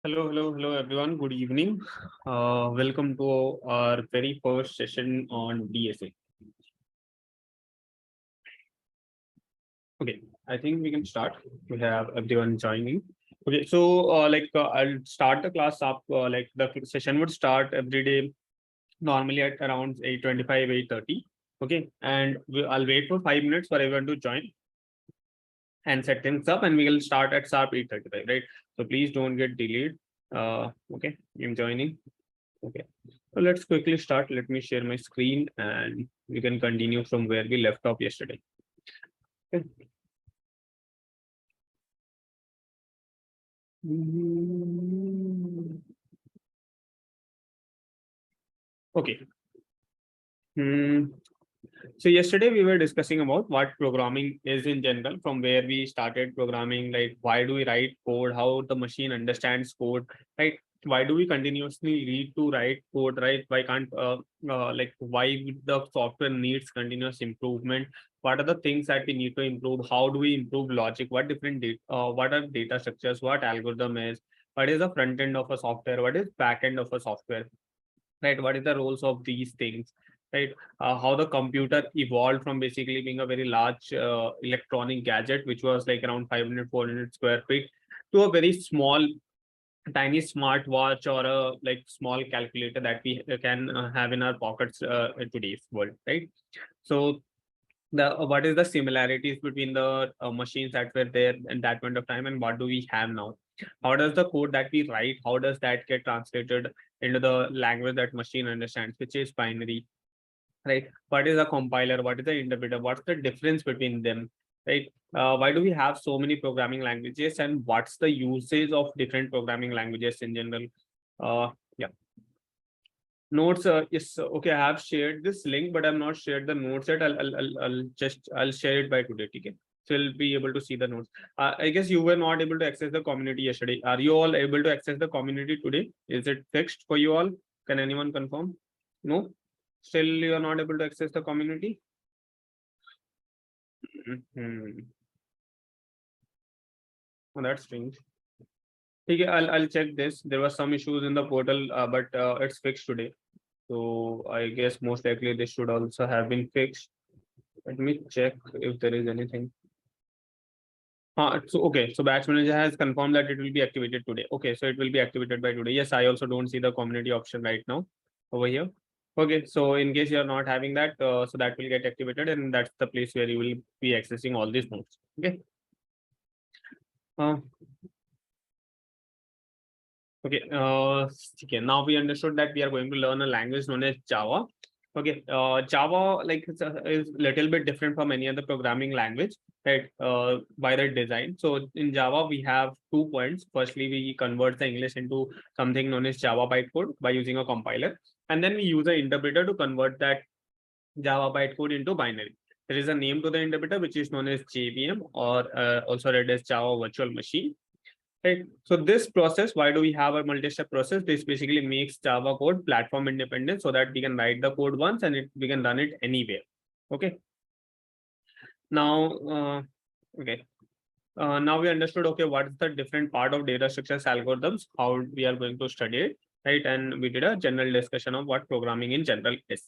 Hello, everyone. Good evening. Welcome to our very first session on DSA. Okay, I think we can start. We have everyone joining. Okay, so I'll start the class up. The session would start every day normally at around 8:25, 8:30. Okay, and I'll wait for 5 minutes for everyone to join and set things up, and we will start at sharp 8:35. Right. So please don't get delayed. Okay, I'm joining. Okay, so let's quickly start. Let me share my screen and we can continue from where we left off yesterday. Okay. Okay. Hmm. So yesterday we were discussing about what programming is in general, from where we started programming, like why do we write code, how the machine understands code, right? Why do we continuously read to write code, right? Why can't why the software needs continuous improvement? What are the things that we need to improve? How do we improve logic? What different data? What are data structures? What algorithm is? What is the front end of a software? What is back end of a software? Right? What is the roles of these things? Right? How the computer evolved from basically being a very large electronic gadget, which was like around 500, 400 square feet, to a very small, tiny smartwatch or a like small calculator that we can have in our pockets in today's world, right? So the what is the similarities between the machines that were there in that point of time and what do we have now? How does the code that we write, how does that get translated into the language that machine understands, which is binary, right? What is a compiler? What is the interpreter? What's the difference between them, right? Why do we have so many programming languages, and what's the usage of different programming languages in general? Yeah. Notes, yes, okay. I have shared this link, but I'm not shared the notes yet. I'll share it by today. Okay, so you'll be able to see the notes. I guess you were not able to access the community yesterday. Are you all able to access the community today? Is it fixed for you all? Can anyone confirm? No, still you are not able to access the community. Mhm. Oh, that's strange. Okay, I'll check this. There was some issues in the portal, but it's fixed today. So I guess most likely this should also have been fixed. Let me check if there is anything. So okay, so batch manager has confirmed that it will be activated today. Okay, so it will be activated by today. Yes, I also don't see the community option right now over here. Okay, so in case you're not having that, so that will get activated, and that's the place where you will be accessing all these nodes. Okay. Uh, okay. Okay. Now we understood that we are going to learn a language known as Java. Okay, Java is little bit different from any other programming language, right? By the design. So in Java, we have 2 points. Firstly, we convert the English into something known as Java bytecode by using a compiler, and then we use an interpreter to convert that Java bytecode into binary. There is a name to the interpreter which is known as JVM, or also read as Java Virtual Machine. Right. So this process, why do we have a multi-step process? This basically makes Java code platform independent so that we can write the code once and we can run it anywhere. Okay. Now, okay. Now we understood, okay, what's the different part of data structures algorithms, how we are going to study it, right? And we did a general discussion of what programming in general is.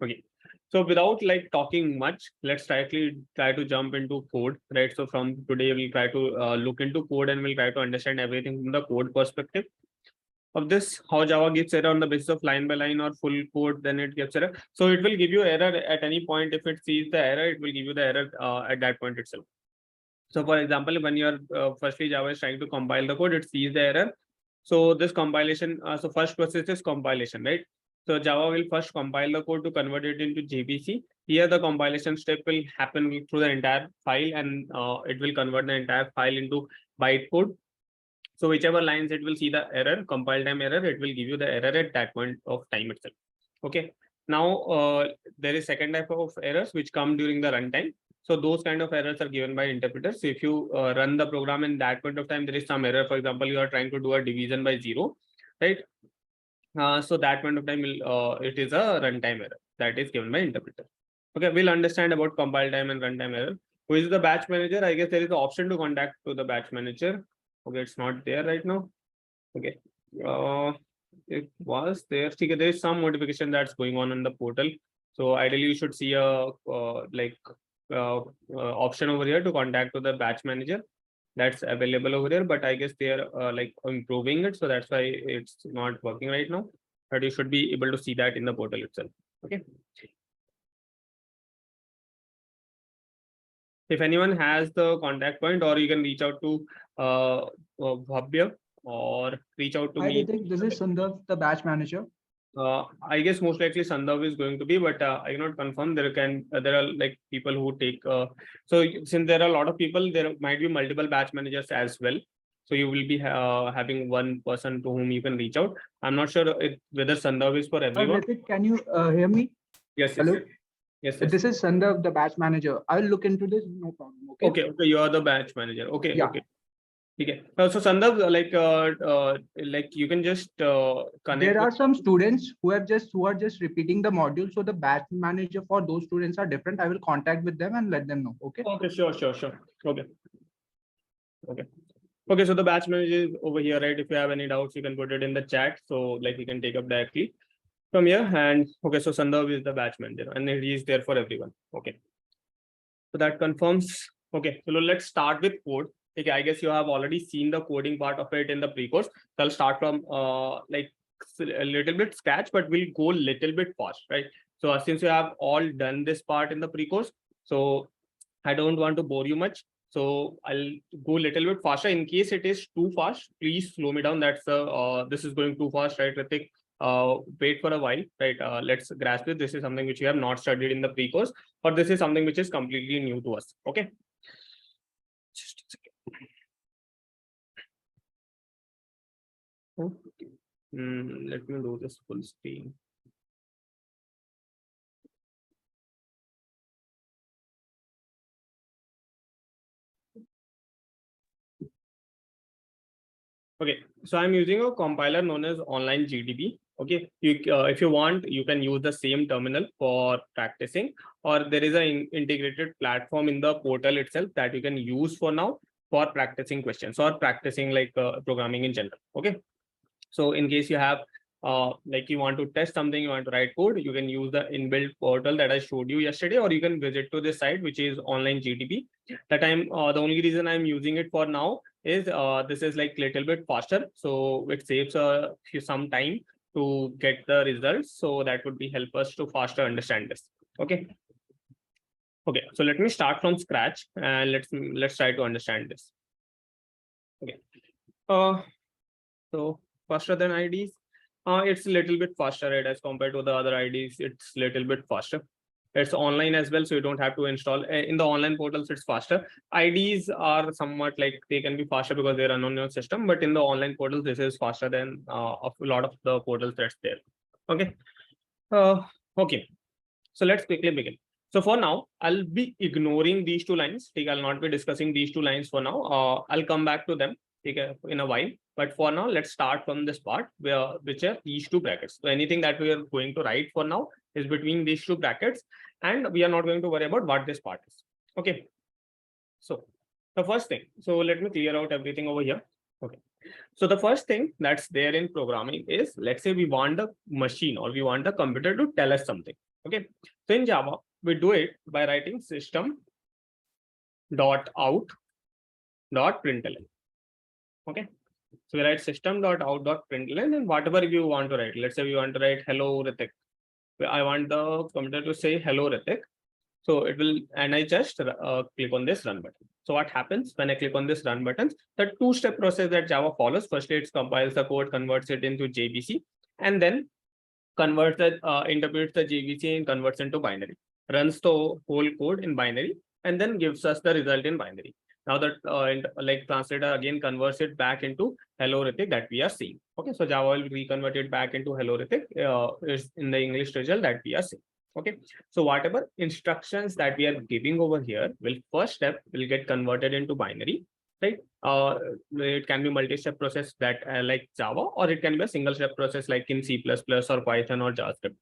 Okay. So without like talking much, let's try to jump into code, right? So from today, we'll try to look into code and we'll try to understand everything from the code perspective of this, how Java gives error on the basis of line by line or full code, then it gives error. So it will give you error at any point. If it sees the error, it will give you the error at that point itself. So for example, when you're firstly Java is trying to compile the code, it sees the error. So this compilation, so first process is compilation, right? So Java will first compile the code to convert it into JPC. Here the compilation step will happen through the entire file, and it will convert the entire file into bytecode. So whichever lines it will see the error, compile time error, it will give you the error at that point of time itself. Okay. Now there is second type of errors which come during the runtime. So those kind of errors are given by interpreters. So if you run the program in that point of time, there is some error. For example, you are trying to do a division by 0, right? So that point of time it is a runtime error that is given by interpreter. Okay, we'll understand about compile time and runtime error. Who is the batch manager? I guess there is an option to contact to the batch manager. Okay, it's not there right now. Okay. It was there. Okay, there is some modification that's going on in the portal. So ideally, you should see a option over here to contact to the batch manager. That's available over here, but I guess they are like improving it, so that's why it's not working right now. But you should be able to see that in the portal itself. Okay. If anyone has the contact point, or you can reach out to Bhavya or reach out to Hi, me. Ritik. This is Sundar, the batch manager. I guess most likely Sandhav is going to be, but I cannot confirm. There are like people who take. So since there are a lot of people, there might be multiple batch managers as well. So you will be having one person to whom you can reach out. I'm not sure whether Sandhav is for everyone. Ritik, can you hear me? Yes. Hello. Yes. Yes. This is Sundar, the batch manager. I'll look into this. No problem. Okay. Okay. You are the batch manager. Okay. Yeah. Okay. Okay. So Sandhav, like you can just connect. There are some students who are just repeating the module. So the batch manager for those students are different. I will contact with them and let them know. Okay. Okay. Sure. Okay. Okay, so the batch manager is over here, right? If you have any doubts, you can put it in the chat. So like you can take up directly from here. And okay, so Sandhav is the batch manager and he is there for everyone. Okay. So that confirms. Okay, so let's start with code. Okay, I guess you have already seen the coding part of it in the pre-course. So I'll start from like a little bit scratch, but we'll go a little bit fast, right? So since you have all done this part in the pre-course, so I don't want to bore you much. So I'll go a little bit faster. In case it is too fast, please slow me down. That's this is going too fast, right, Ritik? Wait for a while, right? Let's grasp it. This is something which we have not studied in the pre-course, or this is something which is completely new to us. Okay. Just a second. Okay. Let me do this full screen. Okay, so I'm using a compiler known as online GDB. Okay, if you want, you can use the same terminal for practicing, or there is an integrated platform in the portal itself that you can use for now for practicing questions or practicing like programming in general. Okay, so in case you have like you want to test something, you want to write code, you can use the inbuilt portal that I showed you yesterday, or you can visit to this site, which is online GDB. That I'm the only reason I'm using it for now is this is like little bit faster, so it saves some time to get the results. So that would be help us to faster understand this. Okay. Okay, so let me start from scratch and let's try to understand this. Okay. So faster than IDs. It's a little bit faster, right? As compared to the other IDs, it's a little bit faster. It's online as well, so you don't have to install in the online portals. It's faster. IDs are somewhat like they can be faster because they run on your system, but in the online portals, this is faster than a lot of the portals that's there. Okay. Okay. So let's quickly begin. So for now, I'll be ignoring these two lines. I'll not be discussing these two lines for now. I'll come back to them in a while. But for now, let's start from this part which are these two brackets. So anything that we are going to write for now is between these two brackets, and we are not going to worry about what this part is. Okay. So the first thing, so let me clear out everything over here. Okay. So the first thing that's there in programming is, let's say we want the machine or we want the computer to tell us something. Okay. So in Java, we do it by writing system.out.println. Okay. So we write system.out.println, and whatever you want to write, let's say we want to write hello Ritik. I want the computer to say hello Ritik. So it will, and I just click on this run button. So what happens when I click on this run button? The two-step process that Java follows. Firstly, it compiles the code, converts it into JVC, and then converts the interprets the JVC and converts into binary. Runs the whole code in binary, and then gives us the result in binary. Now that like translator again converts it back into hello Ritik that we are seeing. Okay, so Java will reconvert it back into hello Ritik is in the English result that we are seeing. Okay, so whatever instructions that we are giving over here will first step will get converted into binary, right? It can be multi-step process that like Java, or it can be a single step process like in C++ or Python or JavaScript.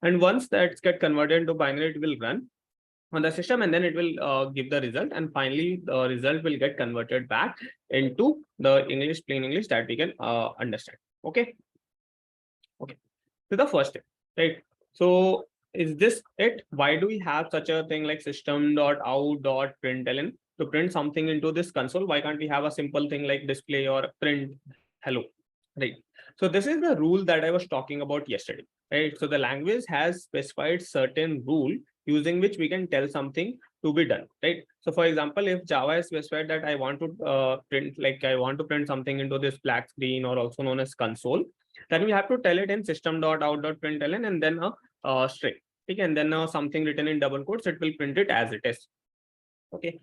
And once that's get converted into binary, it will run. on the system, and then it will give the result, and finally the result will get converted back into the English, plain English, that we can understand. Okay. So the first step, right? So is this it? Why do we have such a thing like system.out.println to print something into this console? Why can't we have a simple thing like display or print hello? Right. So this is the rule that I was talking about yesterday, right? So the language has specified certain rule using which we can tell something to be done, right? So for example, if Java has specified that I want to I want to print something into this black screen, or also known as console, then we have to tell it in system.out.println and then a string. Okay, and then something written in double quotes, it will print it as it is. Okay.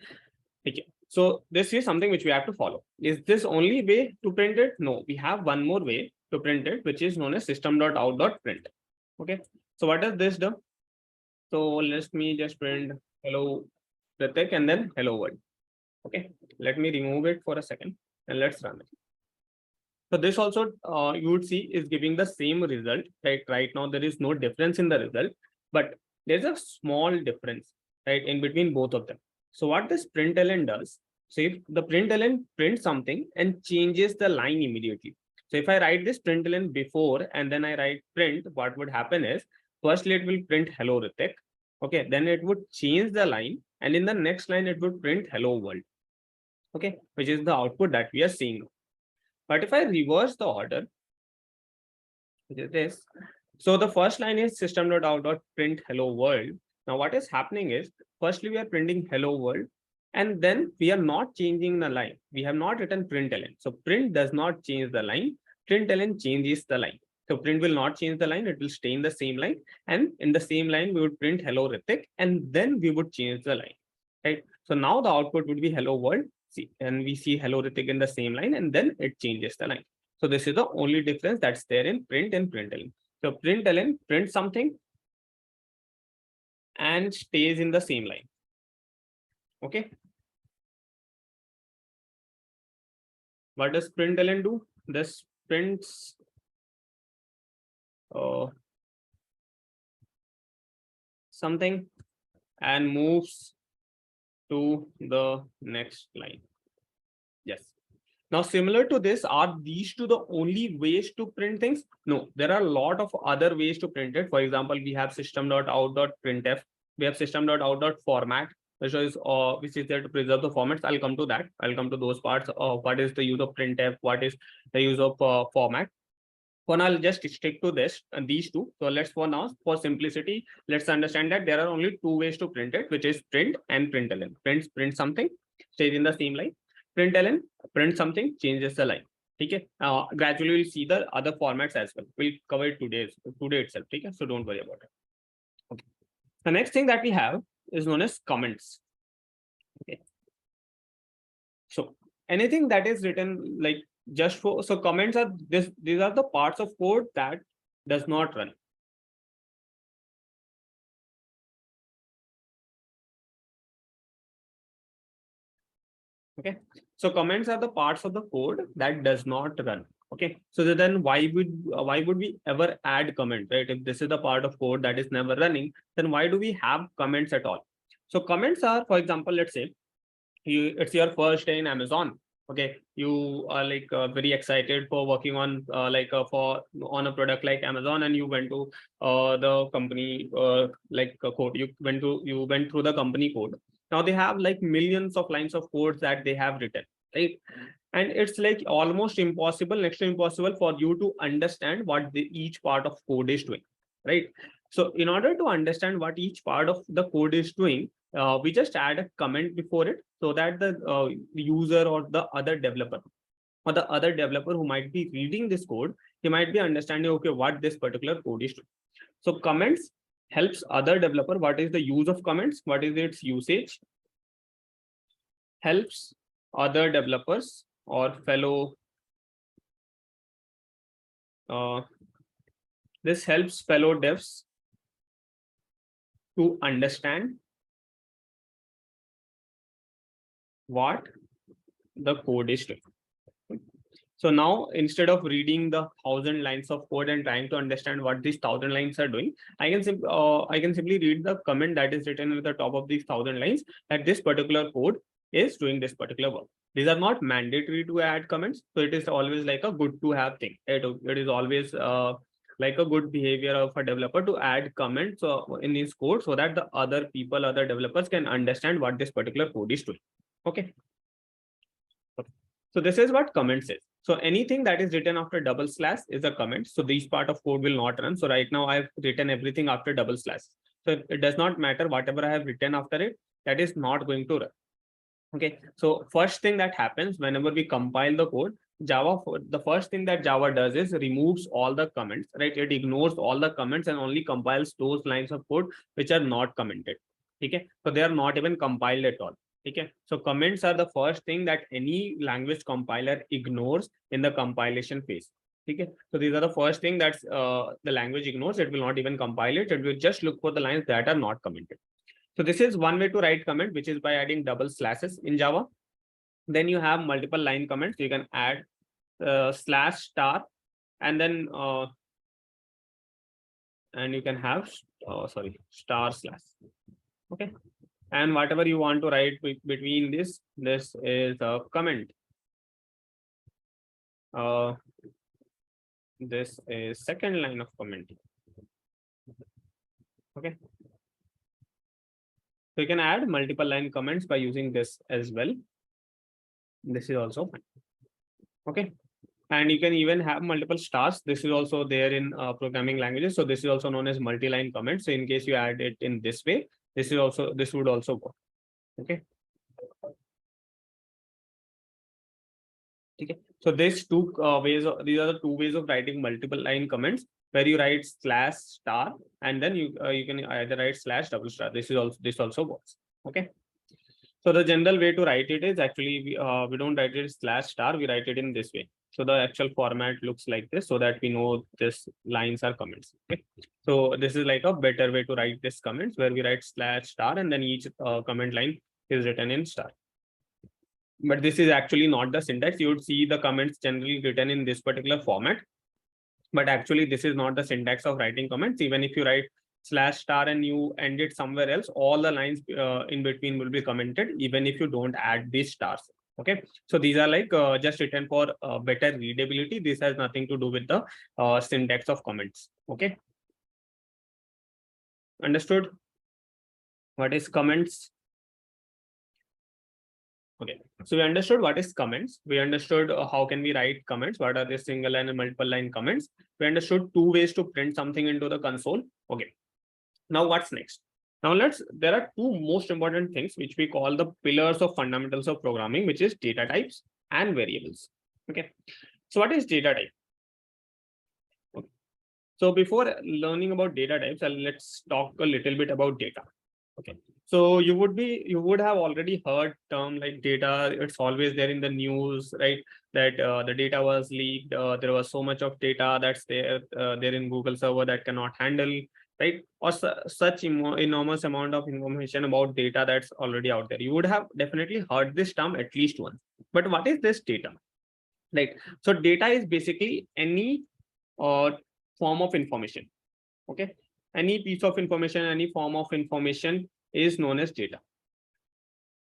Okay. So this is something which we have to follow. Is this only way to print it? No, we have one more way to print it, which is known as system.out.print. Okay. So what does this do? So let me just print hello Pratik and then hello world. Okay. Let me remove it for a second and let's run it. So this also you would see is giving the same result, right? Right now there is no difference in the result, but there's a small difference, right, in between both of them. So what this println does, so if the println prints something and changes the line immediately. So if I write this println before and then I write print, what would happen is firstly it will print hello Ritik. Okay, then it would change the line, and in the next line it would print hello world. Okay, which is the output that we are seeing. But if I reverse the order, which is this, so the first line is system.out.print hello world. Now what is happening is, firstly we are printing hello world, and then we are not changing the line. We have not written println. So print does not change the line. Println changes the line. So print will not change the line. It will stay in the same line. And in the same line, we would print hello Ritik, and then we would change the line. Right. So now the output would be hello world. See, and we see hello Ritik in the same line, and then it changes the line. So this is the only difference that's there in print and println. So println prints something and stays in the same line. Okay. What does println do? This prints something and moves to the next line. Yes. Now, similar to this, are these two the only ways to print things? No, there are a lot of other ways to print it. For example, we have system.out.printf. We have system.out.format, which is there to preserve the formats. I'll come to that. I'll come to those parts. What is the use of printf? What is the use of format? For now, I'll just stick to this and these two. So let's, for now, for simplicity, let's understand that there are only two ways to print it, which is print and println. Print something, stays in the same line. Println, print something, changes the line. Okay. Gradually we'll see the other formats as well. We'll cover it today itself. Okay. So don't worry about it. Okay. The next thing that we have is known as comments. Okay. So anything that is written like just for, so comments are these are the parts of code that does not run. Okay, so comments are the parts of the code that does not run. Okay, so then why would we ever add comment, right? If this is the part of code that is never running, then why do we have comments at all? So comments are, for example, let's say it's your first day in Amazon. Okay, you are like very excited for working on on a product like Amazon, and you went to the company code. You went through the company code. Now they have like millions of lines of codes that they have written, right? And it's like almost impossible, next to impossible, for you to understand what each part of code is doing, right? So in order to understand what each part of the code is doing, we just add a comment before it, so that the user or the other developer who might be reading this code, he might be understanding, okay, what this particular code is doing. So comments helps other developer. What is the use of comments? What is its usage? Helps other developers or fellow this helps fellow devs to understand what the code is doing. So now instead of reading the 1,000 lines of code and trying to understand what these 1,000 lines are doing, I can simply read the comment that is written at the top of these 1,000 lines that this particular code is doing this particular work. These are not mandatory to add comments, so it is always like a good to have thing. It is always like a good behavior of a developer to add comments in his code so that the other people, other developers can understand what this particular code is doing. Okay. So this is what comment says. So anything that is written after double slash is a comment. So this part of code will not run. So right now I've written everything after double slash. So it does not matter whatever I have written after it, that is not going to run. Okay. So first thing that happens whenever we compile the code, the first thing that Java does is removes all the comments, right? It ignores all the comments and only compiles those lines of code which are not commented. Okay. So they are not even compiled at all. Okay. So comments are the first thing that any language compiler ignores in the compilation phase. Okay. So these are the first thing that the language ignores. It will not even compile it. It will just look for the lines that are not commented. So this is one way to write comment, which is by adding double slashes in Java. Then you have multiple line comments. You can add slash star, and then and you can have star slash. Okay. And whatever you want to write between this is a comment. This is second line of comment. Okay. So you can add multiple line comments by using this as well. This is also fine. Okay. And you can even have multiple stars. This is also there in programming languages. So this is also known as multi-line comments. So in case you add it in this way, this would also work. Okay. Okay. So these these are the two ways of writing multiple line comments, where you write slash star and then you can either write slash double star. This also works. Okay. So the general way to write it is actually we don't write it slash star, we write it in this way. So the actual format looks like this, so that we know this lines are comments. Okay. So this is like a better way to write this comments, where we write slash star and then each comment line is written in star. But this is actually not the syntax. You would see the comments generally written in this particular format, but actually this is not the syntax of writing comments. Even if you write slash star and you end it somewhere else, all the lines in between will be commented, even if you don't add these stars. Okay. So these are like just written for better readability. This has nothing to do with the syntax of comments. Okay. Understood? What is comments? Okay, so we understood what is comments. We understood how can we write comments. What are the single line and multiple line comments? We understood two ways to print something into the console. Okay, now what's next? Now there are two most important things which we call the pillars of fundamentals of programming, which is data types and variables. Okay, so what is data type? Okay. So before learning about data types, let's talk a little bit about data. Okay, so you would have already heard term like data. It's always there in the news, right? That the data was leaked. There was so much of data that's there in Google server that cannot handle, right? Or such enormous amount of information about data that's already out there. You would have definitely heard this term at least once. But what is this data? Right. So data is basically any form of information. Okay. Any piece of information, any form of information is known as data.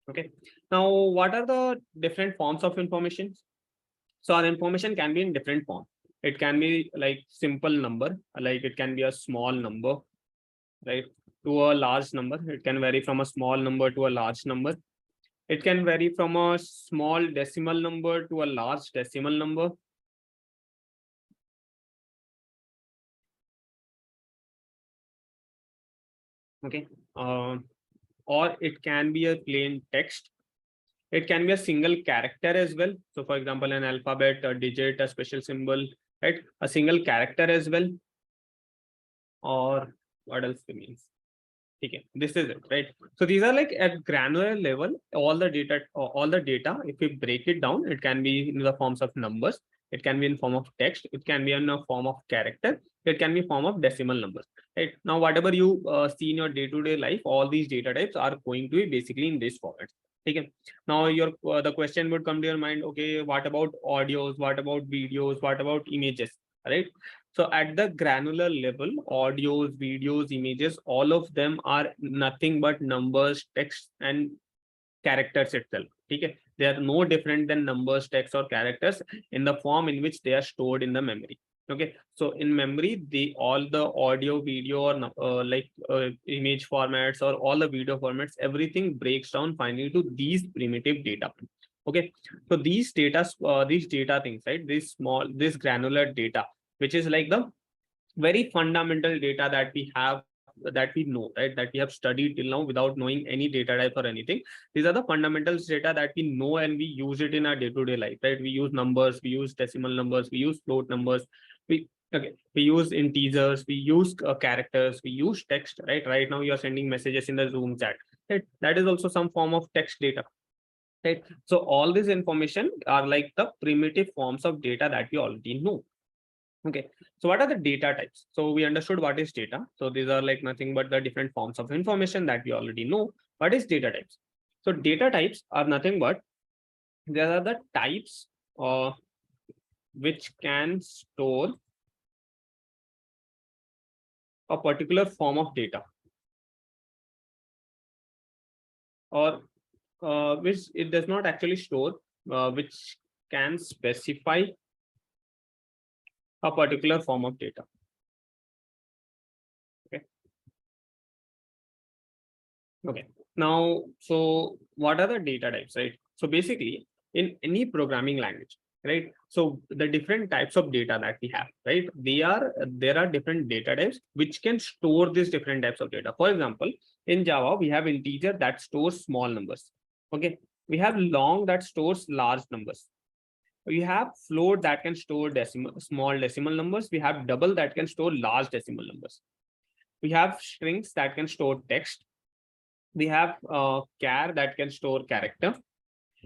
Okay. Now, what are the different forms of information? So our information can be in different forms. It can be like simple number, like it can be a small number, right, to a large number. It can vary from a small number to a large number. It can vary from a small decimal number to a large decimal number. Okay. Or it can be a plain text. It can be a single character as well. So for example, an alphabet, a digit, a special symbol, right? A single character as well. Or what else it means? Okay, this is it, right? So these are like at granular level, all the data, if we break it down, it can be in the forms of numbers. It can be in form of text. It can be in a form of character. It can be form of decimal numbers, right? Now, whatever you see in your day-to-day life, all these data types are going to be basically in this format. Okay. Now the question would come to your mind, okay, what about audios, what about videos, what about images, right? So at the granular level, audios, videos, images, all of them are nothing but numbers, text, and characters itself. Okay, they are no different than numbers, text, or characters in the form in which they are stored in the memory. Okay, so in memory, all the audio, video, or image formats, or all the video formats, everything breaks down finally to these primitive data. Okay, so these data things, right? This granular data, which is like the very fundamental data that we have, that we know, right, that we have studied till now without knowing any data type or anything. These are the fundamentals data that we know, and we use it in our day-to-day life, right? We use numbers, we use decimal numbers, we use float numbers, we use integers, we use characters, we use text, right now you are sending messages in the Zoom chat, right? That is also some form of text data, right? So all this information are like the primitive forms of data that we already know. Okay, so what are the data types? So we understood what is data. So these are like nothing but the different forms of information that we already know. What is data types? So data types are nothing but there are the types which can store a particular form of data, or which it does not actually store, which can specify a particular form of data. Okay. Now, so what are the data types, right? So basically, in any programming language, right? So the different types of data that we have, right? There are different data types which can store these different types of data. For example, in Java, we have integer that stores small numbers. Okay. We have long that stores large numbers. We have float that can store small decimal numbers. We have double that can store large decimal numbers. We have strings that can store text. We have char that can store character,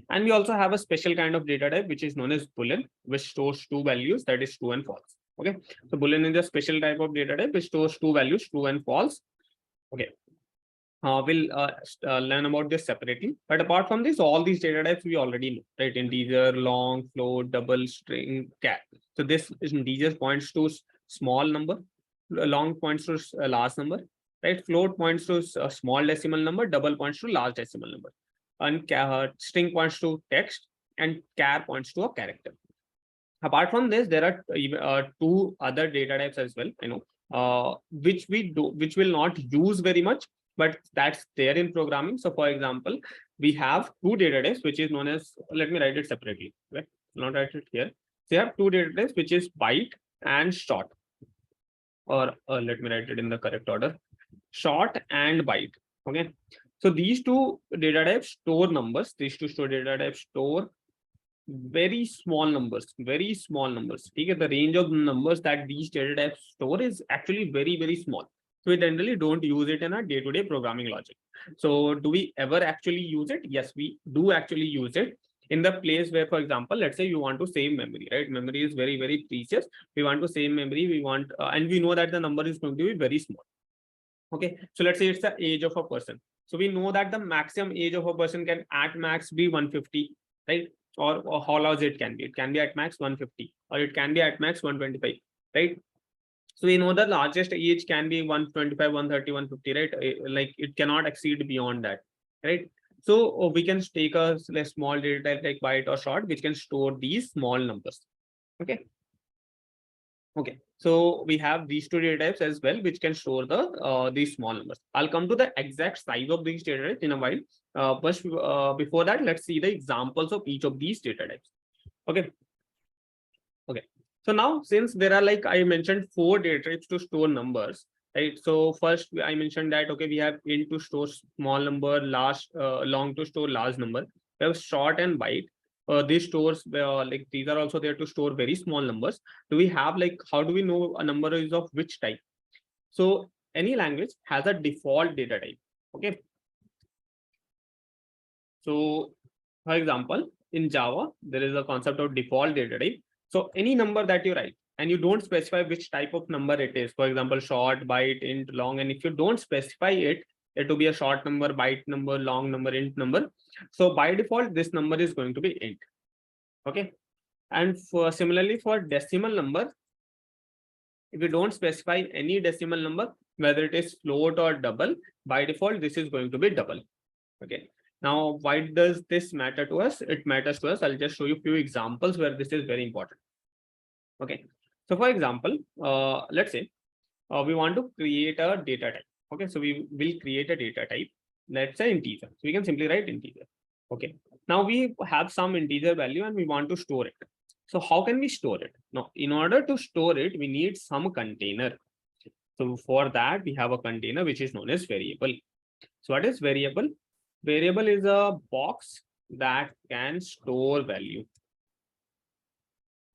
and we also have a special kind of data type which is known as boolean, which stores two values, that is true and false. Okay, so boolean is a special type of data type which stores two values, true and false. Okay, we'll learn about this separately, but apart from this, all these data types we already know, right? Integer, long, float, double, string, char. So this is integer points to small number, long points to a large number, right? Float points to a small decimal number, double points to large decimal number, and string points to text, and char points to a character. Apart from this, there are two other data types as well, which will not use very much, but that's there in programming. So for example, we have two data types which is known as, let me write it separately, right? Not write it here. They have two data types which is byte and short, or let me write it in the correct order, short and byte. Okay, so these two data types store numbers. These two data types store very small numbers, very small numbers. Okay, the range of numbers that these data types store is actually very, very small. So we generally don't use it in our day-to-day programming logic. So do we ever actually use it? Yes, we do actually use it in the place where, for example, let's say you want to save memory, right? Memory is very, very precious. We want to save memory. We want, and we know that the number is going to be very small. Okay, so let's say it's the age of a person. So we know that the maximum age of a person can at max be 150, right? Or how large it can be. It can be at max 150, or it can be at max 125, right? So we know the largest age can be 125, 130, 150, right? Like it cannot exceed beyond that, right? So we can take a small data type like byte or short, which can store these small numbers. Okay. Okay, so we have these two data types as well, which can store these small numbers. I'll come to the exact size of these data types in a while. But before that, let's see the examples of each of these data types. Okay. Okay. So now, since there are, like I mentioned, 4 data types to store numbers, right? So first, I mentioned that okay, we have int to store small number, long to store large number. We have short and byte. These stores like these are also there to store very small numbers. Do we have, like, how do we know a number is of which type? So any language has a default data type. Okay. So for example, in Java, there is a concept of default data type. So any number that you write and you don't specify which type of number it is, for example, short, byte, int, long, and if you don't specify it, to be a short number, byte number, long number, int number. So by default, this number is going to be int. Okay. And for similarly for decimal number, if you don't specify any decimal number, whether it is float or double, by default, this is going to be double. Okay. Now, why does this matter to us? It matters to us. I'll just show you a few examples where this is very important. Okay. So for example, let's say we want to create a data type. Okay. So we will create a data type. Let's say integer. So we can simply write integer. Okay. Now we have some integer value and we want to store it. So how can we store it? Now, in order to store it, we need some container. So for that, we have a container which is known as variable. So what is variable? Variable is a box that can store value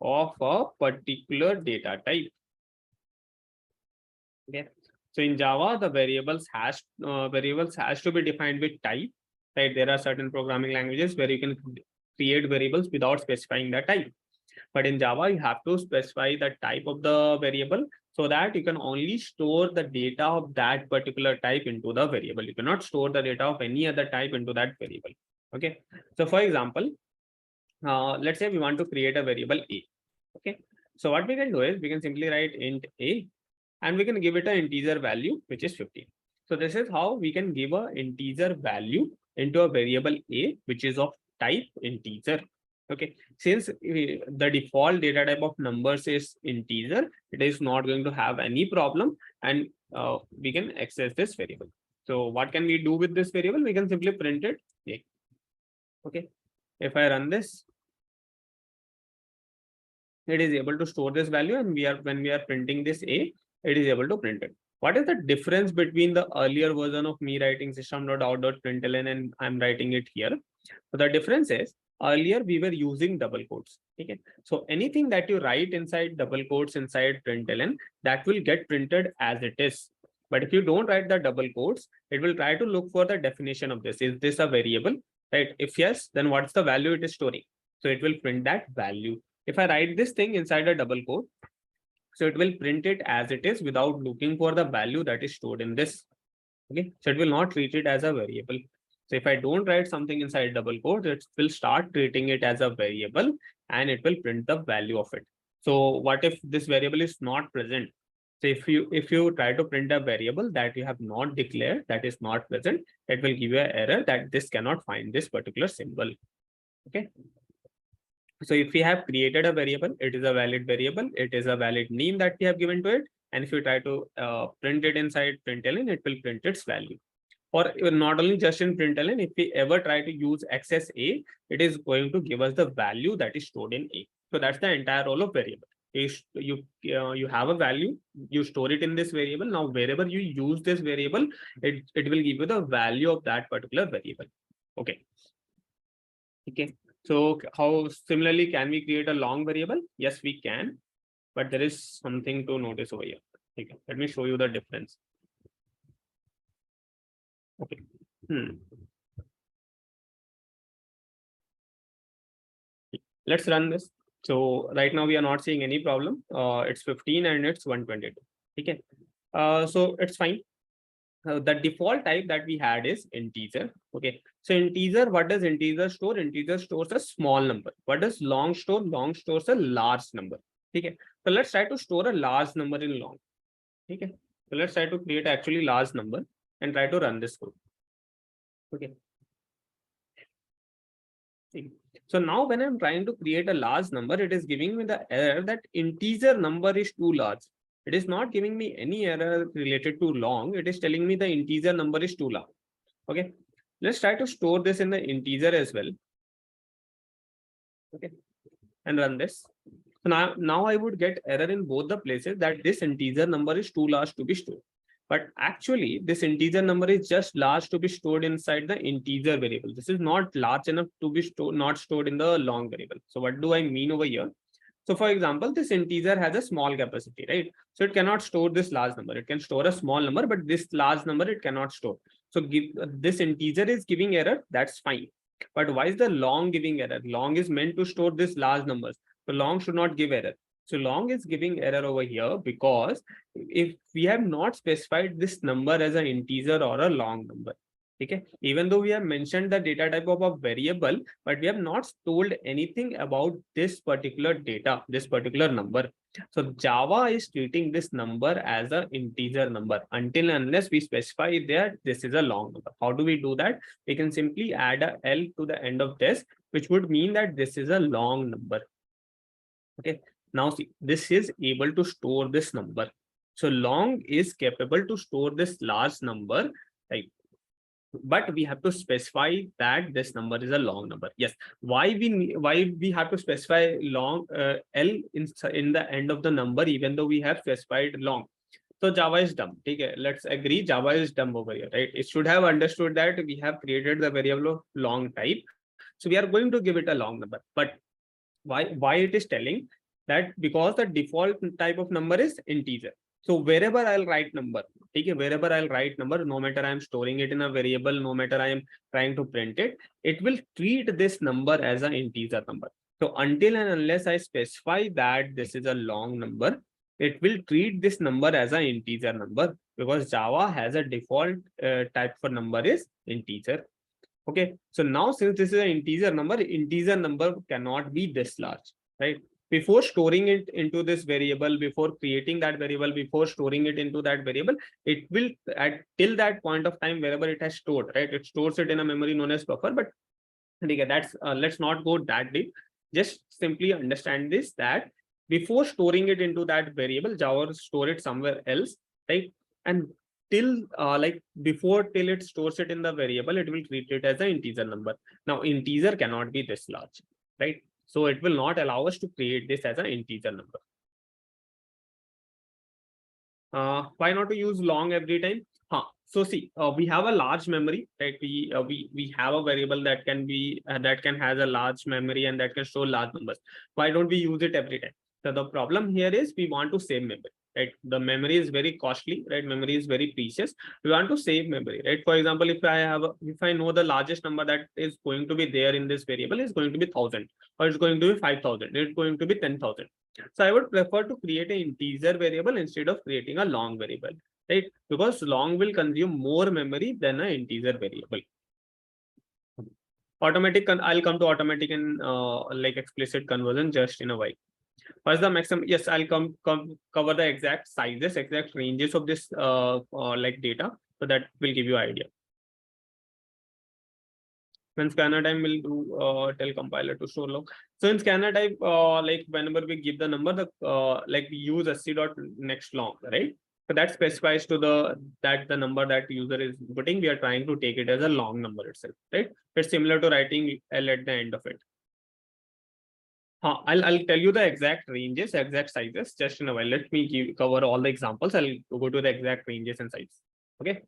of a particular data type. Okay. So in Java, the variables has to be defined with type. Right. There are certain programming languages where you can create variables without specifying the type. But in Java, you have to specify the type of the variable so that you can only store the data of that particular type into the variable. You cannot store the data of any other type into that variable. Okay. So for example, let's say we want to create a variable a. Okay. So what we can do is we can simply write int a and we can give it an integer value, which is 15. So this is how we can give an integer value into a variable a, which is of type integer. Okay, since the default data type of numbers is integer, it is not going to have any problem, and we can access this variable. So what can we do with this variable? We can simply print it. Yeah. Okay, if I run this, it is able to store this value, and when we are printing this a, it is able to print it. What is the difference between the earlier version of me writing system.out.println and I'm writing it here? So the difference is, earlier we were using double quotes. Okay, so anything that you write inside double quotes inside println, that will get printed as it is. But if you don't write the double quotes, it will try to look for the definition of this. Is this a variable? Right? If yes, then what's the value it is storing? So it will print that value. If I write this thing inside a double quote, so it will print it as it is without looking for the value that is stored in this. Okay, so it will not treat it as a variable. So if I don't write something inside double quotes, it will start treating it as a variable and it will print the value of it. So what if this variable is not present? So if you try to print a variable that you have not declared, that is not present, it will give you an error that this cannot find this particular symbol. Okay. So if we have created a variable, it is a valid variable, it is a valid name that we have given to it. And if you try to print it inside println, it will print its value. Or not only just in println, if we ever try to use access a, it is going to give us the value that is stored in a. So that's the entire role of variable. You have a value, you store it in this variable. Now, wherever you use this variable, it will give you the value of that particular variable. Okay. Okay. So how similarly can we create a long variable? Yes, we can, but there is something to notice over here. Okay, let me show you the difference. Okay. Let's run this. So right now we are not seeing any problem. It's 15 and it's 122. Okay. So it's fine. The default type that we had is integer. Okay. So integer, what does integer store? Integer stores a small number. What does long store? Long stores a large number. Okay. So let's try to store a large number in long. Okay. So let's try to create actually large number and try to run this code. Okay. So now when I'm trying to create a large number, it is giving me the error that integer number is too large. It is not giving me any error related to long. It is telling me the integer number is too large. Okay. Let's try to store this in the integer as well. Okay. And run this. So now I would get error in both the places that this integer number is too large to be stored. But actually, this integer number is just large to be stored inside the integer variable. This is not large enough to be not stored in the long variable. So what do I mean over here? So for example, this integer has a small capacity, right? So it cannot store this large number. It can store a small number, but this large number it cannot store. So this integer is giving error. That's fine. But why is the long giving error? Long is meant to store this large numbers. So long should not give error. So long is giving error over here because if we have not specified this number as an integer or a long number. Okay, even though we have mentioned the data type of a variable, but we have not told anything about this particular data, this particular number. So Java is treating this number as an integer number until and unless we specify that this is a long number. How do we do that? We can simply add a L to the end of this, which would mean that this is a long number. Okay, now see, this is able to store this number. So long is capable to store this large number, right? But we have to specify that this number is a long number. Yes. Why we have to specify long L in the end of the number, even though we have specified long? So Java is dumb. Okay, let's agree Java is dumb over here, right? It should have understood that we have created the variable of long type. So we are going to give it a long number. But why it is telling that? Because the default type of number is integer. So wherever I'll write number, okay, wherever I'll write number, no matter I'm storing it in a variable, no matter I am trying to print it, it will treat this number as an integer number. So until and unless I specify that this is a long number, it will treat this number as an integer number, because Java has a default type for number is integer. Okay, so now since this is an integer number cannot be this large, right? Before storing it into this variable, before creating that variable, before storing it into that variable, it will till that point of time wherever it has stored, right? It stores it in a memory known as buffer. But okay, that's let's not go that deep. Just simply understand this, that before storing it into that variable, Java will store it somewhere else, right? And till till it stores it in the variable, it will treat it as an integer number. Now integer cannot be this large, right? So it will not allow us to create this as an integer number. Why not to use long every time? So see, we have a large memory, right? We have a variable that can be that can has a large memory and that can store large numbers. Why don't we use it every time? So the problem here is we want to save memory, right? The memory is very costly, right? Memory is very precious. We want to save memory, right? For example, if I know the largest number that is going to be there in this variable is going to be 1000, or it's going to be 5000, it's going to be 10,000. So I would prefer to create an integer variable instead of creating a long variable, right? Because long will consume more memory than an integer variable. Automatic, I'll come to automatic and like explicit conversion just in a while. What's the maximum? Yes, I'll cover the exact sizes, exact ranges of this like data, so that will give you idea. When scanner time will do tell compiler to store long. So in scanner type, like whenever we give the number, like we use sc.next long, right? So that specifies to the number that user is putting, we are trying to take it as a long number itself, right? It's similar to writing L at the end of it. I'll tell you the exact ranges, exact sizes just in a while. Let me cover all the examples. I'll go to the exact ranges and sizes. Okay,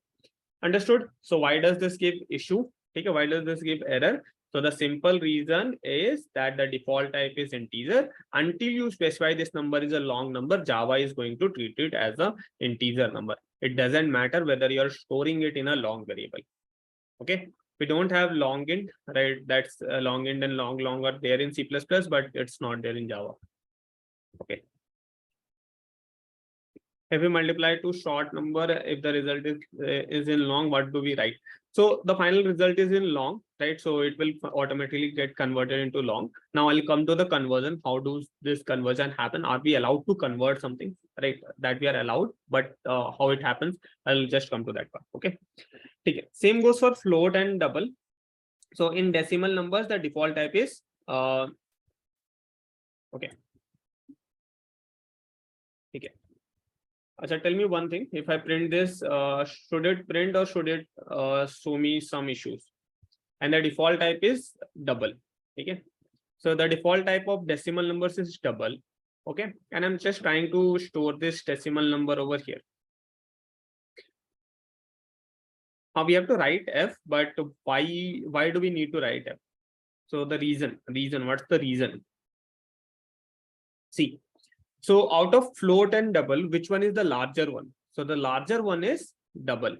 understood. So why does this give issue? Okay, why does this give error? So the simple reason is that the default type is integer. Until you specify this number is a long number, Java is going to treat it as a integer number. It doesn't matter whether you're storing it in a long variable. Okay, we don't have long int, right? That's long int and long are there in C++, but it's not there in Java. Okay. If we multiply to short number, if the result is in long, what do we write? So the final result is in long, right? So it will automatically get converted into long. Now I'll come to the conversion. How does this conversion happen? Are we allowed to convert something, right? That we are allowed, but how it happens, I'll just come to that part. Okay. Okay. Same goes for float and double. So in decimal numbers, the default type is okay. Okay. Achha, tell me one thing. If I print this, should it print or should it show me some issues? And the default type is double. Okay. So the default type of decimal numbers is double. Okay. And I'm just trying to store this decimal number over here. We have to write F, but why do we need to write F? So the reason, what's the reason? See. So out of float and double, which one is the larger one? So the larger one is double.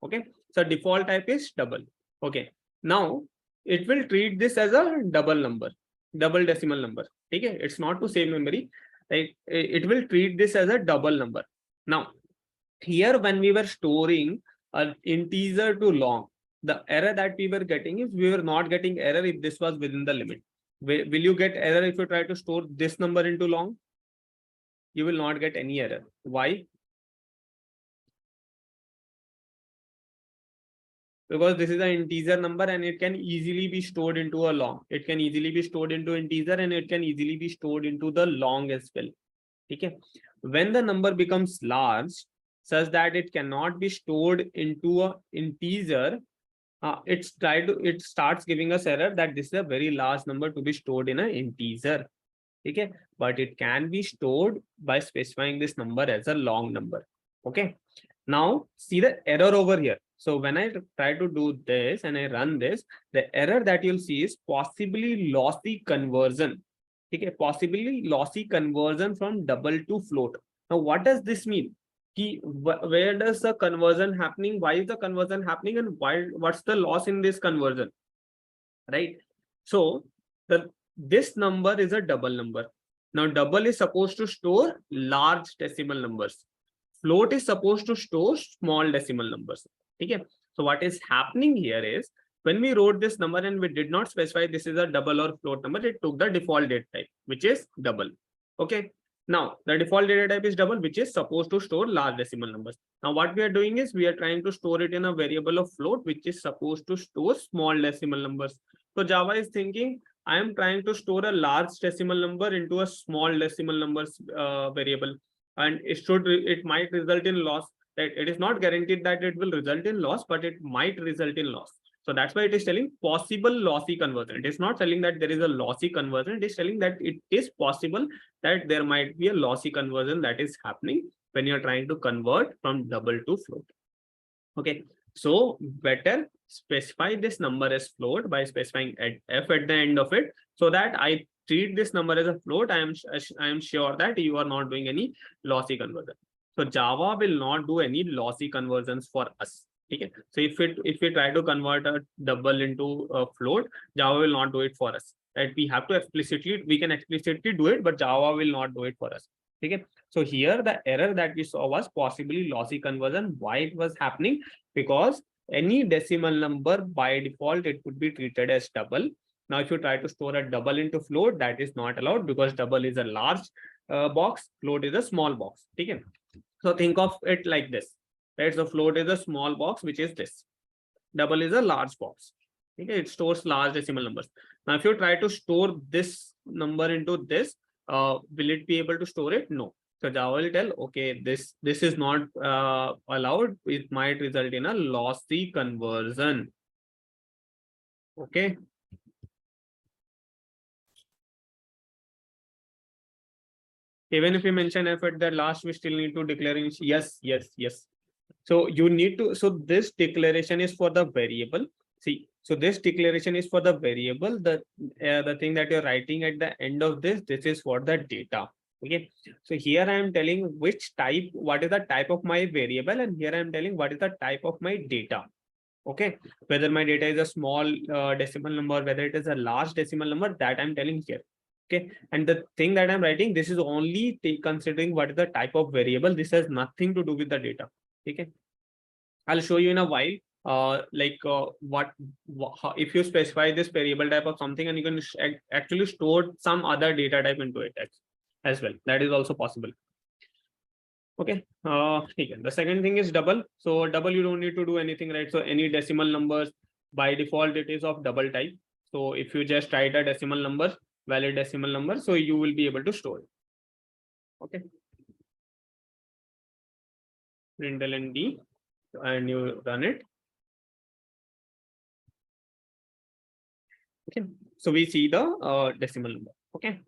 Okay. So default type is double. Okay. Now it will treat this as a double number, double decimal number. Okay. It's not to save memory. it will treat this as a double number. Now, here when we were storing an integer to long, the error that we were getting is we were not getting error if this was within the limit. Will you get error if you try to store this number into long? You will not get any error. Why? Because this is an integer number and it can easily be stored into a long. It can easily be stored into integer and it can easily be stored into the long as well. Okay. When the number becomes large, such that it cannot be stored into a integer, it starts giving us error that this is a very large number to be stored in an integer. Okay, but it can be stored by specifying this number as a long number. Okay, now see the error over here. So when I try to do this and I run this, the error that you'll see is possibly lossy conversion. Okay, possibly lossy conversion from double to float. Now, what does this mean? Where does the conversion happening? Why is the conversion happening, and what's the loss in this conversion? Right. So this number is a double number. Now, double is supposed to store large decimal numbers. Float is supposed to store small decimal numbers. Okay. So what is happening here is when we wrote this number and we did not specify this is a double or float number, it took the default data type, which is double. Okay. Now, the default data type is double, which is supposed to store large decimal numbers. Now, what we are doing is we are trying to store it in a variable of float, which is supposed to store small decimal numbers. So Java is thinking, I am trying to store a large decimal number into a small decimal numbers variable, and it might result in loss. That it is not guaranteed that it will result in loss, but it might result in loss. So that's why it is telling possible lossy conversion. It is not telling that there is a lossy conversion. It is telling that it is possible that there might be a lossy conversion that is happening when you're trying to convert from double to float. Okay, so better specify this number as float by specifying f at the end of it, so that I treat this number as a float. I am sure that you are not doing any lossy conversion. So Java will not do any lossy conversions for us. Okay, so if we try to convert a double into a float, Java will not do it for us. Right? We can explicitly do it, but Java will not do it for us. Okay, so here the error that we saw was possibly lossy conversion. Why it was happening? Because any decimal number by default it would be treated as double. Now, if you try to store a double into float, that is not allowed because double is a large box, float is a small box. Okay, so think of it like this. Right, so float is a small box, which is this. Double is a large box. Okay, it stores large decimal numbers. Now, if you try to store this number into this, will it be able to store it? No. So Java will tell, okay, this is not allowed. It might result in a lossy conversion. Okay. Even if we mention f at the last, we still need to declare in yes. So you need to, so this declaration is for the variable. See, so this declaration is for the variable. The thing that you're writing at the end of this is for the data. Okay, so here I am telling which type, what is the type of my variable, and here I am telling what is the type of my data. Okay, whether my data is a small decimal number, whether it is a large decimal number, that I'm telling here. Okay, and the thing that I'm writing, this is only considering what is the type of variable. This has nothing to do with the data. Okay, I'll show you in a while. If you specify this variable type of something, and you can actually store some other data type into it as well. That is also possible. Okay. The second thing is double. So double, you don't need to do anything, right? So any decimal numbers by default it is of double type. So if you just write a decimal number, valid decimal number, so you will be able to store it. Okay. Println D, and you run it. Okay, so we see the decimal number. Okay.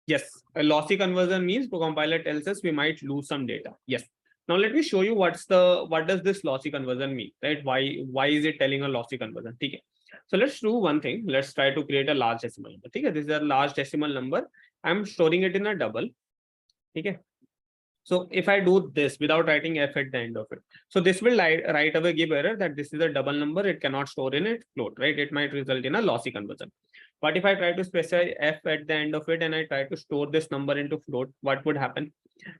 Yes, a lossy conversion means the compiler tells us we might lose some data. Yes. Now let me show you what does this lossy conversion mean, right? Why is it telling a lossy conversion? Okay. So let's do one thing. Let's try to create a large decimal number. Okay, this is a large decimal number. I'm storing it in a double. Okay. So if I do this without writing f at the end of it, so this will right away give error that this is a double number. It cannot store in it float, right? It might result in a lossy conversion. What if I try to specify f at the end of it and I try to store this number into float? What would happen?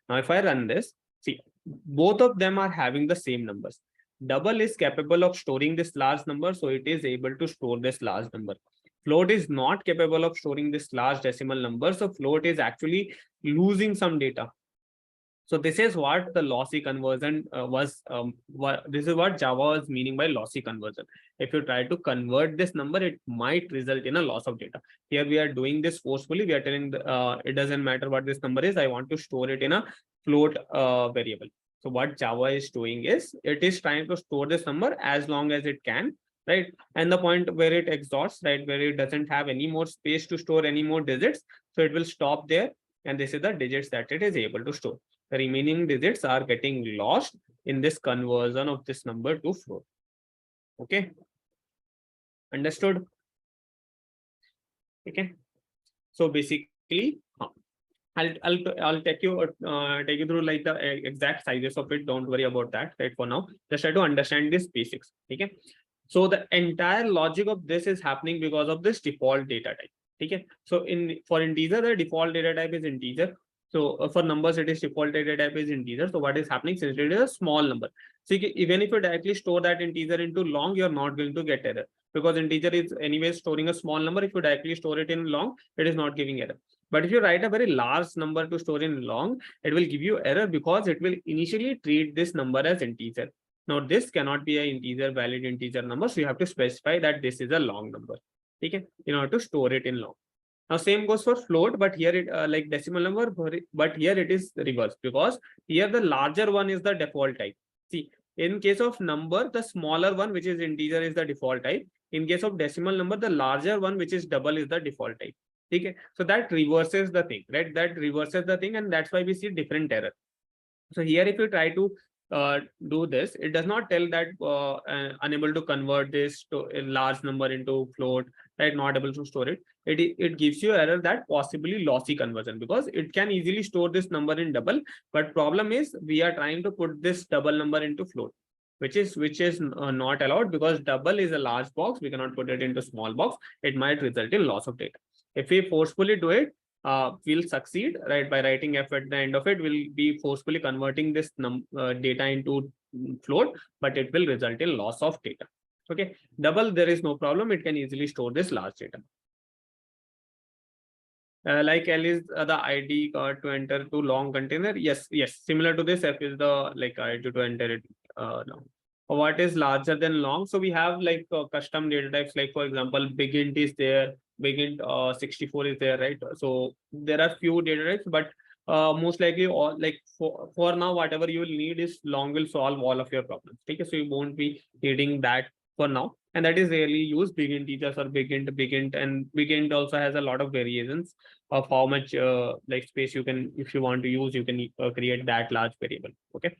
Now, if I run this, see, both of them are having the same numbers. Double is capable of storing this large number, so it is able to store this large number. Float is not capable of storing this large decimal number, so float is actually losing some data. So this is what the lossy conversion was. This is what Java was meaning by lossy conversion. If you try to convert this number, it might result in a loss of data. Here we are doing this forcefully. We are telling it doesn't matter what this number is. I want to store it in a float variable. So what Java is doing is it is trying to store this number as long as it can, right? And the point where it exhausts, right, where it doesn't have any more space to store any more digits, so it will stop there. And this is the digits that it is able to store. The remaining digits are getting lost in this conversion of this number to float. Okay, understood? Okay, so basically, I'll take you through like the exact sizes of it. Don't worry about that right for now. Just try to understand these basics. Okay, so the entire logic of this is happening because of this default data type. Okay, so for integer, the default data type is integer. So for numbers, it is default data type is integer. So what is happening, since it is a small number, so even if you directly store that integer into long, you're not going to get error, because integer is anyway storing a small number. If you directly store it in long, it is not giving error. But if you write a very large number to store in long, it will give you error because it will initially treat this number as integer. Now this cannot be an integer, valid integer number, so you have to specify that this is a long number, okay, in order to store it in long. Now same goes for float, but here it like decimal number, but here it is reversed, because here the larger one is the default type. See, in case of number, the smaller one, which is integer, is the default type. In case of decimal number, the larger one, which is double, is the default type. Okay, so that reverses the thing, right? That reverses the thing, and that's why we see different error. So here, if you try to do this, it does not tell that unable to convert this to a large number into float, right? Not able to store it. It gives you error that possibly lossy conversion, because it can easily store this number in double. But problem is we are trying to put this double number into float, which is not allowed, because double is a large box. We cannot put it into small box. It might result in loss of data. If we forcefully do it, we'll succeed, right? By writing f at the end of it, we'll be forcefully converting this data into float, but it will result in loss of data. Okay, double, there is no problem. It can easily store this large data. Like L is the ID to enter to long container. Yes, similar to this, F is the like ID to enter it now. What is larger than long? So we have like custom data types, like for example, big int is there, big int 64 is there, right? So there are few data types, but most likely all, like for now, whatever you will need is long will solve all of your problems. Okay, so you won't be needing that for now, and that is rarely used. Big integers or big int, and big int also has a lot of variations of how much like space you can, if you want to use, you can create that large variable. Okay,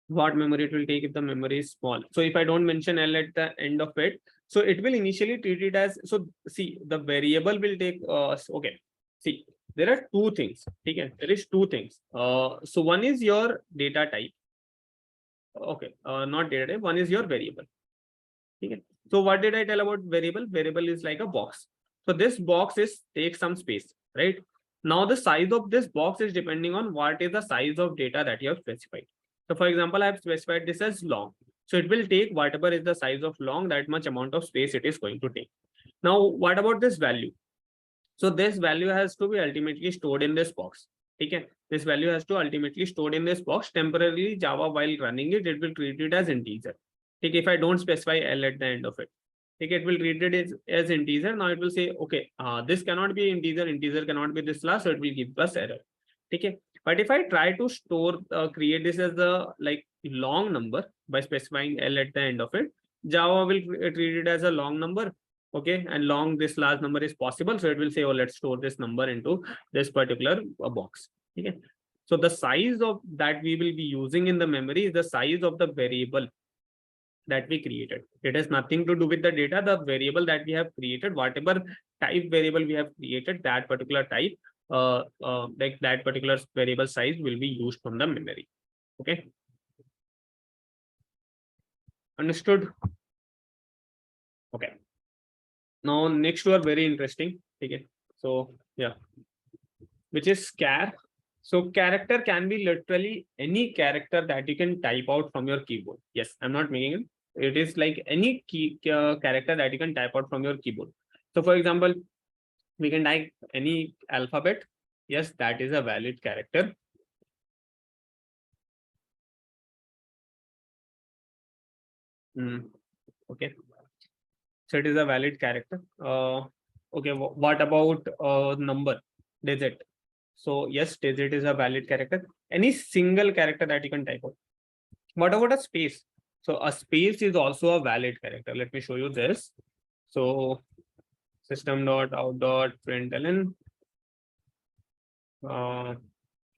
what memory it will take if the memory is small. So if I don't mention L at the end of it, so it will initially treat it as, so see, the variable will take okay, see, there are two things. Okay, there is two things. So one is your data type. Okay, not data type, one is your variable. Okay, so what did I tell about variable? Variable is like a box. So this box is takes some space, right? Now the size of this box is depending on what is the size of data that you have specified. So for example, I have specified this as long. So it will take whatever is the size of long, that much amount of space it is going to take. Now, what about this value? So this value has to be ultimately stored in this box. Okay, this value has to ultimately stored in this box temporarily. Java, while running it, it will treat it as integer. Okay, if I don't specify L at the end of it, okay, it will treat it as integer. Now it will say, okay, this cannot be integer, integer cannot be this last, so it will give us error. Okay, but if I try to store, create this as the like long number by specifying L at the end of it, Java will treat it as a long number. Okay, and long, this large number is possible, so it will say, oh, let's store this number into this particular box. Okay, so the size of that we will be using in the memory is the size of the variable that we created. It has nothing to do with the data. The variable that we have created, whatever type variable we have created, that particular type, like that particular variable size will be used from the memory. Okay, understood? Okay, Now next two are very interesting. Okay, so yeah, which is char. So character can be literally any character that you can type out from your keyboard. Yes, I'm not making it. It is like any character that you can type out from your keyboard. So for example, we can type any alphabet. Yes, that is a valid character. Okay, so it is a valid character. Okay, what about number, digit? So yes, digit is a valid character. Any single character that you can type out. What about a space? So a space is also a valid character. Let me show you this. So system.out.println.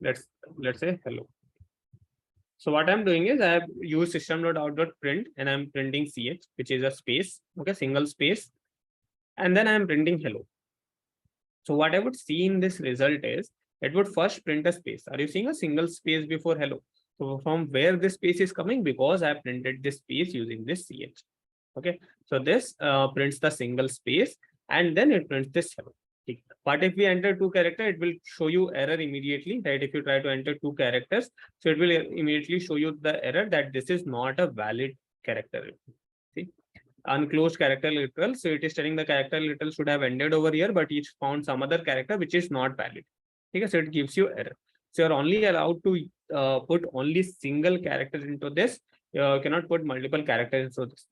Let's say hello. So what I'm doing is I have used system.out.print and I'm printing ch, which is a space, okay, single space, and then I'm printing hello. So what I would see in this result is it would first print a space. Are you seeing a single space before hello? So from where this space is coming, because I printed this space using this ch. Okay, so this prints the single space and then it prints this hello. But if we enter two characters, it will show you error immediately, right? If you try to enter two characters, so it will immediately show you the error that this is not a valid character. See, unclosed character literal. So it is telling the character literal should have ended over here, but it found some other character which is not valid. Okay, so it gives you error. So you're only allowed to put only single character into this. You cannot put multiple characters into this.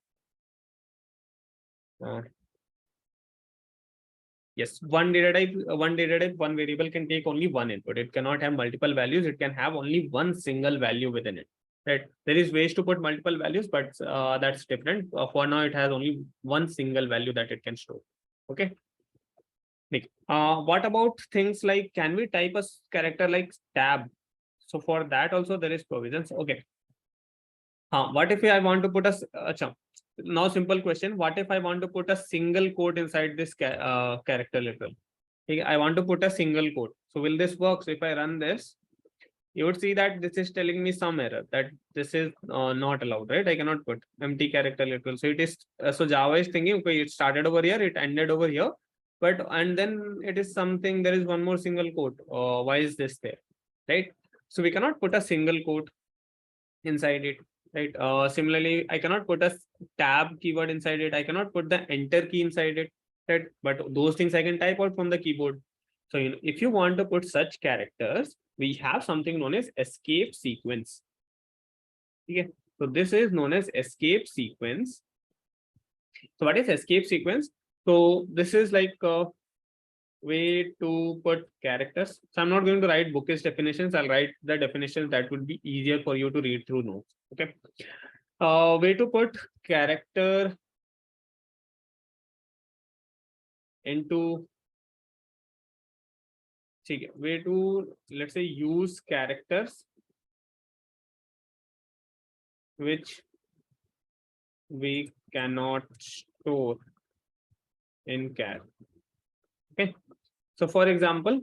Yes, one data type, one variable can take only one input. It cannot have multiple values. It can have only one single value within it. Right? There is ways to put multiple values, but that's different. For now, it has only one single value that it can store. Okay. What about things like, can we type a character like tab? So for that also there is provisions. Okay. What if I want to put now simple question, what if I want to put a single quote inside this character literal? Okay, I want to put a single quote. So will this work? So if I run this, you would see that this is telling me some error, that this is not allowed, right? I cannot put empty character literal. So it is, so Java is thinking, okay, it started over here, it ended over here, but, and then it is something, there is one more single quote. Why is this there, right? So we cannot put a single quote inside it, right? Similarly, I cannot put a tab keyword inside it. I cannot put the enter key inside it, right? But those things I can type out from the keyboard. So if you want to put such characters, we have something known as escape sequence. Okay, so this is known as escape sequence. So what is escape sequence? So this is like a way to put characters. So I'm not going to write bookish definitions. I'll write the definitions that would be easier for you to read through notes. Okay. Way to put character into, way to, let's say, use characters which we cannot store in char. Okay. So for example,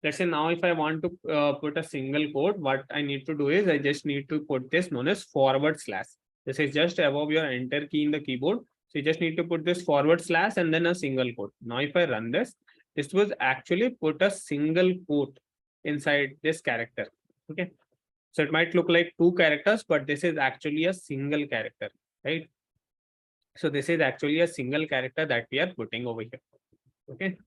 let's say now if I want to put a single quote, what I need to do is I just need to put this known as forward slash. This is just above your enter key in the keyboard. So you just need to put this forward slash and then a single quote. Now if I run this, this was actually put a single quote inside this character. Okay. So it might look like two characters, but this is actually a single character, right? So this is actually a single character that we are putting over here. Okay.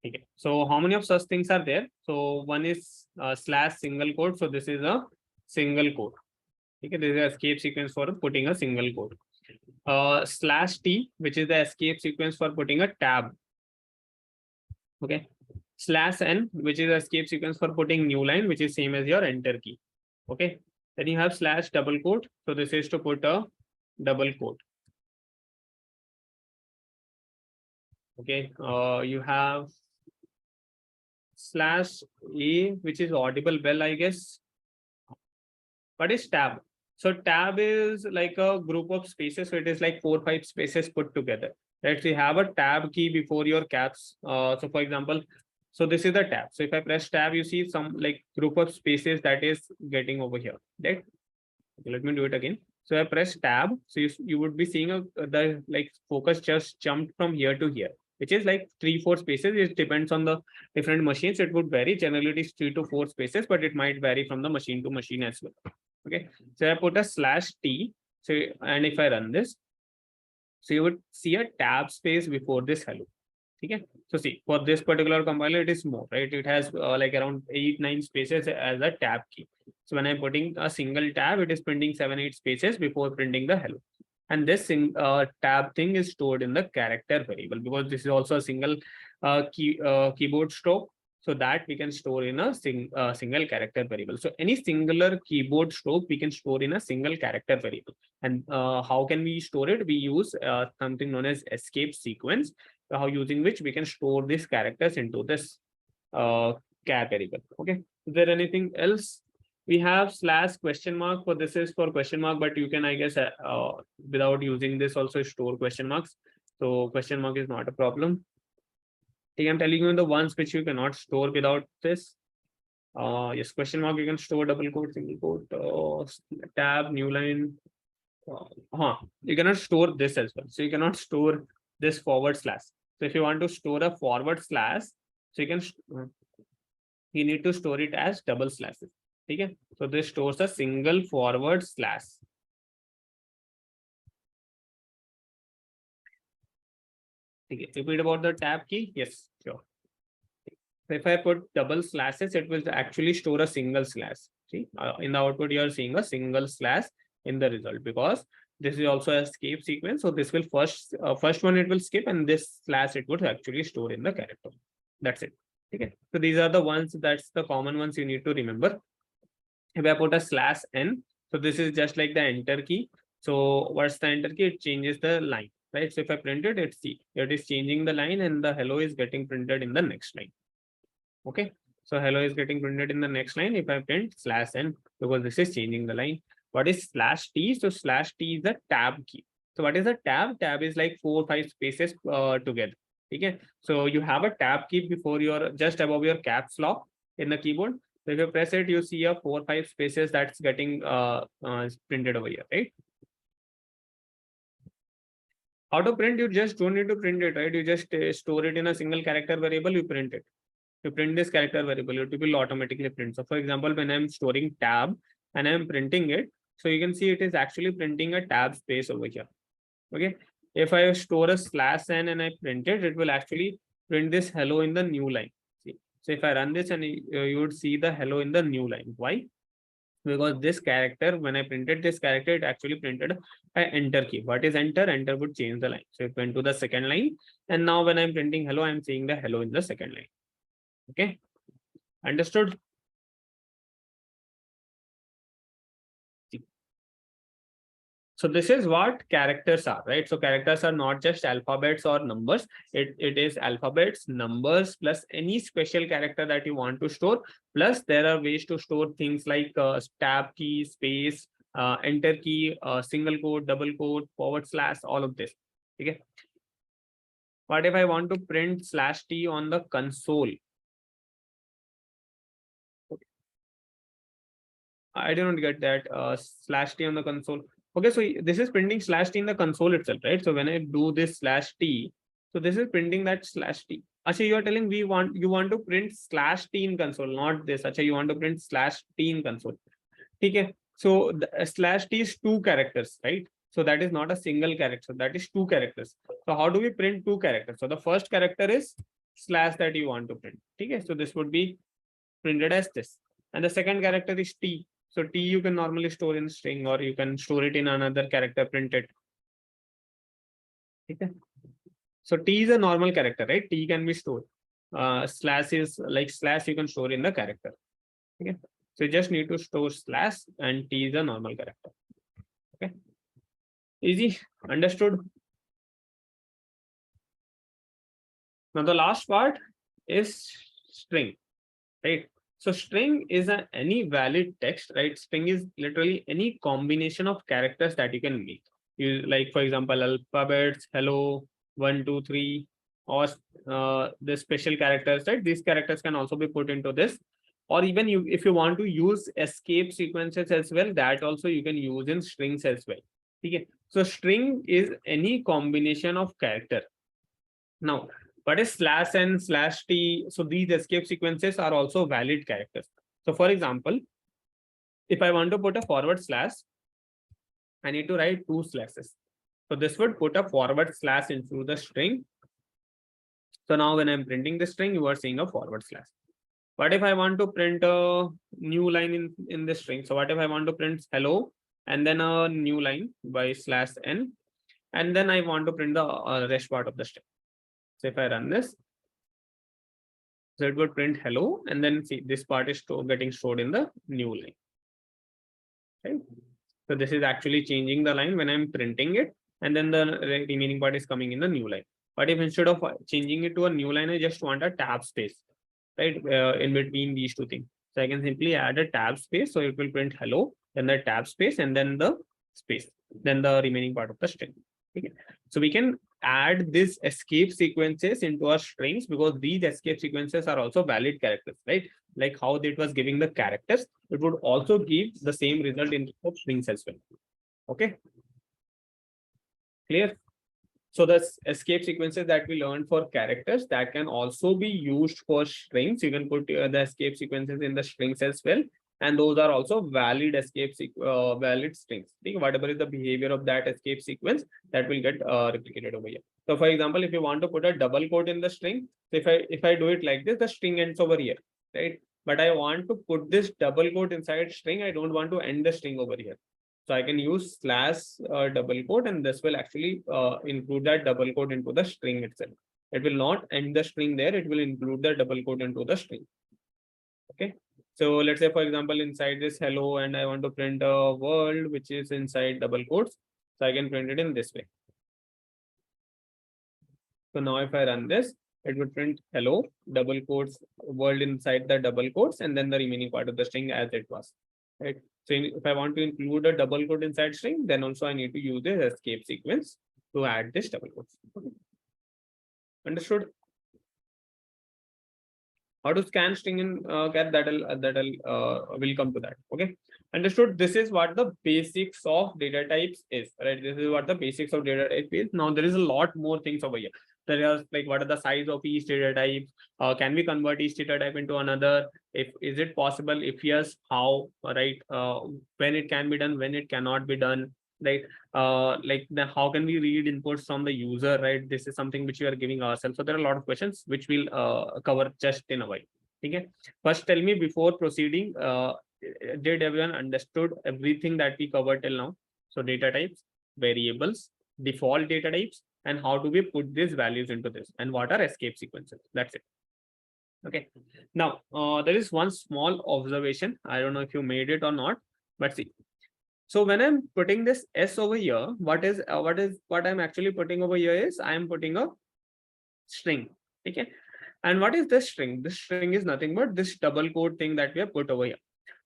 Okay. So how many of such things are there? So one is slash single quote. So this is a single quote. Okay, this is an escape sequence for putting a single quote. Slash T, which is the escape sequence for putting a tab. Okay. Slash N, which is the escape sequence for putting new line, which is same as your enter key. Okay. Then you have slash double quote. So this is to put a double quote. Okay. You have slash A, which is audible bell, I guess. What is tab? So tab is like a group of spaces. So it is like 4 or 5 spaces put together. Right. So you have a tab key before your caps. So for example, so this is the tab. So if I press tab, you see some like group of spaces that is getting over here. Right. Okay, let me do it again. So I press tab. So you would be seeing the like focus just jumped from here to here, which is like 3-4 spaces. It depends on the different machines. It would vary. Generally, it is 3 to 4 spaces, but it might vary from the machine to machine as well. Okay. So I put a /t. So, and if I run this, so you would see a tab space before this hello. Okay. So see, for this particular compiler, it is more, right? It has like around 8-9 spaces as a tab key. So when I'm putting a single tab, it is printing 7-8 spaces before printing the hello. And this tab thing is stored in the character variable, because this is also a single keyboard stroke. So that we can store in a single character variable. So any singular keyboard stroke we can store in a single character variable. And how can we store it? We use something known as escape sequence, how using which we can store these characters into this char variable. Okay. Is there anything else? We have /? For this is for question mark, but you can, I guess, without using this also store question marks. So question mark is not a problem. I'm telling you the ones which you cannot store without this. Yes, question mark, you can store double quote, single quote, tab, new line. You cannot store this as well. So you cannot store this /. So if you want to store a /, so you can you need to store it as double slashes. Okay. So this stores a single /. Okay. Repeat about the tab key. Yes, sure. So if I put double slashes, it will actually store a single slash. See, in the output, you are seeing a single slash in the result, because this is also a escape sequence. So this will first one it will skip, and this slash it would actually store in the character. That's it. Okay. So these are the ones, that's the common ones you need to remember. If I put a /n, so this is just like the enter key. So what's the enter key? It changes the line, right? So if I print it, it is changing the line, and the hello is getting printed in the next line. Okay. So hello is getting printed in the next line if I print /n, because this is changing the line. What is /t? So /t is the tab key. So what is a tab? Tab is like 4 or 5 spaces together. Okay. So you have a tab key before your, just above your caps lock in the keyboard. So if you press it, you see a 4 or 5 spaces that's getting printed over here, right? How to print? You just don't need to print it, right? You just store it in a single character variable, you print it. You print this character variable, it will automatically print. So for example, when I'm storing tab and I'm printing it, so you can see it is actually printing a tab space over here. Okay. If I store a /n and I print it, it will actually print this hello in the new line. See? So if I run this, and you would see the hello in the new line. Why? Because this character, when I printed this character, it actually printed an enter key. What is enter? Enter would change the line. So it went to the second line. And now when I'm printing hello, I'm seeing the hello in the second line. Okay. Understood? So this is what characters are, right? So characters are not just alphabets or numbers. It is alphabets, numbers, plus any special character that you want to store. Plus there are ways to store things like tab key, space, enter key, single quote, double quote, /, all of this. Okay. What if I want to print /t on the console? I don't get that /t on the console. Okay, so this is printing /t in the console itself, right? So when I do this /t, so this is printing that /t. Actually, you are telling you want to print /t in console, not this. Actually, you want to print /t in console. Okay, so the /t is 2 characters, right? So that is not a single character, that is 2 characters. So how do we print 2 characters? So the first character is / that you want to print. Okay, so this would be printed as this. And the second character is t. So t you can normally store in string, or you can store it in another character printed. Okay. So t is a normal character, right? T can be stored. Slash is like / you can store in the character. Okay. So you just need to store / and t is a normal character. Okay. Easy. Understood? Now the last part is string, right? So string is any valid text, right? String is literally any combination of characters that you can make. You like, for example, alphabets, hello, 1, 2, 3, or the special characters, right? These characters can also be put into this or even if you want to use escape sequences as well, that also you can use in strings as well. Okay, so string is any combination of character. Now, what is /n/t? So these escape sequences are also valid characters. So for example, if I want to put a forward slash, I need to write 2 slashes. So this would put a forward slash into the string. So now when I'm printing the string, you are seeing a forward slash. What if I want to print a new line in the string? So what if I want to print hello and then a new line by /n, and then I want to print the rest part of the string. So if I run this, so it would print hello, and then see this part is getting stored in the new line. Okay. So this is actually changing the line when I'm printing it, and then the remaining part is coming in the new line. But if instead of changing it to a new line, I just want a tab space, right, in between these two things. So I can simply add a tab space. So it will print hello, then the tab space, and then the space, then the remaining part of the string. Okay. So we can add these escape sequences into our strings because these escape sequences are also valid characters, right? Like how it was giving the characters, it would also give the same result in strings as well. Okay. Clear? So the escape sequences that we learned for characters, that can also be used for strings. You can put the escape sequences in the strings as well. And those are also valid valid strings. Think whatever is the behavior of that escape sequence, that will get replicated over here. So for example, if you want to put a double quote in the string, so if I do it like this, the string ends over here, right? But I want to put this double quote inside string. I don't want to end the string over here. So I can use / double quote, and this will actually include that double quote into the string itself. It will not end the string there. It will include the double quote into the string. Okay. So let's say, for example, inside this hello, and I want to print a world, which is inside double quotes. So I can print it in this way. So now if I run this, it would print hello, double quotes, world inside the double quotes, and then the remaining part of the string as it was. Right. So if I want to include a double quote inside string, then also I need to use this escape sequence to add this double quotes. Okay. Understood? How to scan string in cat, will come to that. Okay. Understood? This is what the basics of data types is, right? This is what the basics of data type is. Now there is a lot more things over here. There is like, what are the size of each data type? Can we convert each data type into another? If is it possible? If yes, how? Right? When it can be done, when it cannot be done, right? Like how can we read inputs from the user, right? This is something which we are giving ourselves. So there are a lot of questions which we'll cover just in a while. Okay. First, tell me before proceeding, did everyone understood everything that we covered till now? So data types, variables, default data types, and how do we put these values into this, and what are escape sequences? That's it. Okay. Now, there is one small observation. I don't know if you made it or not, but see. So when I'm putting this S over here, what I'm actually putting over here is I'm putting a string. Okay. And what is this string? This string is nothing but this double quote thing that we have put over here.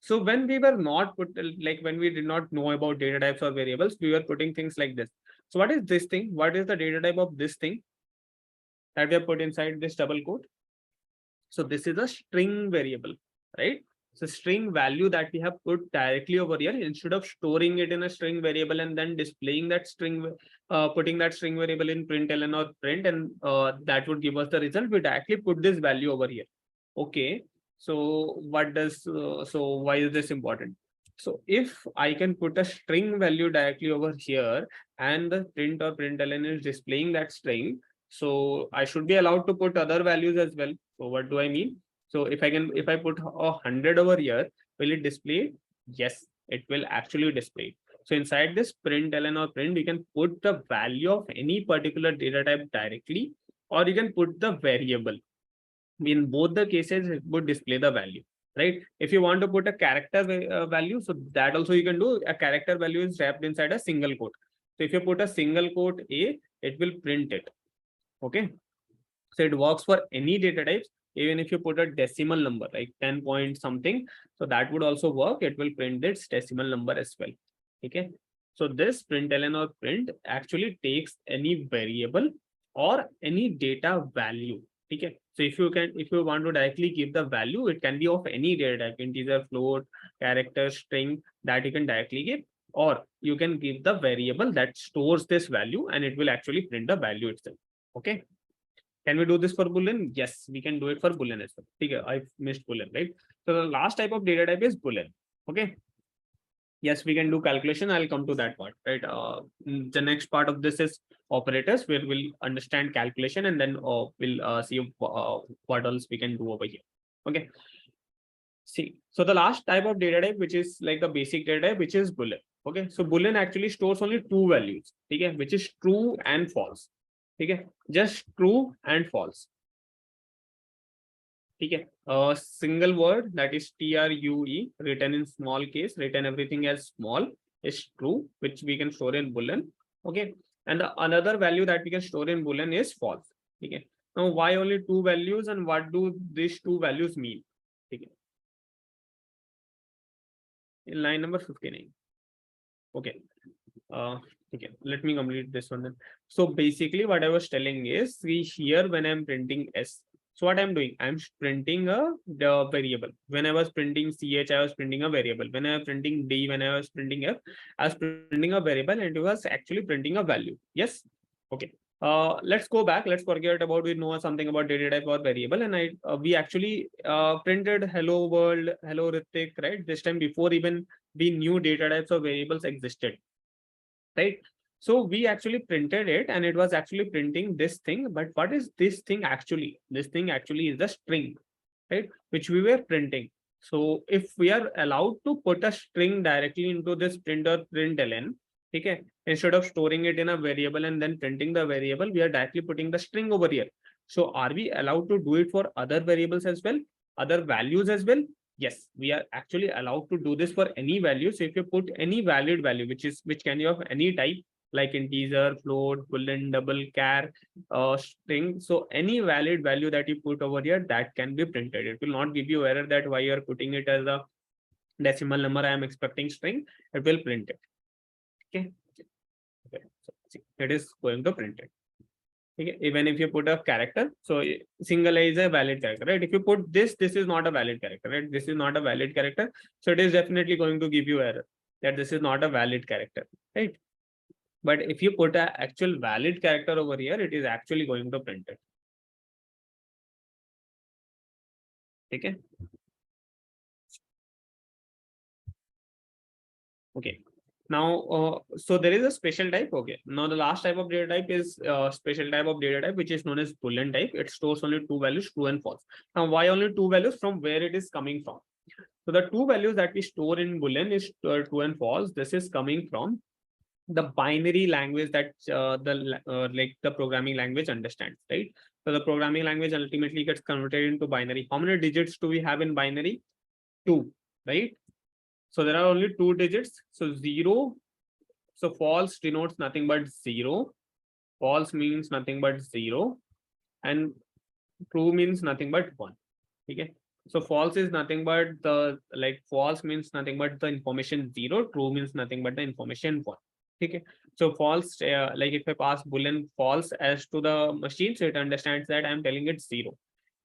So when we were not when we did not know about data types or variables, we were putting things like this. So what is this thing? What is the data type of this thing that we have put inside this double quote? So this is a string variable, right? So string value that we have put directly over here, instead of storing it in a string variable and then displaying that string, putting that string variable in println or print, and that would give us the result. We directly put this value over here. Okay. So what does, so why is this important? So if I can put a string value directly over here, and the print or println is displaying that string, so I should be allowed to put other values as well. So what do I mean? So if I put 100 over here, will it display? Yes, it will actually display. So inside this println or print, you can put the value of any particular data type directly, or you can put the variable. In both the cases, it would display the value, right? If you want to put a character value, so that also you can do. A character value is wrapped inside a single quote. So if you put a single quote A, it will print it. Okay. So it works for any data types. Even if you put a decimal number like 10 point something, so that would also work. It will print its decimal number as well. Okay. So this println or print actually takes any variable or any data value. Okay, so if you want to directly give the value, it can be of any data type, integer, float, character, string, that you can directly give, or you can give the variable that stores this value and it will actually print the value itself. Okay, can we do this for Boolean? Yes, we can do it for Boolean as well. Okay, I missed Boolean, right? So the last type of data type is Boolean. Okay, yes, we can do calculation. I'll come to that part, right? The next part of this is operators, where we'll understand calculation, and then we'll see what else we can do over here. Okay. See, so the last type of data type, which is like the basic data type, which is Boolean. Okay, so Boolean actually stores only two values, okay, which is true and false. Okay, just true and false. Okay, a single word, that is true, written in small case, written everything as small, is true, which we can store in Boolean. Okay, and the another value that we can store in Boolean is false. Okay, now why only two values, and what do these two values mean? Okay, in line number 59. Okay, okay, let me complete this one then. So basically what I was telling is, see here, when I'm printing S, so what I'm doing, I'm printing the variable. When I was printing ch, I was printing a variable. When I was printing d, when I was printing f, I was printing a variable, and it was actually printing a value. Yes. Okay, let's go back. Let's forget about, we know something about data type or variable, and we actually printed hello world, hello Ritik, right? This time, before even we knew data types or variables existed, right? So we actually printed it, and it was actually printing this thing. But what is this thing actually? This thing actually is the string, right, which we were printing. So if we are allowed to put a string directly into this printer println, okay, instead of storing it in a variable and then printing the variable, we are directly putting the string over here. So are we allowed to do it for other variables as well, other values as well? Yes, we are actually allowed to do this for any value. So if you put any valid value, which can be of any type, like integer, float, boolean, double, char, string. So any valid value that you put over here, that can be printed. It will not give you error that why you are putting it as a decimal number. I am expecting string. It will print it. Okay. Okay. So see, it is going to print it. Okay. Even if you put a character, so single I is a valid character, right? If you put this is not a valid character, right? This is not a valid character. So it is definitely going to give you error that this is not a valid character, right? But if you put an actual valid character over here, it is actually going to print it. Okay. Okay. Now, so there is a special type. Okay. Now the last type of data type is special type of data type, which is known as Boolean type. It stores only two values, true and false. Now, why only two values? From where it is coming from? So the two values that we store in Boolean is true and false. This is coming from the binary language that like the programming language understands, right? So the programming language ultimately gets converted into binary. How many digits do we have in binary? Two, right? So there are only two digits. So zero. So false denotes nothing but zero. False means nothing but zero, and true means nothing but one. Okay. So false is nothing but the, like, false means nothing but the information zero. True means nothing but the information one. Okay. So false, like if I pass Boolean false as to the machine, so it understands that I'm telling it zero.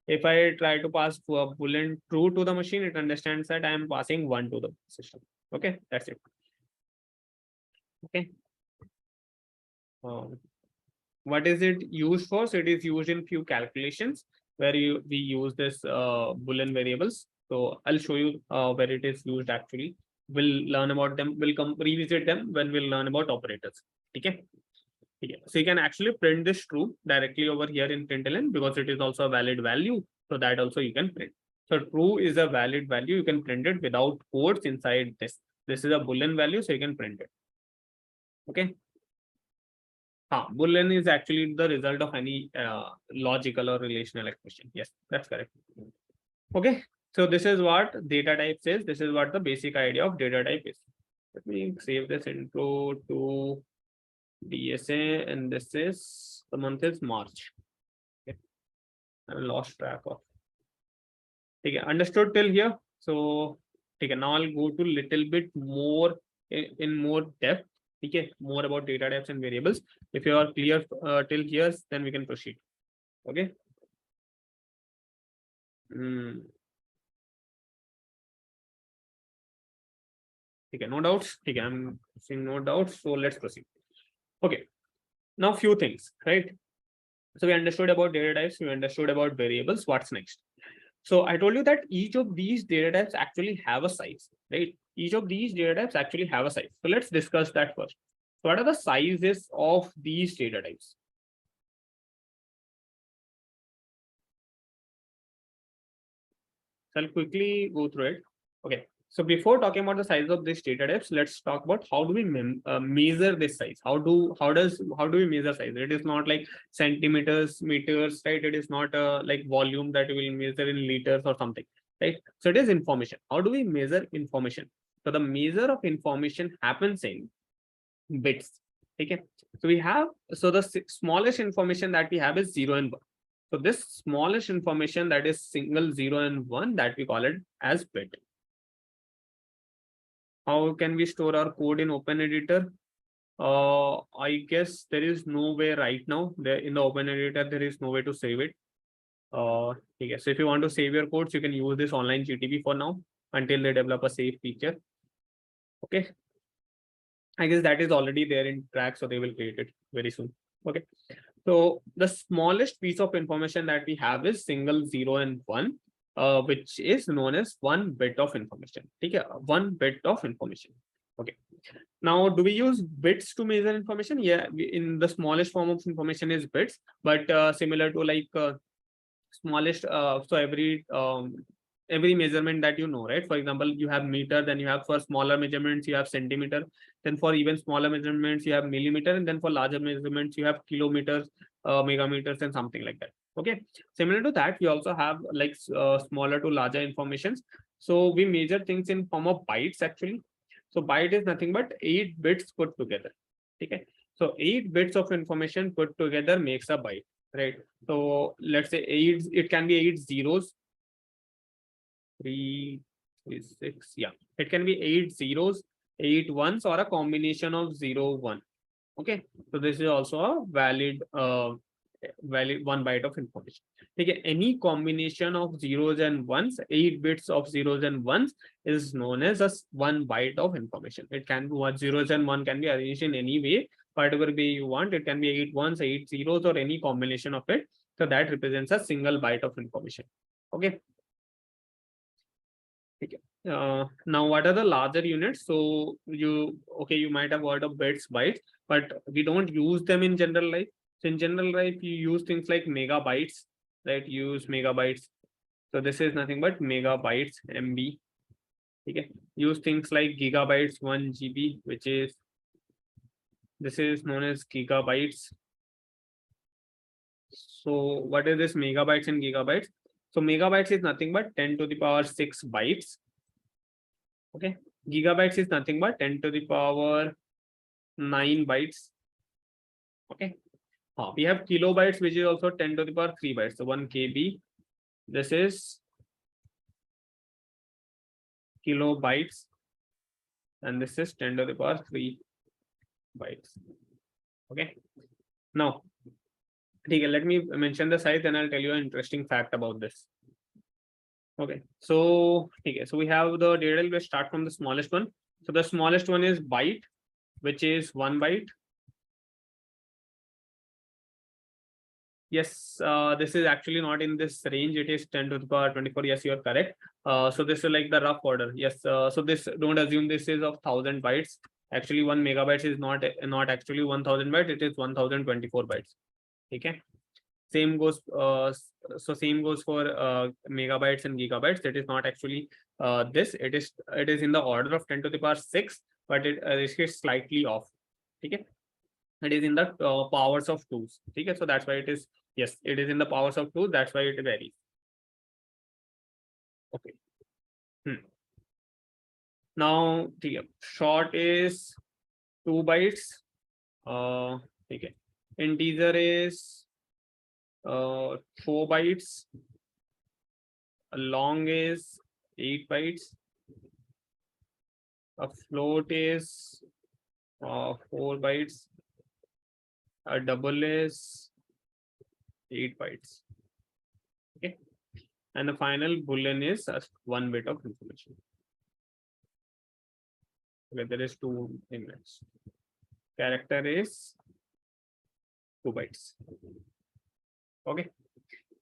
If I try to pass Boolean true to the machine, it understands that I am passing one to the system. Okay, that's it. Okay. What is it used for? So it is used in few calculations where we use this Boolean variables. So I'll show you where it is used actually. We'll learn about them. We'll come revisit them when we'll learn about operators. Okay. Yeah. So you can actually print this true directly over here in println, because it is also a valid value. So that also you can print. So true is a valid value. You can print it without quotes inside this. This is a Boolean value, so you can print it. Okay. Boolean is actually the result of any logical or relational expression. Yes, that's correct. Okay. So this is what data type says. This is what the basic idea of data type is. Let me save this intro to DSA, and this is, the month is March. Okay. I lost track of. Okay, understood till here. So okay, now I'll go to little bit more in more depth. Okay, more about data types and variables. If you are clear till here, then we can proceed. Okay. Okay, no doubts. Okay, I'm seeing no doubts. So let's proceed. Okay, now few things, right? So we understood about data types, we understood about variables. What's next? So I told you that each of these data types actually have a size, right? Each of these data types actually have a size. So let's discuss that first. So what are the sizes of these data types? So I'll quickly go through it. Okay. So before talking about the size of these data types, let's talk about how do we measure this size? How do we measure size? It is not like centimeters, meters, right? It is not like volume that we will measure in liters or something, right? So it is information. How do we measure information? So the measure of information happens in bits. Okay. So we have, so the smallest information that we have is 0 and 1. So this smallest information, that is single 0 and 1, that we call it as bit. How can we store our code in Open Editor? I guess there is no way right now. There in the Open Editor, there is no way to save it. Okay, so if you want to save your codes, you can use this online GTP for now until they develop a safe feature. Okay, I guess that is already there in track, so they will create it very soon. Okay, so the smallest piece of information that we have is single 0 and 1, which is known as 1 bit of information. Okay, 1 bit of information. Okay. Now, do we use bits to measure information? Yeah, in the smallest form of information is bits, but similar to like smallest, so every measurement that you know, right? For example, you have meter, then you have for smaller measurements you have centimeter, then for even smaller measurements you have millimeter, and then for larger measurements you have kilometers, megameters, and something like that. Okay, similar to that, we also have like smaller to larger informations. So we measure things in form of bytes actually. So byte is nothing but 8 bits put together. Okay, so 8 bits of information put together makes a byte, right? So let's say eight, it can be 8 zeros, 3, 3, 6. Yeah, it can be 8 zeros, 8 ones, or a combination of 0, 1. Okay, so this is also a valid 1 byte of information. Okay, any combination of zeros and ones, 8 bits of zeros and ones is known as a 1 byte of information. It can be what zeros and 1 can be arranged in any way, whatever way you want. It can be 8 ones, 8 zeros, or any combination of it. So that represents a single byte of information. Okay. Okay. Now, what are the larger units? So you might have heard of bits, bytes, but we don't use them in general life. So in general life, you use things like megabytes, right? You use megabytes. So this is nothing but megabytes, MB. Okay. Use things like gigabytes, 1 GB, which is, this is known as gigabytes. So what is this megabytes and gigabytes? So megabytes is nothing but 10 to the power 6 bytes. Okay, gigabytes is nothing but 10 to the power 9 bytes. Okay, we have kilobytes, which is also 10 to the power 3 bytes. So 1 KB, this is kilobytes, and this is 10 to the power 3 bytes. Okay, now okay, let me mention the size, and I'll tell you an interesting fact about this. Okay, so okay, so we have the data. Let's start from the smallest one. So the smallest one is byte, which is 1 byte. Yes, this is actually not in this range. It is 10 to the power 24. Yes, you are correct. So this is like the rough order. Yes. So this, don't assume this is of 1000 bytes. Actually, 1 megabytes is not actually 1000 bytes. It is 1024 bytes. Okay. Same goes. So same goes for megabytes and gigabytes. It is not actually this. It is in the order of 10 to the power 6, but it is slightly off. Okay. It is in the powers of 2s. Okay, so that's why it is, yes, it is in the powers of 2. That's why it varies. Okay. Now the short is 2 bytes. Okay. Integer is 4 bytes. Long is 8 bytes. A float is 4 bytes. A double is 8 bytes. Okay. and the final boolean is 1 bit of information. Okay, there is 2 inlets. Character is 2 bytes. Okay.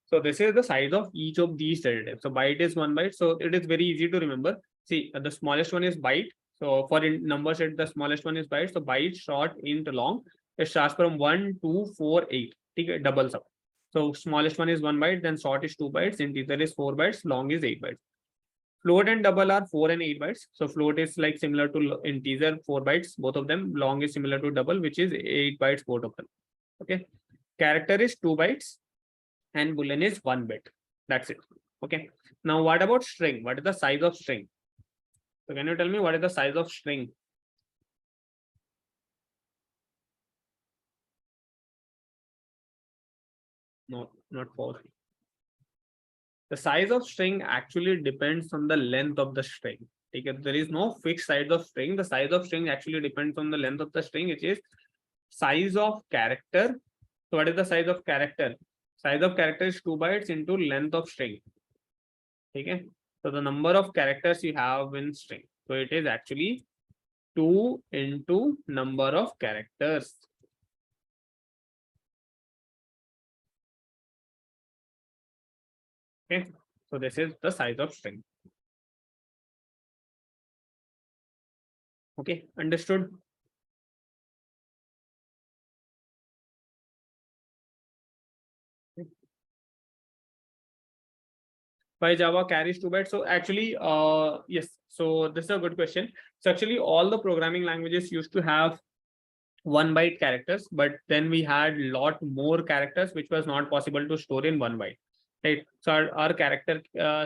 So this is the size of each of these data types. So byte is 1 byte. So it is very easy to remember. See, the smallest one is byte. So for in number set, the smallest one is byte. So byte, short, int, long. It starts from 1, 2, 4, 8. Okay, doubles up. So smallest one is 1 byte, then short is 2 bytes, integer is 4 bytes, long is 8 bytes. Float and double are 4 and 8 bytes. So float is like similar to integer, 4 bytes, both of them. Long is similar to double, which is 8 bytes, both of them. Okay. Character is 2 bytes and boolean is 1 bit. That's it. Okay. Now, what about string? What is the size of string? So can you tell me what is the size of string? No, not 4. The size of string actually depends on the length of the string. Because there is no fixed size of string. The size of string actually depends on the length of the string, which is size of character. So what is the size of character? Size of character is 2 bytes into length of string. Okay. So the number of characters you have in string. So it is actually 2 into number of characters. Okay. So this is the size of string. Okay, understood? Why Java carries 2 bytes? So actually, yes. So this is a good question. So actually, all the programming languages used to have 1 byte characters, but then we had lot more characters, which was not possible to store in 1 byte. Right. So our character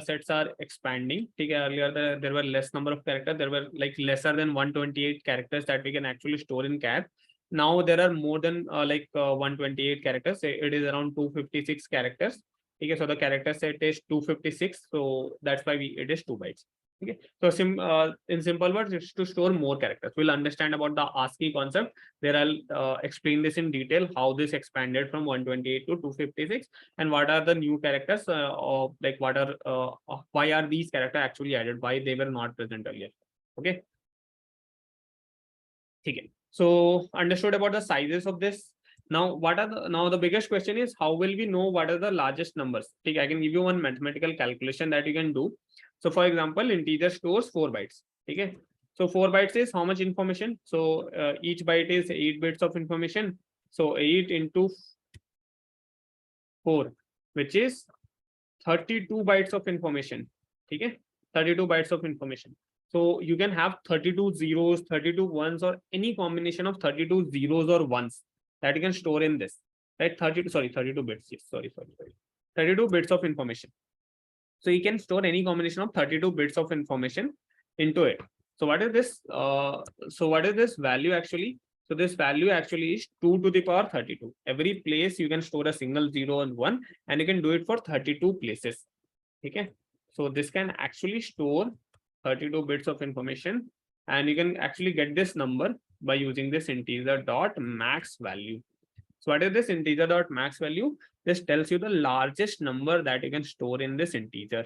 sets are expanding. Earlier, there were less number of characters. There were like lesser than 128 characters that we can actually store in char. Now there are more than 128 characters. It is around 256 characters. Okay, so the character set is 256. So that's why it is 2 bytes. Okay, so in simple words, it's to store more characters. We'll understand about the ASCII concept. There I'll explain this in detail, how this expanded from 128 to 256, and what are the new characters, of like what are why are these characters actually added, why they were not present earlier. Okay. Okay. So understood about the sizes of this. Now, now the biggest question is, how will we know what are the largest numbers? Okay, I can give you one mathematical calculation that you can do. So for example, integer stores 4 bytes. Okay. So 4 bytes is how much information? So each byte is 8 bits of information. So 8 into 4, which is 32 bytes of information. Okay. 32 bytes of information. So you can have 32 zeros, 32 ones, or any combination of 32 zeros or ones that you can store in this, right? 32 bits. Yes, sorry. 32 bits of information. So you can store any combination of 32 bits of information into it. So what is this? What is this value actually? So this value actually is 2 to the power 32. Every place you can store a single 0 and 1, and you can do it for 32 places. Okay. So this can actually store 32 bits of information, and you can actually get this number by using this integer dot max value. So what is this integer dot max value? This tells you the largest number that you can store in this integer,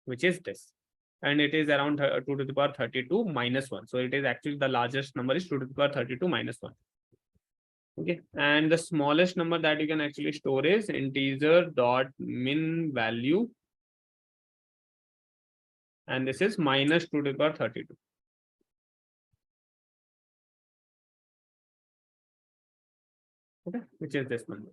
which is this, and it is around 2 to the power 32 minus 1. So it is actually the largest number is 2 to the power 32 minus 1. Okay, and the smallest number that you can actually store is integer dot min value, and this is minus 2 to the power 32. Okay, which is this number.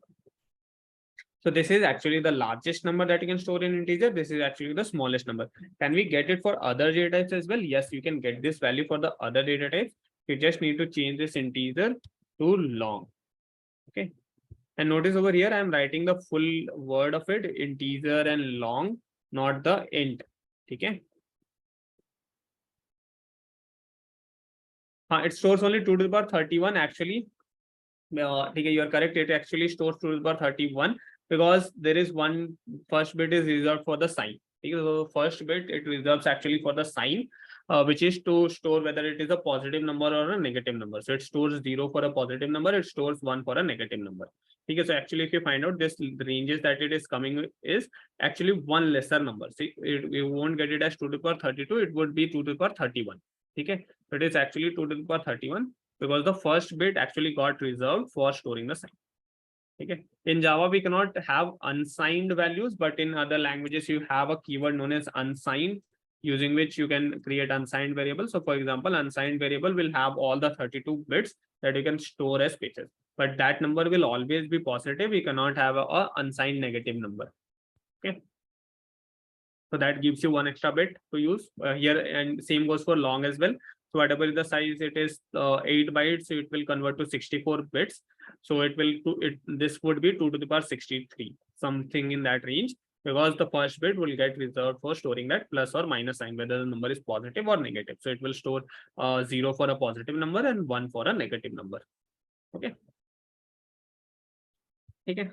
So this is actually the largest number that you can store in integer. This is actually the smallest number. Can we get it for other data types as well? Yes, you can get this value for the other data types. You just need to change this integer to long. Okay. And notice over here, I'm writing the full word of it, integer and long, not the int. Okay. It stores only 2 to the power 31 actually. You are correct. It actually stores 2 to the power 31 because there is one first bit is reserved for the sign. So first bit it reserves actually for the sign. which is to store whether it is a positive number or a negative number. So it stores 0 for a positive number, it stores 1 for a negative number. Okay, so actually if you find out this, the ranges that it is coming is actually one lesser number. See, you won't get it as 2 to the power 32, it would be 2 to the power 31. Okay, so it is actually 2 to the power 31 because the first bit actually got reserved for storing the sign. Okay, in Java we cannot have unsigned values, but in other languages you have a keyword known as unsigned, using which you can create unsigned variables. So for example, unsigned variable will have all the 32 bits that you can store as pages, but that number will always be positive. We cannot have a unsigned negative number. Okay, so that gives you one extra bit to use here, and same goes for long as well. So whatever is the size, it is 8 bytes, so it will convert to 64 bits. So it will this would be 2 to the power 63, something in that range, because the first bit will get reserved for storing that plus or minus sign, whether the number is positive or negative. So it will store 0 for a positive number and 1 for a negative number. Okay. Okay.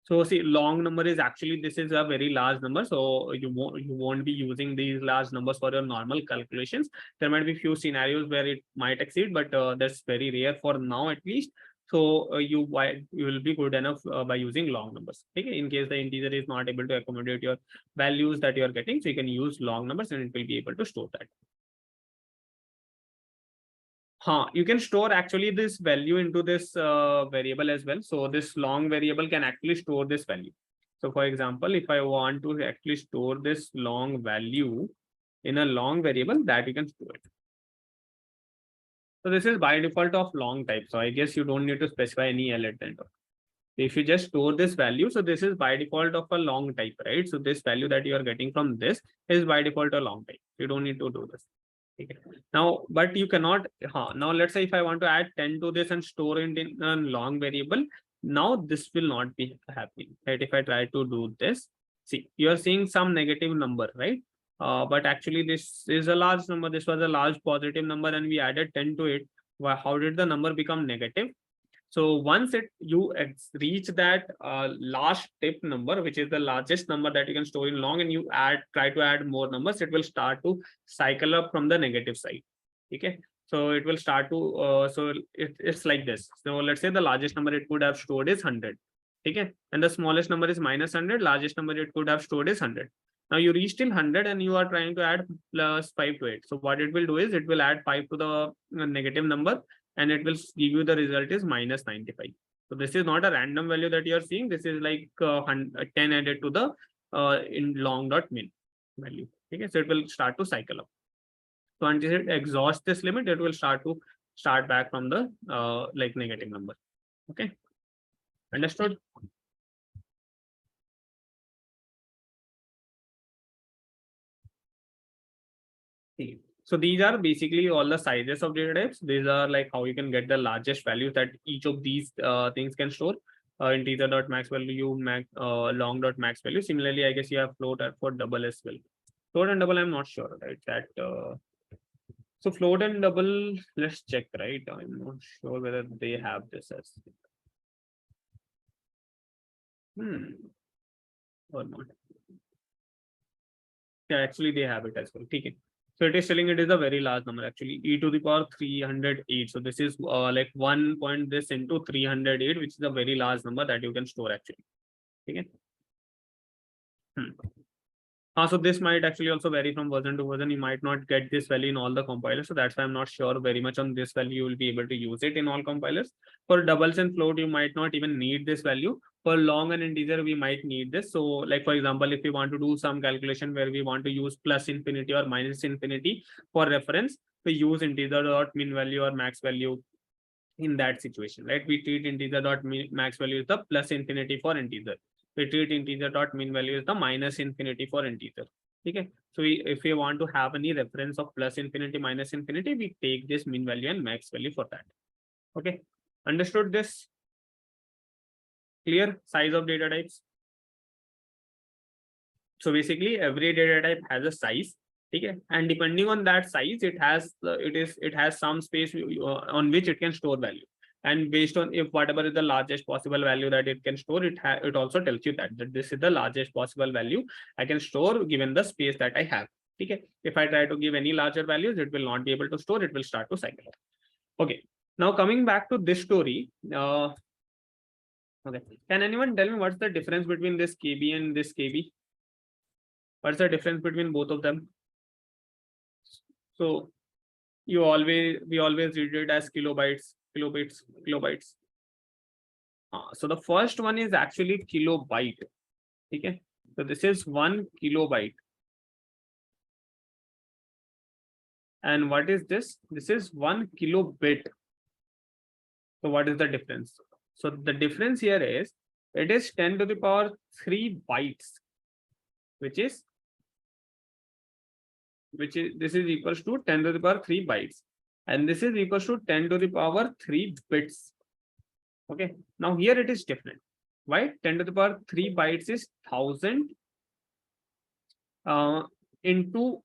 So see, long number is actually, this is a very large number. So you won't be using these large numbers for your normal calculations. There might be few scenarios where it might exceed, but that's very rare for now at least. So you will be good enough by using long numbers. Okay, in case the integer is not able to accommodate your values that you are getting, so you can use long numbers and it will be able to store that. You can store actually this value into this variable as well. So this long variable can actually store this value. So for example, if I want to actually store this long value in a long variable, that you can store it. So this is by default of long type. So I guess you don't need to specify any L at the end. If you just store this value, so this is by default of a long type, right? So this value that you are getting from this is by default a long type. You don't need to do this. Okay. Now, but you cannot, now let's say if I want to add 10 to this and store it in a long variable, now this will not be happening, right? If I try to do this, see, you're seeing some negative number, right? But actually this is a large number. This was a large positive number and we added 10 to it. How did the number become negative? So once you reach that last tip number, which is the largest number that you can store in long, and you try to add more numbers, it will start to cycle up from the negative side. Okay, so it will start to it's like this. So let's say the largest number it could have stored is 100. Okay, and the smallest number is minus 100. Largest number it could have stored is 100. Now you reach till 100 and you are trying to add plus 5 to it. So what it will do is it will add 5 to the negative number, and it will give you the result is minus 95. So this is not a random value that you are seeing. This is like 10 added to the in long.min value. Okay, so it will start to cycle up. So until it exhausts this limit, it will start back from the like negative number. Okay, understood? See. So these are basically all the sizes of data types. These are like how you can get the largest values that each of these things can store. Integer.max value, long.max value. Similarly, I guess you have float for double as well. Float and double, I'm not sure, right? That so float and double, let's check, right? I'm not sure whether they have this as or not. Yeah, actually they have it as well. Okay. So it is telling it is a very large number actually, e to the power 308. So this is like 1 point this into 308, which is a very large number that you can store actually. Okay. So this might actually also vary from version to version. You might not get this value in all the compilers. So that's why I'm not sure very much on this value. You will be able to use it in all compilers. For doubles and float, you might not even need this value. For long and integer, we might need this. So like, for example, if we want to do some calculation where we want to use plus infinity or minus infinity for reference, we use integer.min value or max value in that situation, right? We treat integer.max value as the plus infinity for integer. We treat integer.min value as the minus infinity for integer. Okay, so if we want to have any reference of plus infinity, minus infinity, we take this min value and max value for that. Okay, understood this? Clear? Size of data types. So basically every data type has a size. Okay, and depending on that size, it has some space on which it can store value. And based on if whatever is the largest possible value that it can store, it also tells you that this is the largest possible value I can store given the space that I have. Okay. If I try to give any larger values, it will not be able to store, it will start to cycle. Okay. Now coming back to this story, okay. Can anyone tell me what's the difference between this KB and this KB? What's the difference between both of them? So we always read it as kilobytes, kilobytes. So the first one is actually kilobyte. Okay. So this is 1 kilobyte. And what is this? This is 1 kilobit. So what is the difference? So the difference here is it is 10 to the power 3 bytes, which is this is equals to 10 to the power 3 bytes, and this is equals to 10 to the power 3 bits. Okay, now here it is different. Why? 10 to the power 3 bytes is 1000 into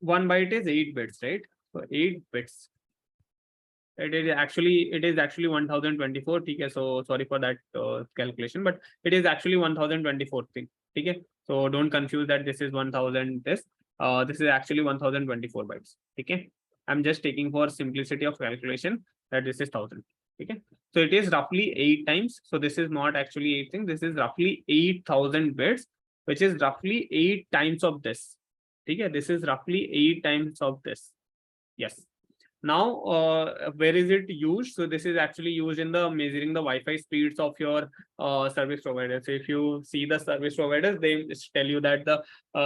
1 byte is 8 bits, right? So 8 bits. It is actually 1024. Okay, so sorry for that calculation, but it is actually 1024 thing. Okay, so don't confuse that this is 1000 this is actually 1024 bytes. Okay, I'm just taking for simplicity of calculation that this is 1000. Okay, so it is roughly 8 times. So this is not actually 8 things. This is roughly 8000 bits, which is roughly 8 times of this. Okay, this is roughly 8 times of this. Yes. Now, where is it used? So this is actually used in the measuring the Wi-Fi speeds of your service provider. So if you see the service providers, they tell you that the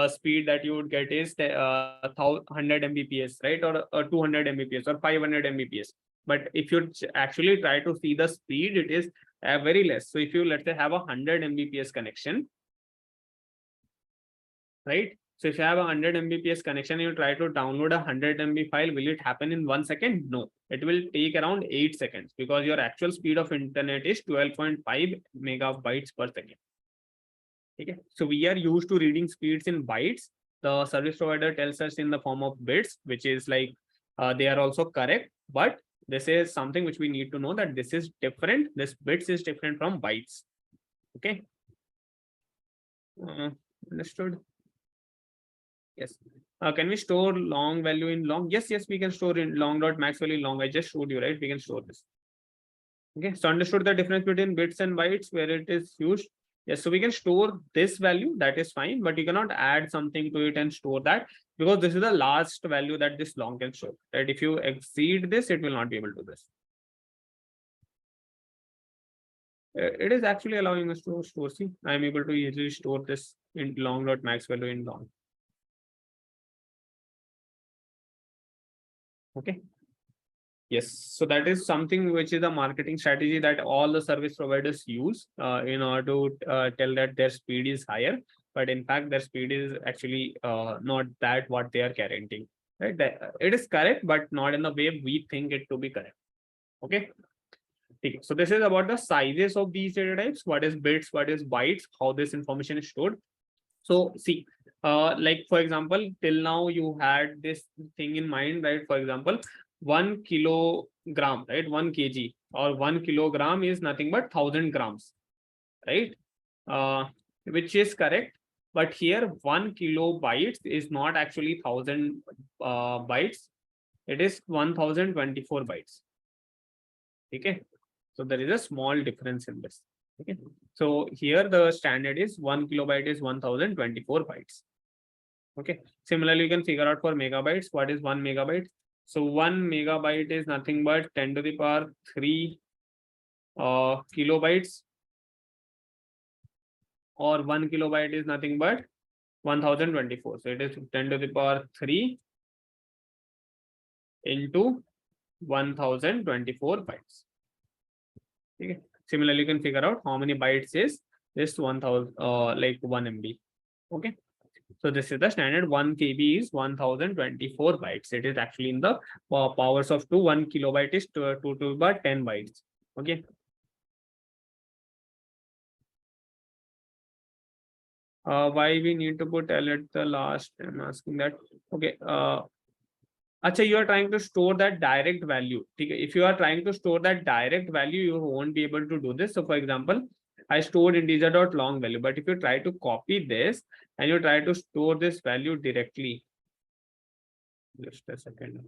speed that you would get is 100 Mbps, right? Or 200 Mbps or 500 Mbps. But if you actually try to see the speed, it is very less. So if you, let's say, have a 100 Mbps connection, right? So if you have a 100 Mbps connection, you try to download a 100 MB file, will it happen in 1 second? No, it will take around 8 seconds because your actual speed of internet is 12.5 megabytes per second. Okay, so we are used to reading speeds in bytes. The service provider tells us in the form of bits, which is like they are also correct, but this is something which we need to know that this is different. This bits is different from bytes. Okay, understood. Yes. Can we store long value in long? Yes, we can store in long dot max value in long. I just showed you, right? We can store this. Okay, so understood the difference between bits and bytes where it is used. Yes, so we can store this value, that is fine, but you cannot add something to it and store that because this is the last value that this long can store. Right? If you exceed this, it will not be able to do this. It is actually allowing us to store. See, I am able to easily store this in long dot max value in long. Okay. Yes, so that is something which is a marketing strategy that all the service providers use in order to tell that their speed is higher, but in fact their speed is actually not that what they are guaranteeing. Right? It is correct, but not in the way we think it to be correct. Okay. So this is about the sizes of these data types. What is bits? What is bytes? How this information is stored. So see, like for example, till now you had this thing in mind, right? For example, 1 kilogram, right? 1 kg or 1 kilogram is nothing but 1000 grams, right? Which is correct. But here 1 kilobytes is not actually 1000 bytes. It is 1024 bytes. Okay. So there is a small difference in this. Okay. So here the standard is 1 kilobyte is 1024 bytes. Okay. Similarly, you can figure out for megabytes. What is 1 megabyte? So 1 megabyte is nothing but 10 to the power 3 kilobytes, or 1 kilobyte is nothing but 1024. So it is 10 to the power 3 into 1024 bytes. Okay. Similarly, you can figure out how many bytes is this 1000 like 1 MB. Okay. So this is the standard. 1 KB is 1024 bytes. It is actually in the powers of 2. 1 kilobyte is 2 to the power 10 bytes. Okay. Why we need to put L at the last? I'm asking that. Okay. Achha, you are trying to store that direct value. If you are trying to store that direct value, you won't be able to do this. So for example, I stored integer dot long value. But if you try to copy this and you try to store this value directly, just a second.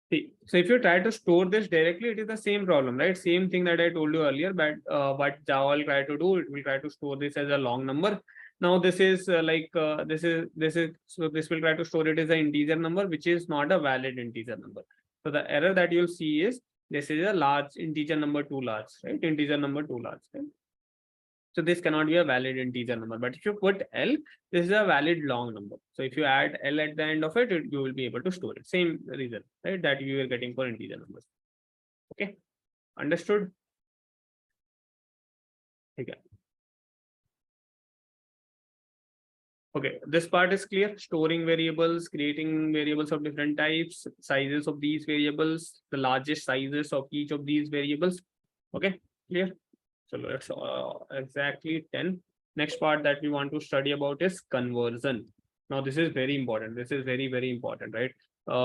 See, so if you try to store this directly, it is the same problem, right? Same thing that I told you earlier, but what Java will try to do, it will try to store this as a long number. Now this is so this will try to store it as an integer number, which is not a valid integer number. So the error that you'll see is this is a large integer number too large, right? Integer number too large, right? So this cannot be a valid integer number. But if you put L, this is a valid long number. So if you add L at the end of it, you will be able to store it. Same reason, right? That you are getting for integer numbers. Okay, understood? Okay. Okay, this part is clear. Storing variables, creating variables of different types, sizes of these variables, the largest sizes of each of these variables. Okay, clear? So let's exactly 10. Next part that we want to study about is conversion. Now this is very important. This is very, very important, right?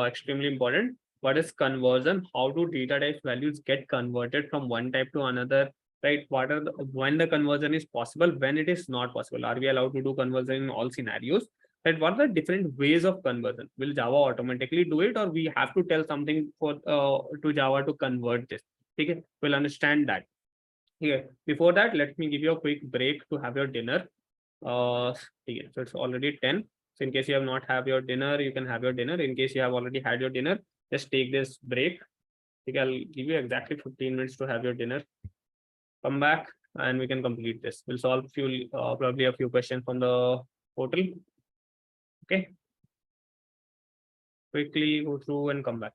Extremely important. What is conversion? How do data type values get converted from one type to another, right? What are when the conversion is possible, when it is not possible? Are we allowed to do conversion in all scenarios? Right? What are the different ways of conversion? Will Java automatically do it, or we have to tell something for to Java to convert this? Okay, we'll understand that. Here, before that, let me give you a quick break to have your dinner. Okay, so it's already 10. So in case you have not have your dinner, you can have your dinner. In case you have already had your dinner, just take this break. Okay, I'll give you exactly 15 minutes to have your dinner. Come back and we can complete this. We'll solve few probably a few questions from the portal. Okay. Quickly go through and come back.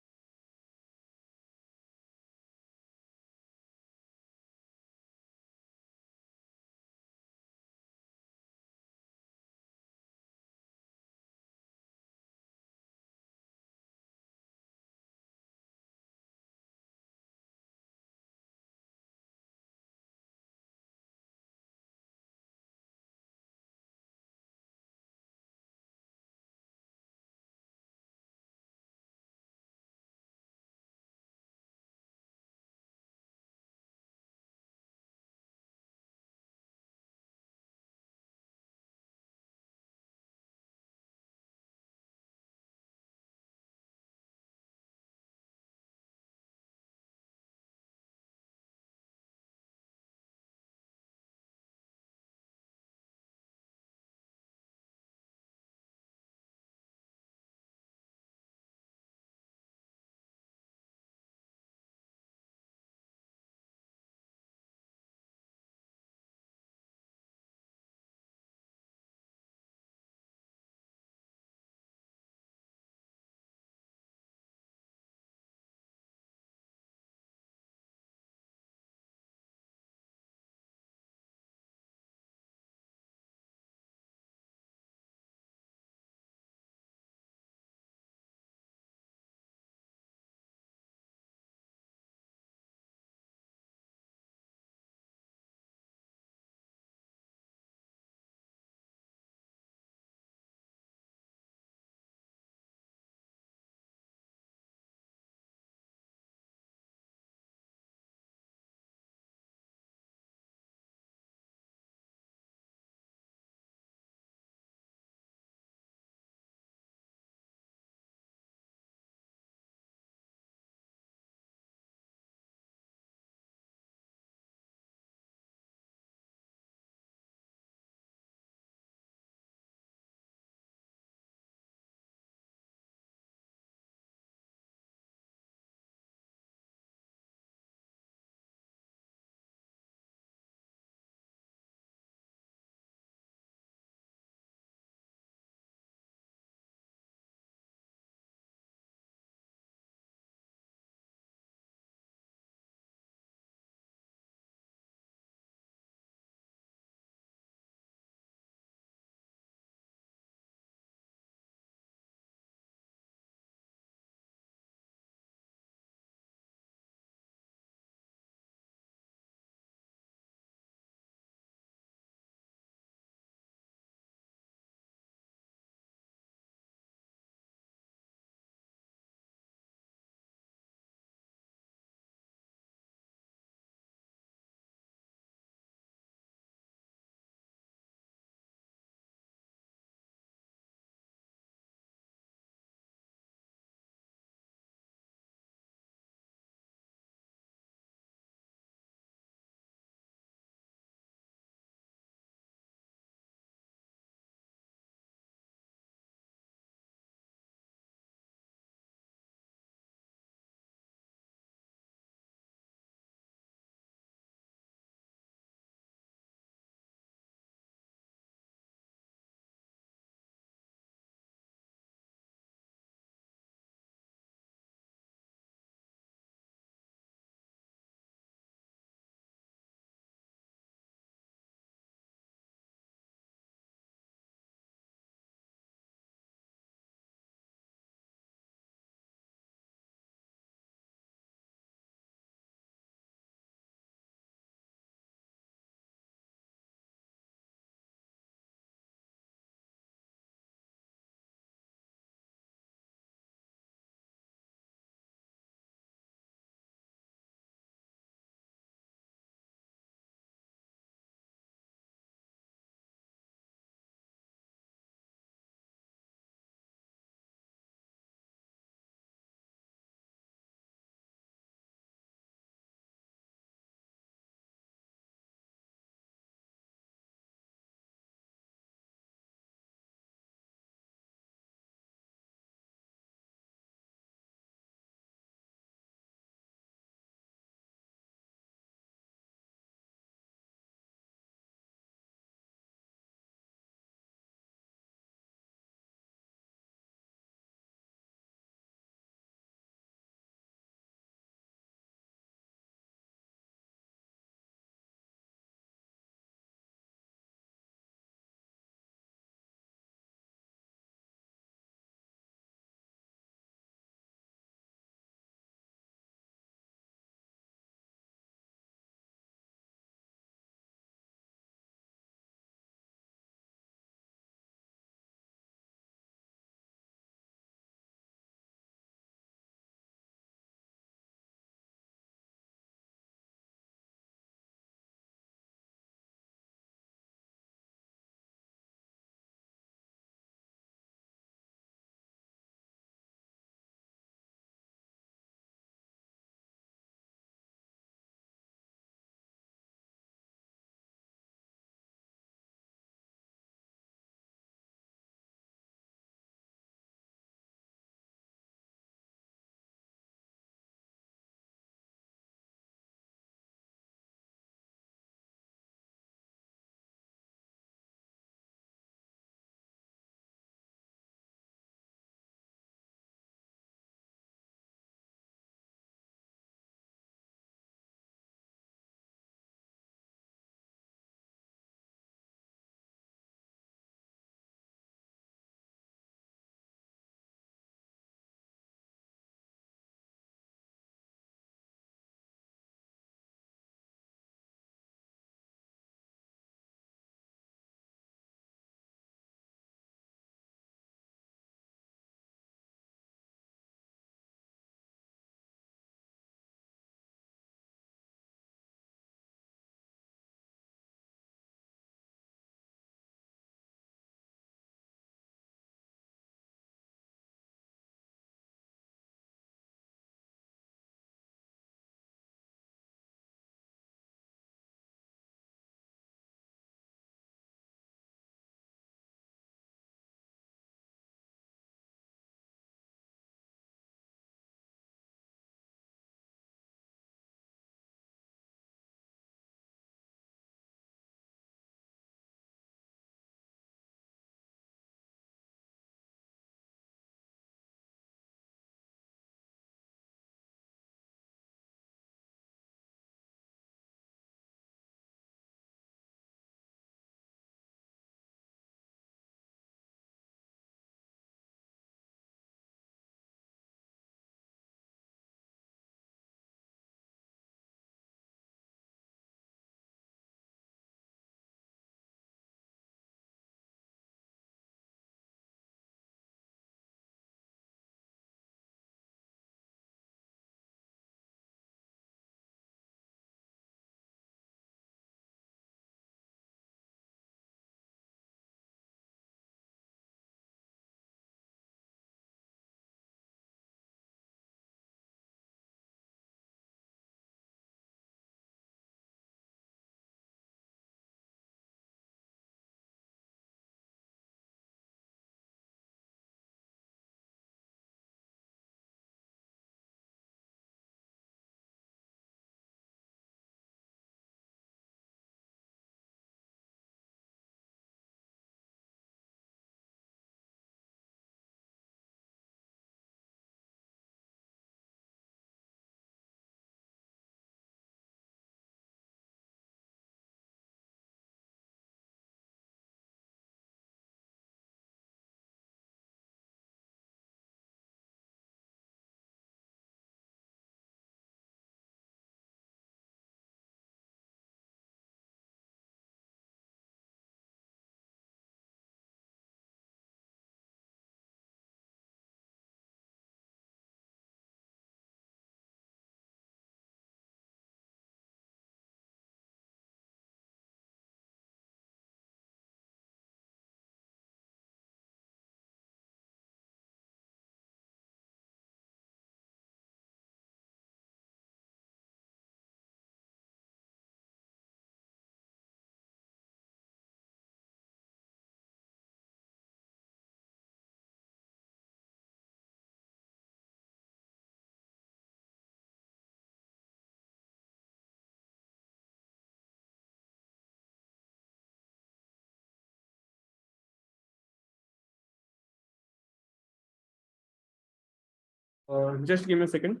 Just give me a second.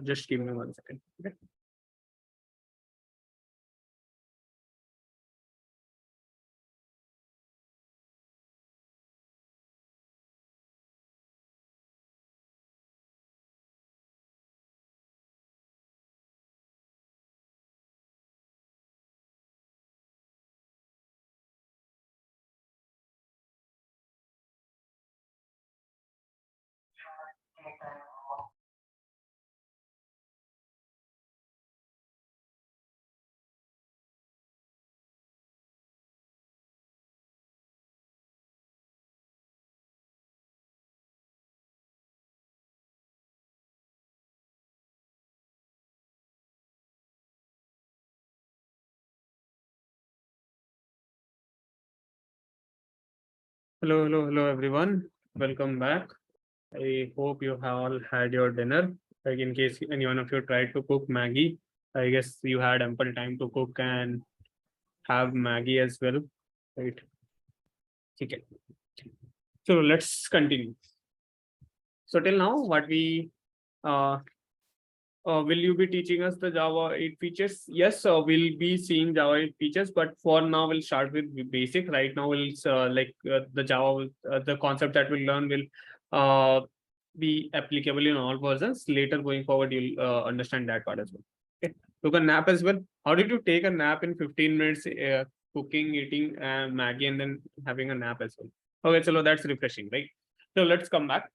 Just give me 1 second. Okay. Hello, everyone. Welcome back. I hope you have all had your dinner. Like in case any one of you tried to cook Maggie, I guess you had ample time to cook and have Maggie as well, right? Okay. So let's continue. So till now, what we uh, will you be teaching us the Java 8 features? Yes, we'll be seeing Java 8 features, but for now we'll start with basic. Right now we'll the Java, the concept that we'll learn will be applicable in all versions. Later going forward, you'll understand that part as well. Okay. Took a nap as well. How did you take a nap in 15 minutes, cooking, eating Maggie, and then having a nap as well? Okay, so that's refreshing, right? So let's come back.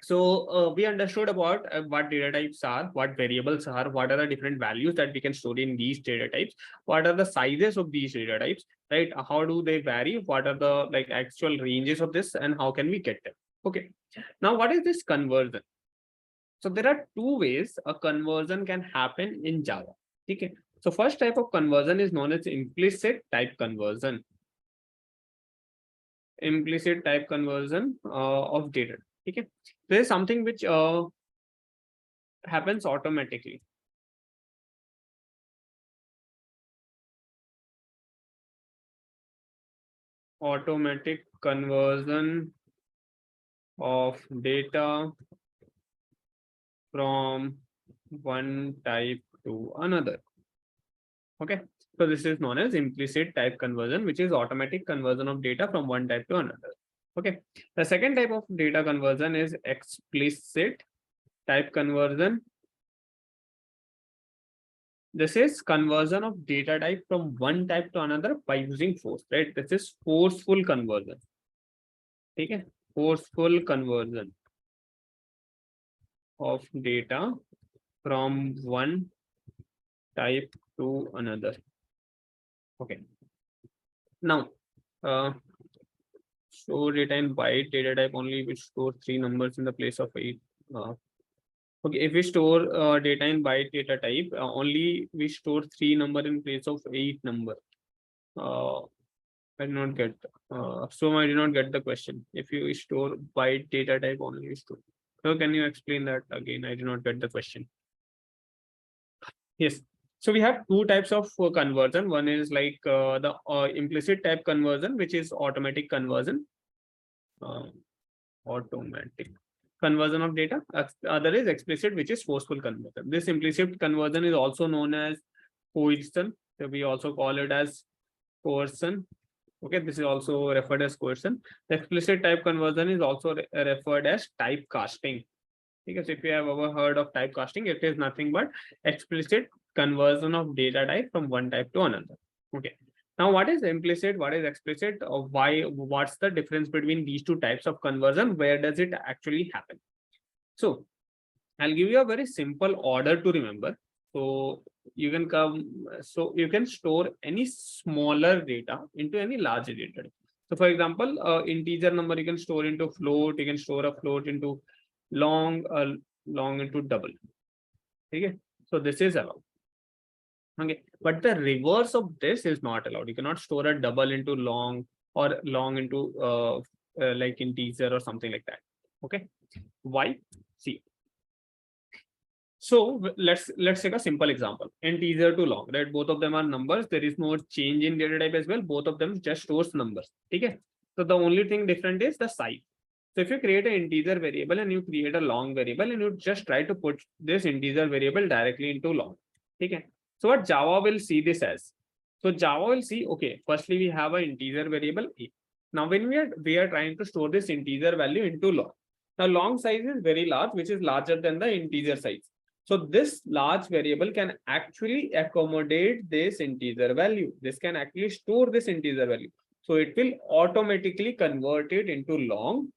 So we understood about what data types are, what variables are, what are the different values that we can store in these data types, what are the sizes of these data types, right? How do they vary? What are the actual ranges of this, and how can we get them? Okay. Now, what is this conversion? So there are two ways a conversion can happen in Java. Okay. So first type of conversion is known as implicit type conversion. Implicit type conversion of data. Okay. There is something which happens automatically. Automatic conversion of data from one type to another. Okay, so this is known as implicit type conversion, which is automatic conversion of data from one type to another. Okay, the second type of data conversion is explicit type conversion. This is conversion of data type from one type to another by using force, right? This is forceful conversion. Okay, forceful conversion of data from one type to another. Okay. Now, store data in byte data type only, we store 3 numbers in the place of 8. Okay, if we store data in byte data type, only we store 3 number in place of 8 number. I did not get. So I did not get the question. If you store byte data type only, you store. So can you explain that again? I did not get the question. Yes. So we have two types of conversion. One is the implicit type conversion, which is automatic conversion. Automatic conversion of data. Other is explicit, which is forceful conversion. This implicit conversion is also known as coercion. So we also call it as coercion. Okay, this is also referred as coercion. The explicit type conversion is also referred as typecasting. Because if you have ever heard of typecasting, it is nothing but explicit conversion of data type from one type to another. Okay. Now, what is implicit? What is explicit? Why? What's the difference between these two types of conversion? Where does it actually happen? So, I'll give you a very simple order to remember. So you can come. So you can store any smaller data into any larger data. So, for example, integer number you can store into float. You can store a float into long into double. Okay, so this is allowed. Okay, but the reverse of this is not allowed. You cannot store a double into long or long into like integer or something like that. Okay, why? See, so let's take a simple example. Integer to long, right? Both of them are numbers. There is no change in data type as well. Both of them just stores numbers. Okay, so the only thing different is the size. So if you create an integer variable and you create a long variable and you just try to put this integer variable directly into long. Okay. So what Java will see this as? So Java will see, okay, firstly we have an integer variable a. Now when we are trying to store this integer value into long. Now long size is very large, which is larger than the integer size. So this large variable can actually accommodate this integer value. This can actually store this integer value. So it will automatically convert it into long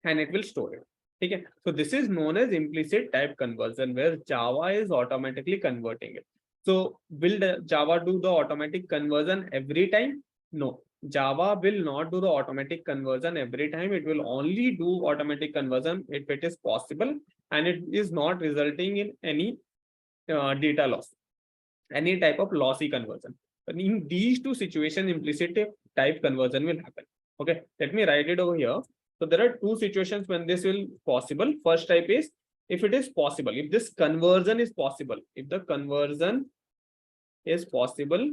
and it will store it. Okay. So this is known as implicit type conversion, where Java is automatically converting it. So will the Java do the automatic conversion every time? No, Java will not do the automatic conversion every time. It will only do automatic conversion if it is possible and it is not resulting in any data loss, any type of lossy conversion. But in these two situations, implicit type conversion will happen. Okay, let me write it over here. So there are two situations when this will possible. First type is if it is possible, if this conversion is possible, if the conversion is possible,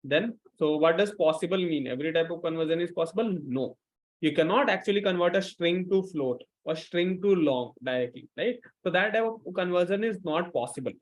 then so what does possible mean? Every type of conversion is possible? No, you cannot actually convert a string to float or string to long directly, right? So that type of conversion is not possible,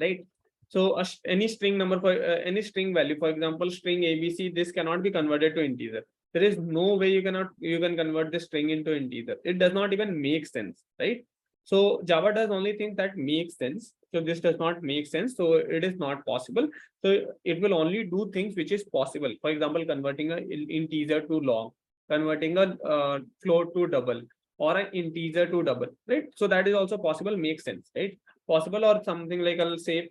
right? So any string number for any string value, for example, string ABC, this cannot be converted to integer. There is no way you can convert this string into integer. It does not even make sense, right? So Java does only things that make sense. So this does not make sense. So it is not possible. So it will only do things which is possible. For example, converting an integer to long, converting a float to double, or an integer to double, right? So that is also possible, makes sense, right? Possible or something like I'll say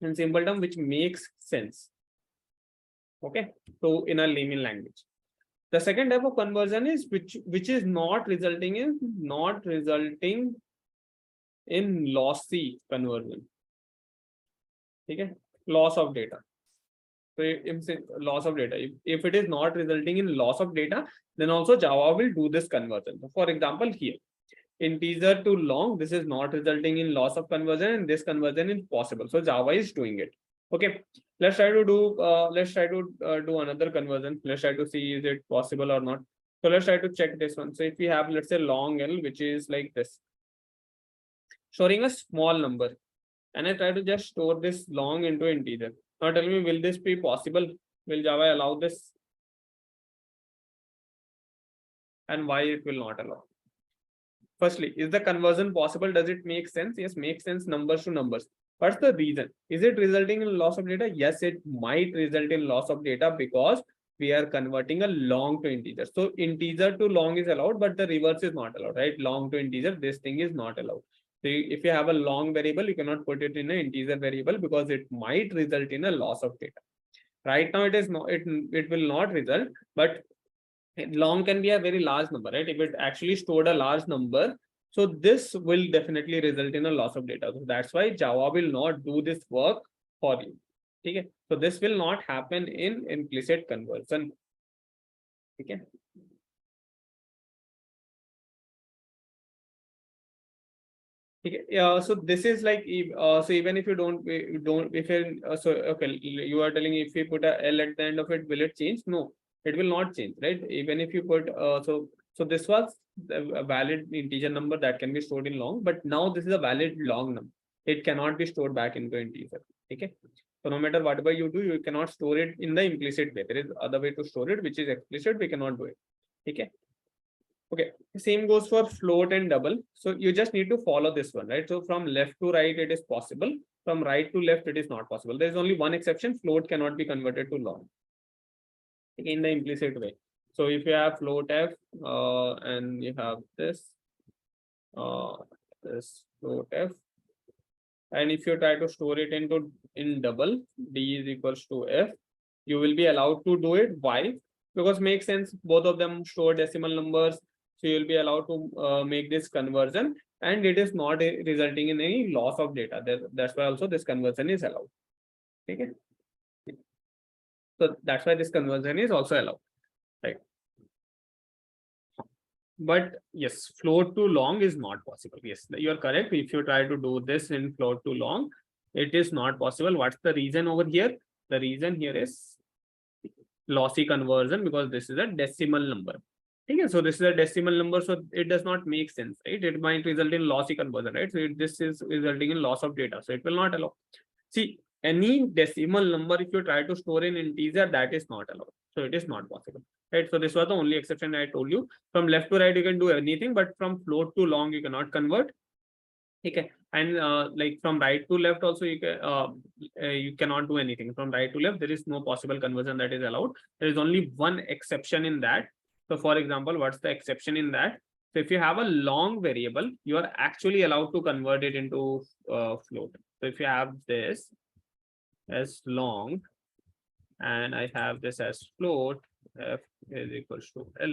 in simple term which makes sense. Okay, so in a layman language. The second type of conversion is which is not resulting in lossy conversion. Okay, loss of data. So if loss of data, if it is not resulting in loss of data, then also Java will do this conversion. So for example, here integer to long, this is not resulting in loss of conversion and this conversion is possible. So Java is doing it. Okay, let's try to do another conversion. Let's try to see is it possible or not. So let's try to check this one. So if we have, let's say, long L, which is like this, storing a small number, and I try to just store this long into integer. Now tell me, will this be possible? Will Java allow this? And why it will not allow? Firstly, is the conversion possible? Does it make sense? Yes, makes sense, numbers to numbers. What's the reason? Is it resulting in loss of data? Yes, it might result in loss of data because we are converting a long to integer. So integer to long is allowed, but the reverse is not allowed, right? Long to integer, this thing is not allowed. So if you have a long variable, you cannot put it in an integer variable because it might result in a loss of data. Right now, it is not. It will not result, but long can be a very large number, right? If it actually stored a large number, so this will definitely result in a loss of data. So that's why Java will not do this work for you. Okay, so this will not happen in implicit conversion. Okay. Okay. Yeah, so this is like so even if you don't if you so okay, you are telling if you put a L at the end of it, will it change? No, it will not change, right? Even if you put so this was a valid integer number that can be stored in long, but now this is a valid long number. It cannot be stored back into integer. Okay, so no matter whatever you do, you cannot store it in the implicit way. There is other way to store it, which is explicit. We cannot do it. Okay. Okay, same goes for float and double. So you just need to follow this one, right? So from left to right, it is possible. From right to left, it is not possible. There is only one exception. Float cannot be converted to long in the implicit way. So if you have float f and you have this float f, and if you try to store it in double, d is equals to f, you will be allowed to do it. Why? Because makes sense. Both of them store decimal numbers. So you'll be allowed to make this conversion and it is not resulting in any loss of data. That's why also this conversion is allowed. Okay. So that's why this conversion is also allowed. Right. But yes, float to long is not possible. Yes, you're correct. If you try to do this in float to long, it is not possible. What's the reason over here? The reason here is lossy conversion because this is a decimal number. Okay, so this is a decimal number, so it does not make sense, right? It might result in lossy conversion, right? So this is resulting in loss of data, so it will not allow. See, any decimal number, if you try to store in integer, that is not allowed. So it is not possible, right? So this was the only exception I told you. From left to right, you can do anything, but from float to long, you cannot convert. Okay, and like from right to left also, you cannot do anything. From right to left, there is no possible conversion that is allowed. There is only one exception in that. So for example, what's the exception in that? So if you have a long variable, you are actually allowed to convert it into float. So if you have this as long and I have this as float, f is equals to L.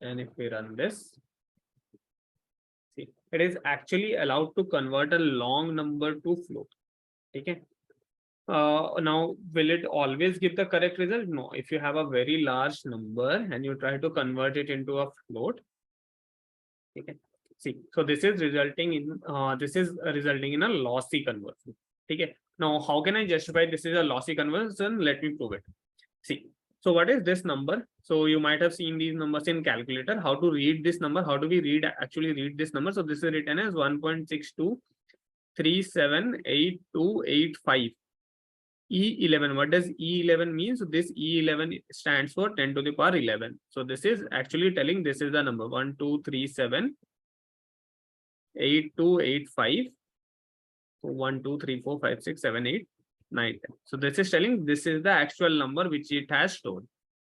And if we run this, see, it is actually allowed to convert a long number to float. Okay. Now, will it always give the correct result? No. If you have a very large number and you try to convert it into a float, okay. See, so this is resulting in a lossy conversion. Okay. Now, how can I justify this is a lossy conversion? Let me prove it. See, so what is this number? So you might have seen these numbers in calculator. How to read this number? How do we actually read this number? So this is written as 1.62378285. E11. What does E11 mean? So this E11 stands for 10 to the power 11. So this is actually telling this is the number 1, 2, 3, 7, 8, 2, 8, 5. 1, 2, 3, 4, 5, 6, 7, 8, 9, 10. So this is telling this is the actual number which it has stored.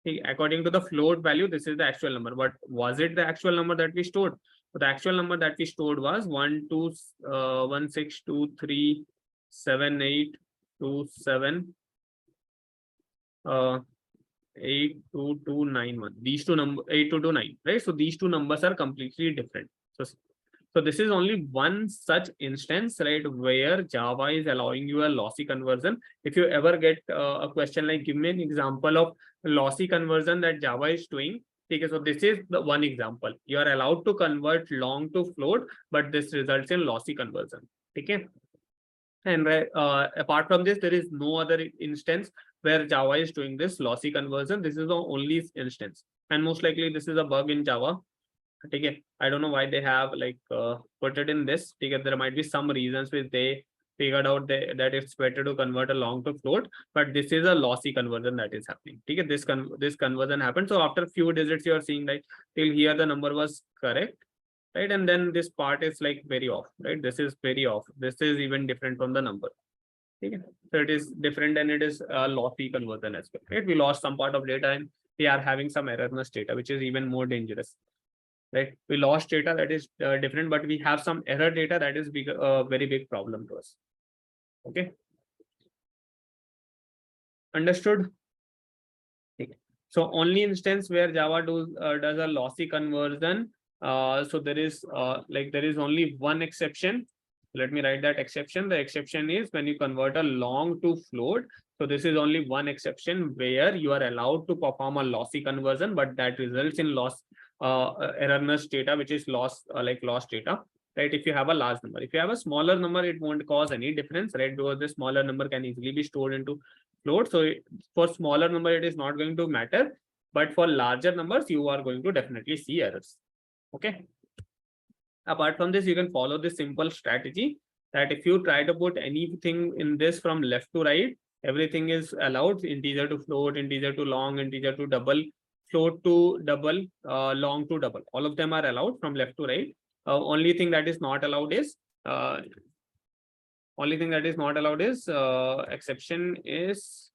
Okay, according to the float value, this is the actual number. But was it the actual number that we stored? So the actual number that we stored was 1, 2, 1, 6, 2, 3, 7, 8, 2, 7, 82291. These two numbers 8229, right? So these two numbers are completely different. So this is only one such instance, right, where Java is allowing you a lossy conversion. If you ever get a question like, give me an example of lossy conversion that Java is doing. Okay, so this is the one example. You are allowed to convert long to float, but this results in lossy conversion. Okay. And apart from this, there is no other instance where Java is doing this lossy conversion. This is the only instance. And most likely this is a bug in Java. Okay, I don't know why they have like put it in this. Okay, there might be some reasons which they figured out that it's better to convert a long to float, but this is a lossy conversion that is happening. Okay, this conversion happened. So after a few digits, you are seeing like till here the number was correct, right? And then this part is like very off, right? This is very off. This is even different from the number. Okay, so it is different and it is a lossy conversion as well. Right? We lost some part of data and we are having some erroneous data, which is even more dangerous. Right, we lost data that is different, but we have some error data that is big, very big problem to us. Okay, understood. Okay. So only instance where Java does a lossy conversion. So there is only one exception. Let me write that exception. The exception is when you convert a long to float. So this is only one exception where you are allowed to perform a lossy conversion, but that results in erroneous data, which is lost data, right? If you have a large number, if you have a smaller number, it won't cause any difference, right? Because the smaller number can easily be stored into float. So for smaller number, it is not going to matter, but for larger numbers, you are going to definitely see errors. Okay. Apart from this, you can follow this simple strategy that if you try to put anything in this from left to right, everything is allowed: integer to float, integer to long, integer to double, float to double, long to double. All of them are allowed from left to right. Only thing that is not allowed is exception is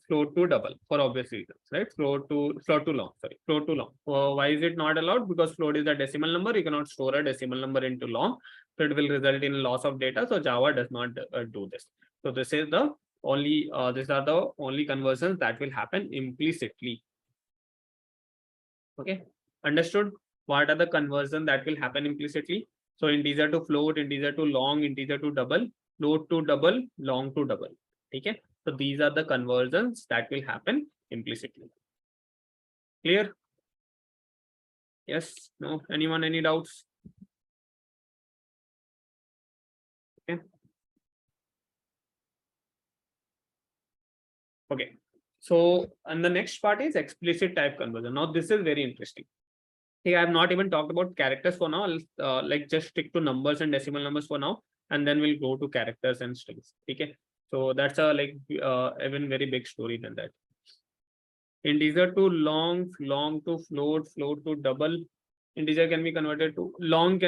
float to double for obvious reasons, right? Float to long. Why is it not allowed? Because float is a decimal number. You cannot store a decimal number into long, so it will result in loss of data. So Java does not do this. So this is the only these are the only conversions that will happen implicitly. Okay, understood? What are the conversions that will happen implicitly? So integer to float, integer to long, integer to double, float to double, long to double. Okay. So these are the conversions that will happen implicitly. Clear? Yes? No? Anyone? Any doubts? Okay. Okay. So, and the next part is explicit type conversion. Now, this is very interesting. Okay, I have not even talked about characters for now. I'll like just stick to numbers and decimal numbers for now, and then we'll go to characters and strings. Okay. So that's a like even very big story than that. Integer to long, long to float, float to double. Integer can be converted to long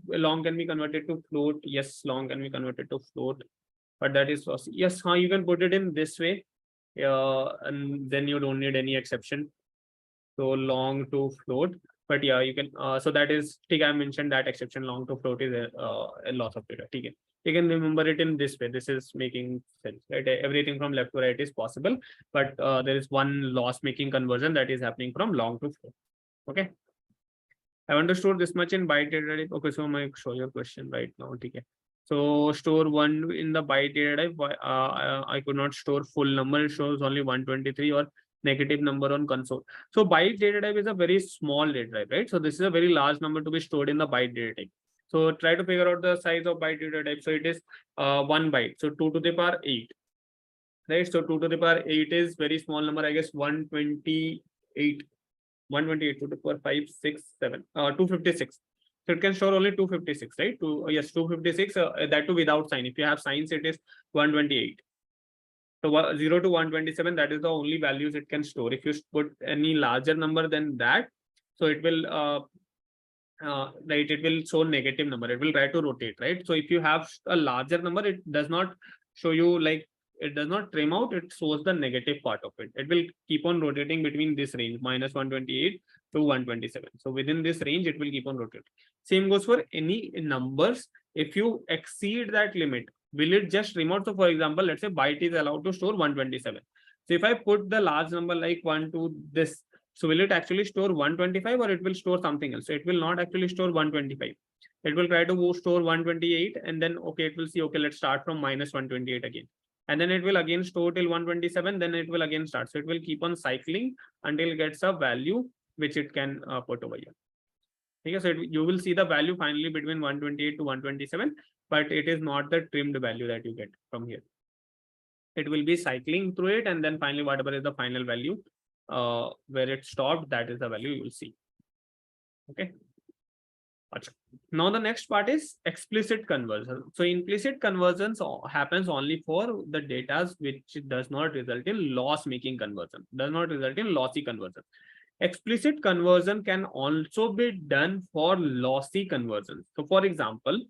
long can be converted to float. Yes, long can be converted to float, but that is yes, how you can put it in this way. And then you don't need any exception. So long to float, but yeah, you can. So that is, I mentioned that exception long to float is a loss of data. Okay. You can remember it in this way. This is making sense, right? Everything from left to right is possible, but there is one loss making conversion that is happening from long to float. Okay. I want to store this much in byte data type. Okay, so I might show your question right now. Okay. So store one in the byte data type. I could not store full number. It shows only 123 or negative number on console. So byte data type is a very small data type, right? So this is a very large number to be stored in the byte data type. So try to figure out the size of byte data type. So it is 1 byte. So 2 to the power 8. Right. So 2 to the power 8 is very small number. I guess 128. 128 to the power 5, 6, 7, 256. So it can store only 256, right? Yes, 256, that too without sign. If you have signs, it is 128. So 0 to 127, that is the only values it can store. If you put any larger number than that, so it will right, it will show negative number. It will try to rotate, right? So if you have a larger number, it does not show you like, it does not trim out, it shows the negative part of it. It will keep on rotating between this range, minus 128 to 127. So within this range, it will keep on rotating. Same goes for any numbers. If you exceed that limit, will it just trim out? So for example, let's say byte is allowed to store 127. So if I put the large number like 1 to this, so will it actually store 125 or it will store something else? So it will not actually store 125. It will try to store 128 and then, okay, it will see, okay, let's start from minus 128 again. And then it will again store till 127, then it will again start. So it will keep on cycling until it gets a value which it can put over here. Okay, so you will see the value finally between 128 to 127, but it is not the trimmed value that you get from here. It will be cycling through it, and then finally, whatever is the final value where it stopped, that is the value you will see. Okay. Now the next part is explicit conversion. So implicit conversions happens only for the data which does not result in loss making conversion, does not result in lossy conversion. Explicit conversion can also be done for lossy conversion. So for example,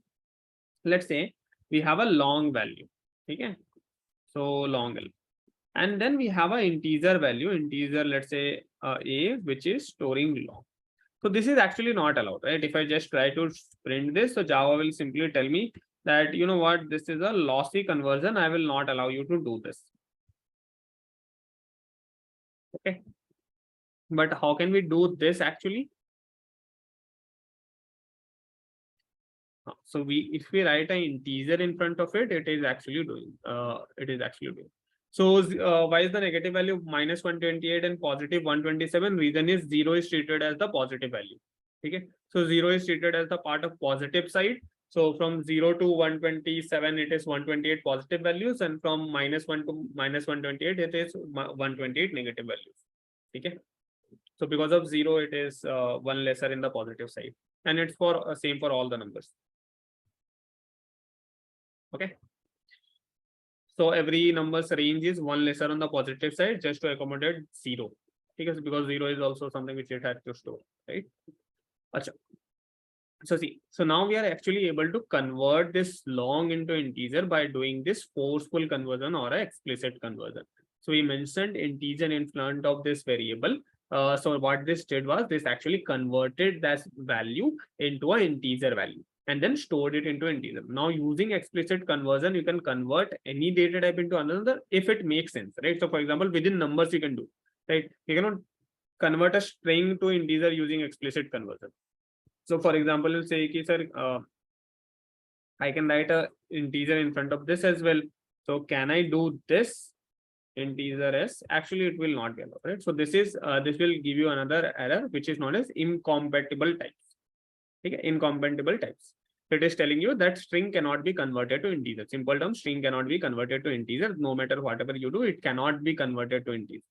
let's say we have a long value. Okay. So long, and then we have an integer value, integer, let's say a, which is storing long. So this is actually not allowed, right? If I just try to print this, so Java will simply tell me that, you know what, this is a lossy conversion. I will not allow you to do this. Okay. But how can we do this actually? So if we write an integer in front of it, it is actually doing. So why is the negative value minus 128 and positive 127? Reason is 0 is treated as the positive value. Okay. So 0 is treated as the part of positive side. So from 0 to 127, it is 128 positive values, and from minus 1 to minus 128, it is 128 negative values. Okay. So because of 0, it is one lesser in the positive side, and it's for same for all the numbers. Okay. So every number's range is one lesser on the positive side just to accommodate 0. Because 0 is also something which it had to store, right? Achha. So see, so now we are actually able to convert this long into integer by doing this forceful conversion or an explicit conversion. So we mentioned integer in front of this variable. So what this did was this actually converted that value into an integer value and then stored it into integer. Now using explicit conversion, you can convert any data type into another if it makes sense, right? So for example, within numbers you can do, right? You cannot convert a string to integer using explicit conversion. So for example, you say, sir, I can write a integer in front of this as well. So can I do this integer as? Actually, it will not be allowed, right? So this is this will give you another error, which is known as incompatible types. Okay, incompatible types. It is telling you that string cannot be converted to integer. Simple term, string cannot be converted to integer. No matter whatever you do, it cannot be converted to integer.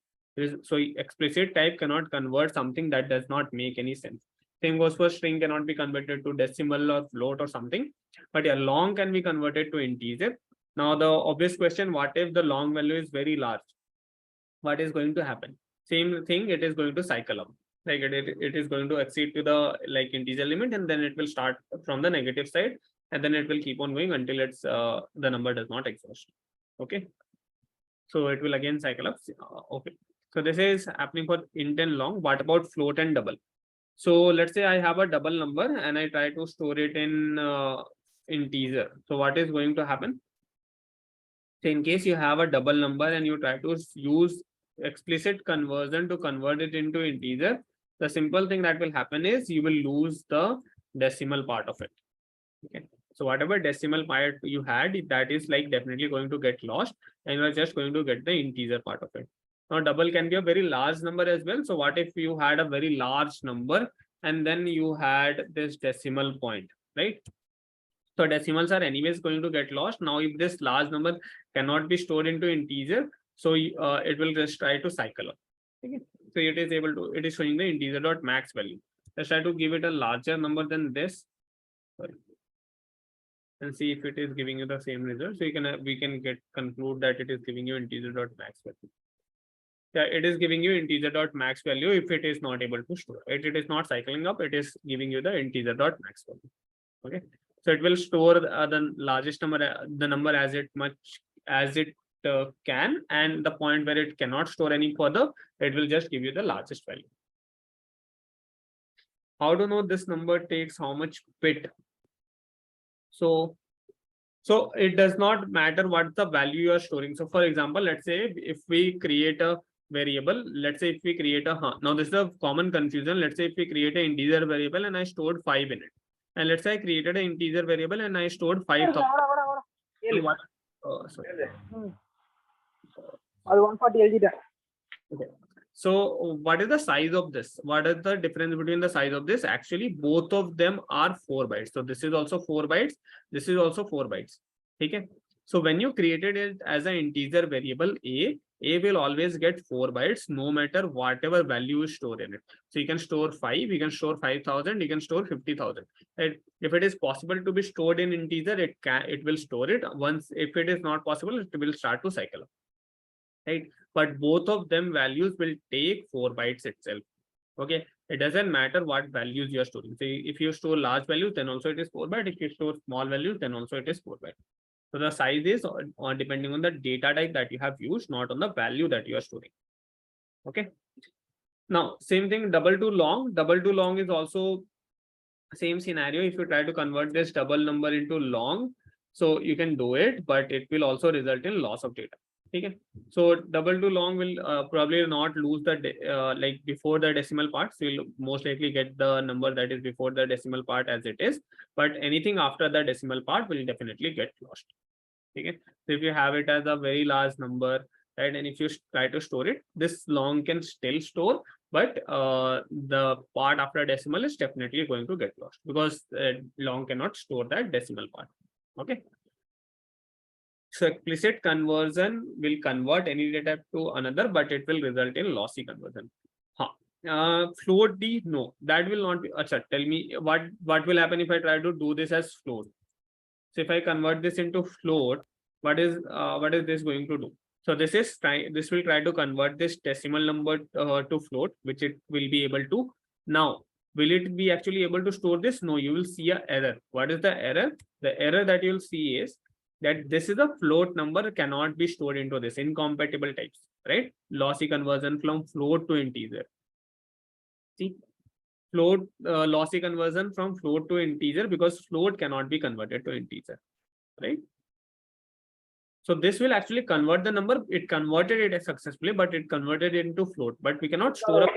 So explicit type cannot convert something that does not make any sense. Same goes for string cannot be converted to decimal or float or something. But yeah, long can be converted to integer. Now the obvious question, what if the long value is very large? What is going to happen? Same thing, it is going to cycle up. Like it is going to exceed to the like integer limit, and then it will start from the negative side, and then it will keep on going until it's the number does not exhaust. Okay. So it will again cycle up. Okay. So this is happening for int and long. What about float and double? So let's say I have a double number and I try to store it in integer. So what is going to happen? So in case you have a double number and you try to use explicit conversion to convert it into integer, the simple thing that will happen is you will lose the decimal part of it. Okay. So whatever decimal part you had, that is like definitely going to get lost, and you are just going to get the integer part of it. Now double can be a very large number as well. So what if you had a very large number and then you had this decimal point, right? So decimals are anyways going to get lost. Now, if this large number cannot be stored into integer, so it will just try to cycle up. Okay. So it is able to, it is showing the integer dot max value. Let's try to give it a larger number than this. Sorry. And see if it is giving you the same result. So you can we can conclude that it is giving you integer dot max value. Yeah, it is giving you integer dot max value if it is not able to store. It is not cycling up, it is giving you the integer dot max value. Okay. So it will store the largest number, the number as much as it can, and the point where it cannot store any further, it will just give you the largest value. How to know this number takes how much bit? So it does not matter what the value you are storing. So for example, let's say if we create a variable, let's say if we create now this is a common confusion. Let's say if we create an integer variable and I stored 5 in it. And let's say I created an integer variable and I stored 5,000. Sorry. Okay. So what is the size of this? What is the difference between the size of this? Actually, both of them are 4 bytes. So this is also 4 bytes. This is also 4 bytes. Okay. So when you created it as an integer variable A will always get 4 bytes no matter whatever value you store in it. So you can store 5, you can store 5,000, you can store 50,000. Right? If it is possible to be stored in integer, it will store it. Once, if it is not possible, it will start to cycle up. Right? But both of them values will take 4 bytes itself. Okay. It doesn't matter what values you are storing. So if you store large values, then also it is 4 byte. If you store small values, then also it is 4 byte. So the size is depending on the data type that you have used, not on the value that you are storing. Okay. Now, same thing, double to long. Double to long is also same scenario. If you try to convert this double number into long, so you can do it, but it will also result in loss of data. Okay. So double to long will probably not lose the like before the decimal part. So you'll most likely get the number that is before the decimal part as it is, but anything after the decimal part will definitely get lost. Okay. So if you have it as a very large number, right, and if you try to store it, this long can still store, but the part after decimal is definitely going to get lost because long cannot store that decimal part. Okay. So explicit conversion will convert any data to another, but it will result in lossy conversion. Float D, no, that will not be. Achha, tell me what will happen if I try to do this as float. So if I convert this into float, what is this going to do? So this will try to convert this decimal number to float, which it will be able to. Now, will it be actually able to store this? No, you will see an error. What is the error? The error that you'll see is that this is a float number, cannot be stored into this, incompatible types, right? Lossy conversion from float to integer. See, float lossy conversion from float to integer because float cannot be converted to integer, right? So this will actually convert the number. It converted it successfully, but it converted it into float, but we cannot store up.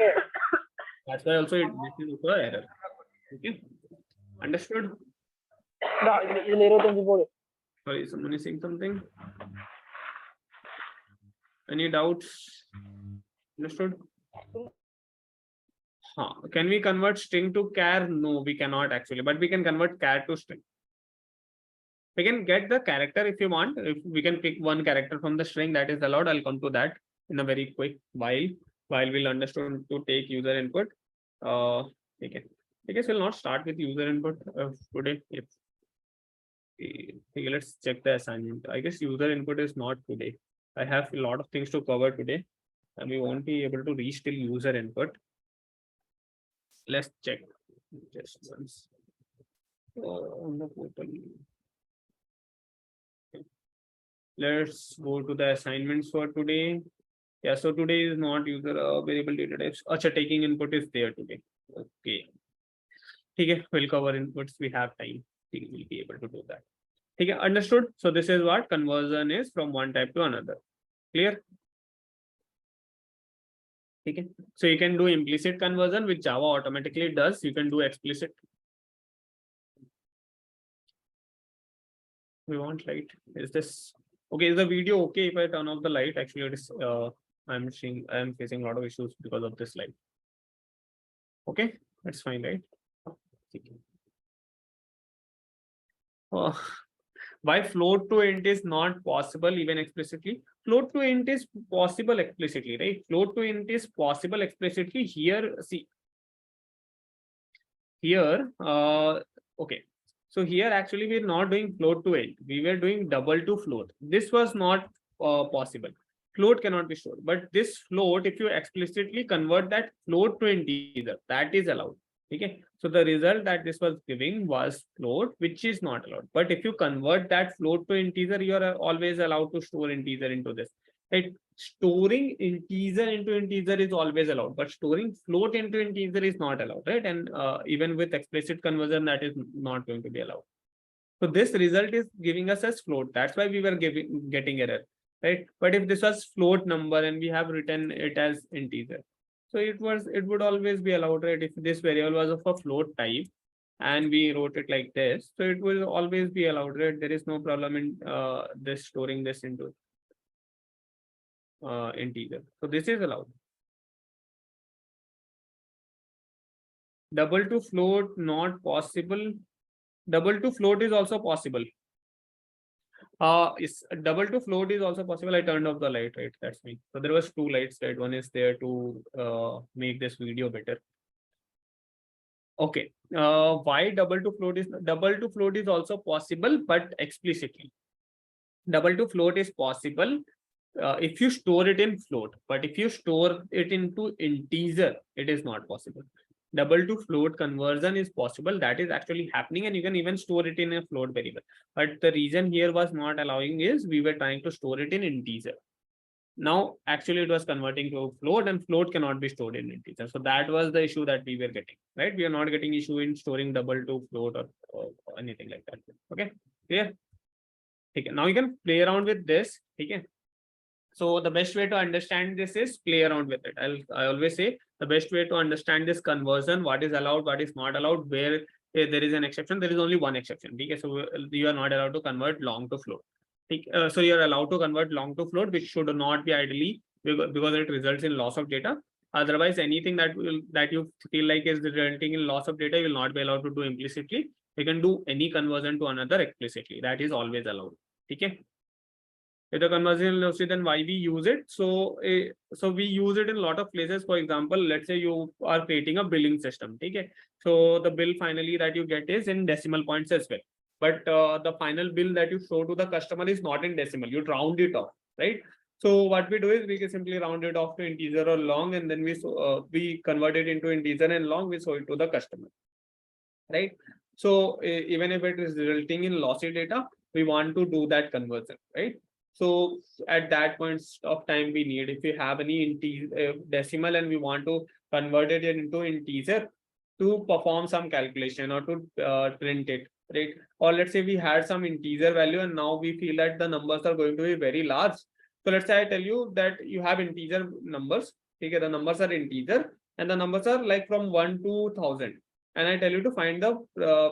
That's why also this is also an error. Okay, understood? Sorry, someone is saying something. Any doubts? Understood? Can we convert string to char? No, we cannot actually, but we can convert char to string. We can get the character if you want. If we can pick one character from the string, that is allowed. I'll come to that in a very quick while we'll understand to take user input. Okay. I guess we'll not start with user input today. Okay, let's check the assignment. I guess user input is not today. I have a lot of things to cover today, and we won't be able to reach till user input. Let's check just once on the portal. Let's go to the assignments for today. Yeah, so today is not user variable data types. Acha, taking input is there today. Okay. Okay, we'll cover inputs. We have time. We'll be able to do that. Okay, understood. So this is what conversion is from one type to another. Clear? Okay. So you can do implicit conversion, which Java automatically does. You can do explicit. We want light. Is this okay? Is the video okay if I turn off the light? Actually, it is. I'm facing a lot of issues because of this light. Okay, that's fine, right? Why float to int is not possible even explicitly? Float to int is possible explicitly, right? Float to int is possible explicitly. Here, see. Here, okay. So here actually we're not doing float to int. We were doing double to float. This was not possible. Float cannot be stored, but this float, if you explicitly convert that float to integer, that is allowed. Okay, so the result that this was giving was float, which is not allowed. But if you convert that float to integer, you are always allowed to store integer into this. Right? Storing integer into integer is always allowed, but storing float into integer is not allowed, right? And even with explicit conversion, that is not going to be allowed. So this result is giving us as float. That's why we were getting error, right? But if this was float number and we have written it as integer, so it would always be allowed, right? If this variable was of a float type and we wrote it like this, so it will always be allowed, right? There is no problem in this storing this into integer. So this is allowed. Double to float not possible. Double to float is also possible. Is double to float is also possible. I turned off the light, right? That's me. So there was two lights, right? One is there to make this video better. Okay. Why double to float is also possible, but explicitly. Double to float is possible if you store it in float, but if you store it into integer, it is not possible. Double to float conversion is possible. That is actually happening, and you can even store it in a float variable. But the reason here was not allowing is we were trying to store it in integer. Now, actually, it was converting to float, and float cannot be stored in integer. So that was the issue that we were getting, right? We are not getting issue in storing double to float or anything like that. Okay, clear? Okay, now you can play around with this. Okay. So the best way to understand this is play around with it. I always say the best way to understand this conversion, what is allowed, what is not allowed, where there is an exception, there is only one exception. Okay, so you are not allowed to convert long to float. So you're allowed to convert long to float, which should not be ideally because it results in loss of data. Otherwise, anything that you feel like is resulting in loss of data, you will not be allowed to do implicitly. You can do any conversion to another explicitly. That is always allowed. Okay. If the conversion velocity, then why we use it? So we use it in a lot of places. For example, let's say you are creating a billing system. Okay. So the bill finally that you get is in decimal points as well. But the final bill that you show to the customer is not in decimal. You round it off, right? So what we do is we can simply round it off to integer or long, and then we convert it into integer and long. We show it to the customer, right? So even if it is resulting in lossy data, we want to do that conversion, right? So at that point of time, we need, if we have any decimal and we want to convert it into integer to perform some calculation or to print it, right? Or let's say we had some integer value and now we feel that the numbers are going to be very large. So let's say I tell you that you have integer numbers. Okay, the numbers are integer and the numbers are like from 1 to 1000. And I tell you to find the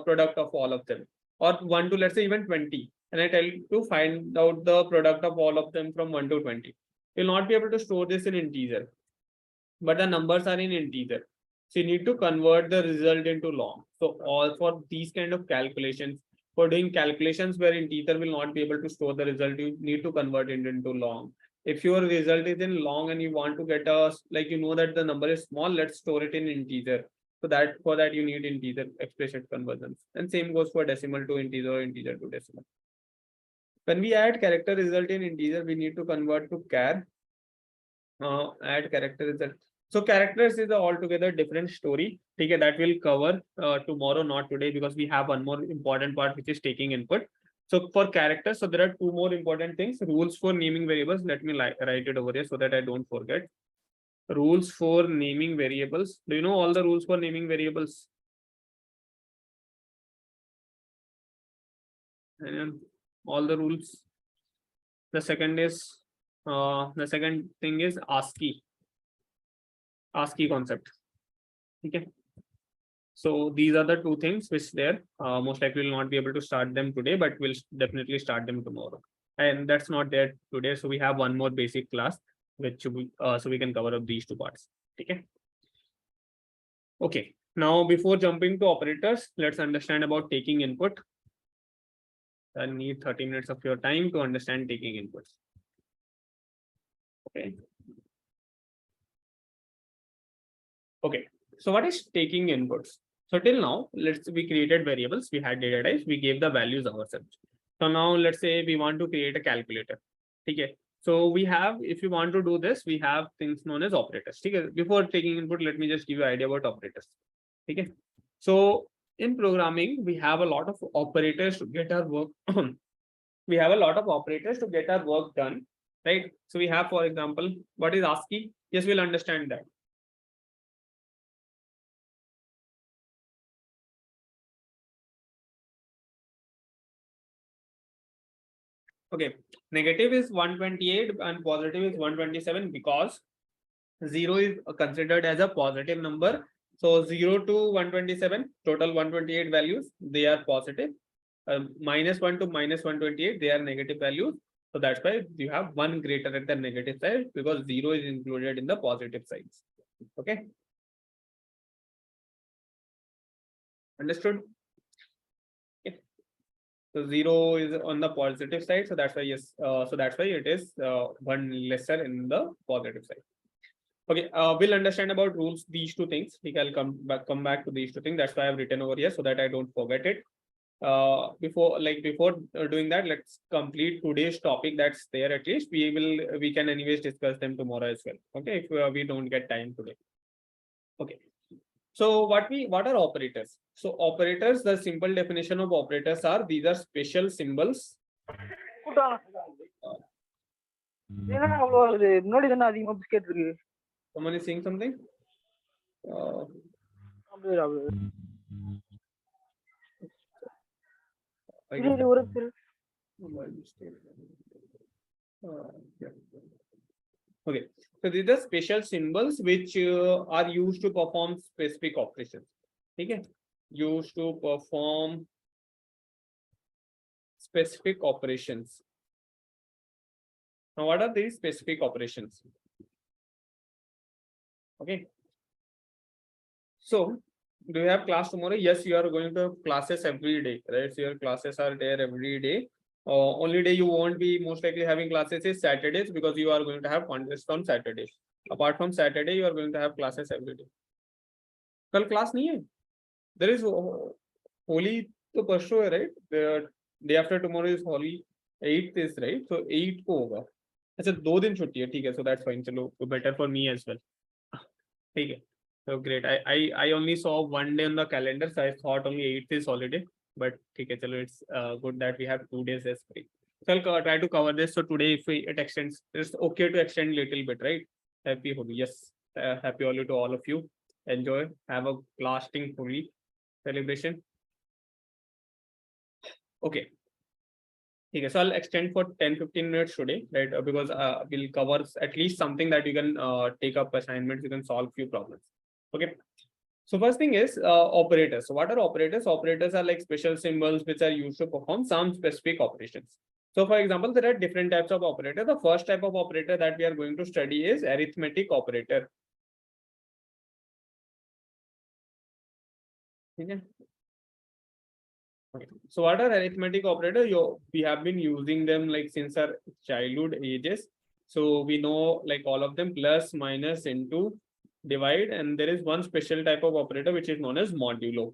product of all of them, or 1 to, let's say, even 20. And I tell you to find out the product of all of them from 1 to 20. You'll not be able to store this in integer, but the numbers are in integer. So you need to convert the result into long. So all for these kind of calculations, For doing calculations where integer will not be able to store the result, you need to convert it into long. If your result is in long and you want to get a, like, you know that the number is small, let's store it in integer. So that for that you need integer expression conversions. And same goes for decimal to integer or integer to decimal. When we add character result in integer, we need to convert to char. Add character result. So characters is a altogether different story. Okay, that will cover tomorrow, not today, because we have one more important part which is taking input. So for characters, so there are two more important things: rules for naming variables. Let me write it over here so that I don't forget. Rules for naming variables. Do you know all the rules for naming variables? And all the rules. The second thing is ASCII concept. Okay. So these are the two things which there most likely will not be able to start them today, but we'll definitely start them tomorrow. And that's not there today. So we have one more basic class, which we, so we can cover up these two parts. Okay. Okay. Now, before jumping to operators, let's understand about taking input. I need 30 minutes of your time to understand taking inputs. Okay. Okay. So what is taking inputs? So till now, we created variables, we had data types, we gave the values ourselves. So now let's say we want to create a calculator. Okay. So we have, if you want to do this, we have things known as operators. Okay. Before taking input, let me just give you an idea about operators. Okay. So in programming, we have a lot of operators to get our work. We have a lot of operators to get our work done, right? So we have, for example, what is ASCII? Yes, we'll understand that. Okay, negative is 128 and positive is 127 because 0 is considered as a positive number. So 0 to 127, total 128 values, they are positive. -1 to -128, they are negative values. So that's why you have one greater at the negative side because 0 is included in the positive sides. Okay. Understood? So 0 is on the positive side. So that's why, yes. So that's why it is one lesser in the positive side. Okay, we'll understand about rules, these two things. I'll come back to these two things. That's why I've written over here so that I don't forget it. Before doing that, let's complete today's topic that's there. At least we can anyways discuss them tomorrow as well. Okay, if we don't get time today. Okay. So what are operators? So operators, the simple definition of operators are, these are special symbols. Someone is saying something? Okay, so these are special symbols which are used to perform specific operations. Okay, used to perform specific operations. Now, what are these specific operations? Okay. So, do you have class tomorrow? Yes, you are going to have classes every day, right? So your classes are there every day. Only day you won't be most likely having classes is Saturdays because you are going to have contest on Saturdays. Apart from Saturday, you are going to have classes every day. कल class नहीं है? There is Holi तो परसों है, right? The day after tomorrow is Holi. 8th is right. So 8 को होगा. अच्छा 2 दिन छुट्टी है, ठीक है. So that's fine. चलो better for me as well. ठीक है. So great. I only saw one day on the calendar, so I thought only 8th is holiday. But okay, chalo, it's good that we have 2 days as free. So I'll try to cover this. So today, if it extends, it's okay to extend a little bit, right? Happy Holi. Yes. Happy Holi to all of you. Enjoy. Have a lasting Holi celebration. Okay. Okay, so I'll extend for 10-15 minutes today, right? Because we'll cover at least something that you can take up assignments, you can solve few problems. Okay. So first thing is operators. So what are operators? Operators are like special symbols which are used to perform some specific operations. So for example, there are different types of operator. The first type of operator that we are going to study is arithmetic operator. Okay. Okay. So what are arithmetic operator? We have been using them like since our childhood ages. So we know like all of them: plus, minus, into, divide, and there is one special type of operator which is known as modulo.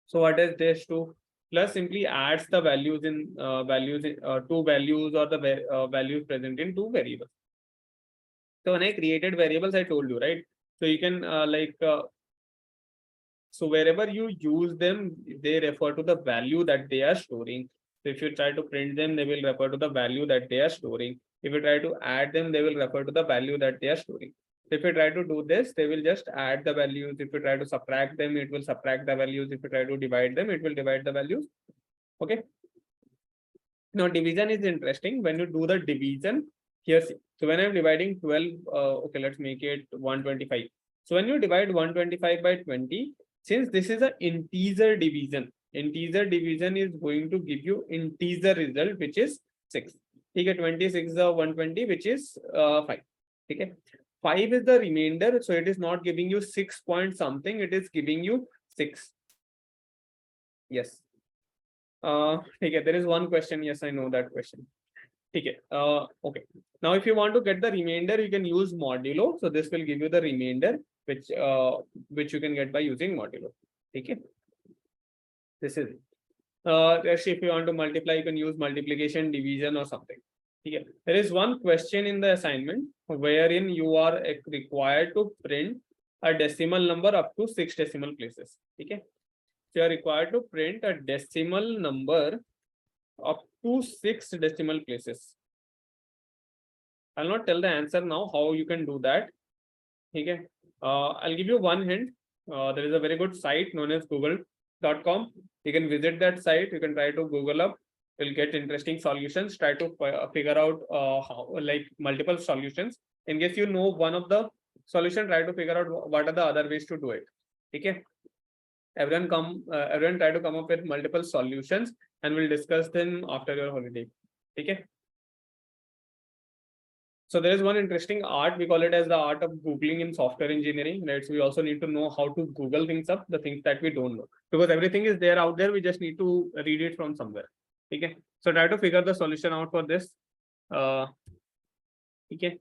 So what does this do? Plus simply adds the values in two values or the values present in two variables. So when I created variables, I told you, right? So you can so wherever you use them, they refer to the value that they are storing. So if you try to print them, they will refer to the value that they are storing. If you try to add them, they will refer to the value that they are storing. If you try to do this, they will just add the values. If you try to subtract them, it will subtract the values. If you try to divide them, it will divide the values. Okay. Now division is interesting. When you do the division, here, so when I'm dividing 12, okay, let's make it 125. So when you divide 125 by 20, since this is an integer division is going to give you integer result, which is 6. Okay, 26 is 120, which is 5. Okay, 5 is the remainder, so it is not giving you 6 point something, it is giving you 6. Yes. Okay, there is one question. Yes, I know that question. Okay. Okay. Now, if you want to get the remainder, you can use modulo. So this will give you the remainder, which you can get by using modulo. Okay. This is it. Actually, if you want to multiply, you can use multiplication, division, or something. Okay. There is one question in the assignment wherein you are required to print a decimal number up to 6 decimal places. Okay. So you are required to print a decimal number up to 6 decimal places. I'll not tell the answer now how you can do that. Okay. I'll give you one hint. There is a very good site known as google.com. You can visit that site. You can try to Google up. You'll get interesting solutions. Try to figure out how, like, multiple solutions. In case you know one of the solution, try to figure out what are the other ways to do it. Okay. Everyone try to come up with multiple solutions, and we'll discuss them after your holiday. Okay. So there is one interesting art, we call it as the art of Googling in software engineering, right? So we also need to know how to Google things up, the things that we don't know, because everything is there out there. We just need to read it from somewhere. Okay. So try to figure the solution out for this. Okay.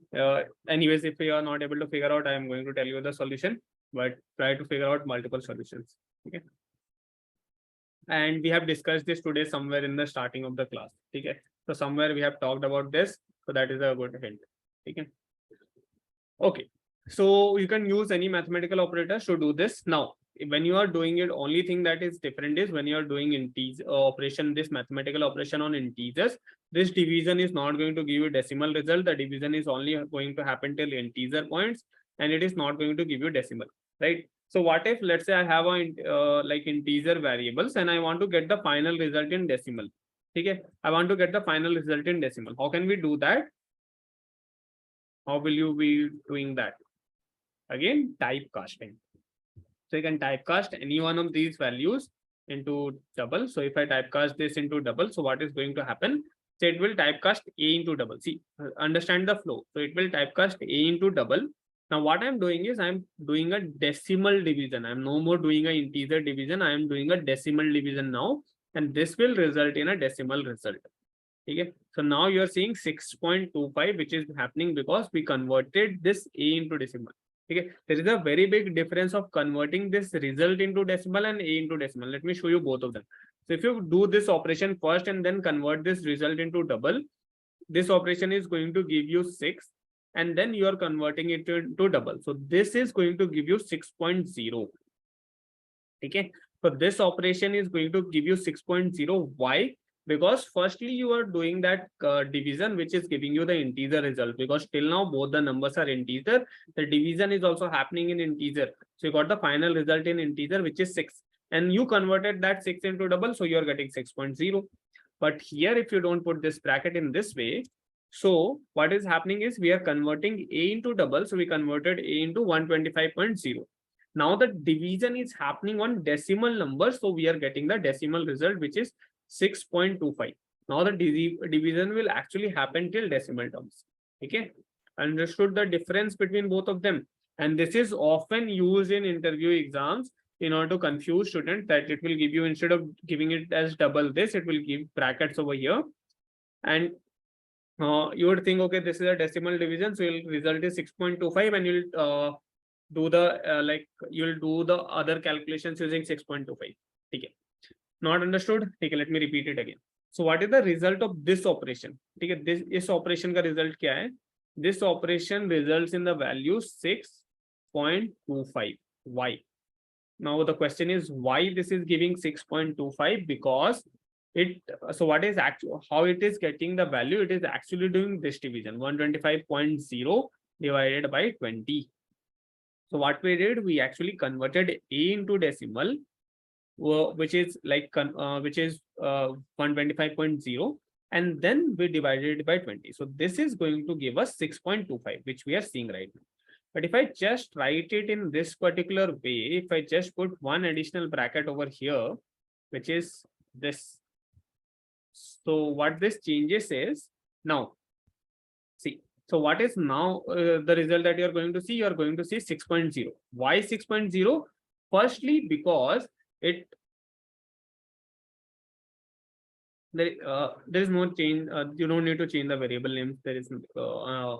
Anyways, if you are not able to figure out, I am going to tell you the solution, but try to figure out multiple solutions. Okay. And we have discussed this today somewhere in the starting of the class. Okay. So somewhere we have talked about this. So that is a good hint. Okay. Okay. So you can use any mathematical operators to do this. Now, when you are doing it, only thing that is different is when you are doing integer operation, this mathematical operation on integers, this division is not going to give you decimal result. The division is only going to happen till integer points, and it is not going to give you decimal, right? So what if, let's say I have a like integer variables and I want to get the final result in decimal. Okay, I want to get the final result in decimal. How can we do that? How will you be doing that? Again, typecasting. So you can typecast any one of these values into double. So if I typecast this into double, so what is going to happen? So it will typecast A into double. See, understand the flow. So it will typecast A into double. Now what I'm doing is I'm doing a decimal division. I'm no more doing an integer division. I am doing a decimal division now, and this will result in a decimal result. Okay. So now you're seeing 6.25, which is happening because we converted this A into decimal. Okay. There is a very big difference of converting this result into decimal and A into decimal. Let me show you both of them. So if you do this operation first and then convert this result into double, this operation is going to give you 6, and then you are converting it to double. So this is going to give you 6.0. Okay. So this operation is going to give you 6.0. Why? Because firstly you are doing that division, which is giving you the integer result, because till now both the numbers are integer. The division is also happening in integer, so you got the final result in integer, which is 6, and you converted that 6 into double, so you are getting 6.0. But here, if you don't put this bracket in this way, so what is happening is we are converting A into double, so we converted A into 125.0. Now the division is happening on decimal number, so we are getting the decimal result, which is 6.25. Now the division will actually happen till decimal terms. Okay, understood the difference between both of them? And this is often used in interview exams in order to confuse students, that it will give you, instead of giving it as double this, it will give brackets over here. And you would think, okay, this is a decimal division, so your result is 6.25, and you'll do the like you'll do the other calculations using 6.25. Okay, not understood? Okay, let me repeat it again. So what is the result of this operation? Okay, this operation का result क्या है? This operation results in the value 6.25. Why? Now the question is why this is giving 6.25, because it, so what is actually, how it is getting the value? It is actually doing this division, 125.0 divided by 20. So what we did, we actually converted A into decimal, which is like 125.0, and then we divided it by 20. So this is going to give us 6.25, which we are seeing right now. But if I just write it in this particular way, if I just put one additional bracket over here, which is this. So what this changes is, now see, so what is now the result that you're going to see? You're going to see 6.0. Why 6.0? Firstly, because it, there is no change. You don't need to change the variable names. There is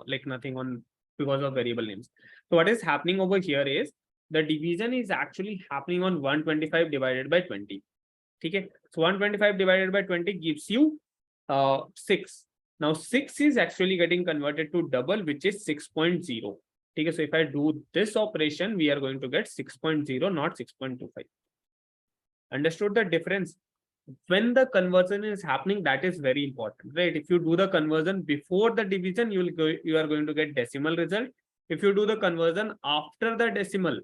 like nothing on because of variable names. So what is happening over here is the division is actually happening on 125 divided by 20. Okay, so 125 divided by 20 gives you 6. Now 6 is actually getting converted to double, which is 6.0. Okay, so if I do this operation, we are going to get 6.0, not 6.25. Understood the difference? When the conversion is happening, that is very important, right? If you do the conversion before the division, you are going to get decimal result. If you do the conversion after the decimal,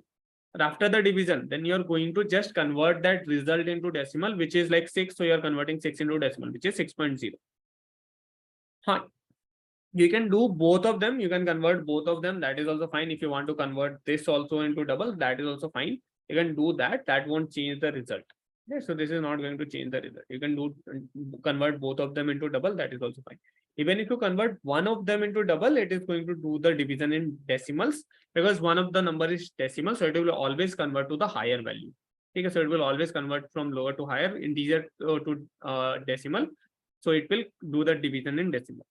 after the division, then you're going to just convert that result into decimal, which is like 6. So you're converting 6 into decimal, which is 6.0. Huh. You can do both of them. You can convert both of them. That is also fine. If you want to convert this also into double, that is also fine. You can do that. That won't change the result. Yeah, so this is not going to change the result. You can do convert both of them into double. That is also fine. Even if you convert one of them into double, it is going to do the division in decimals, because one of the number is decimal. So it will always convert to the higher value. Okay, so it will always convert from lower to higher, integer to decimal. So it will do the division in decimal.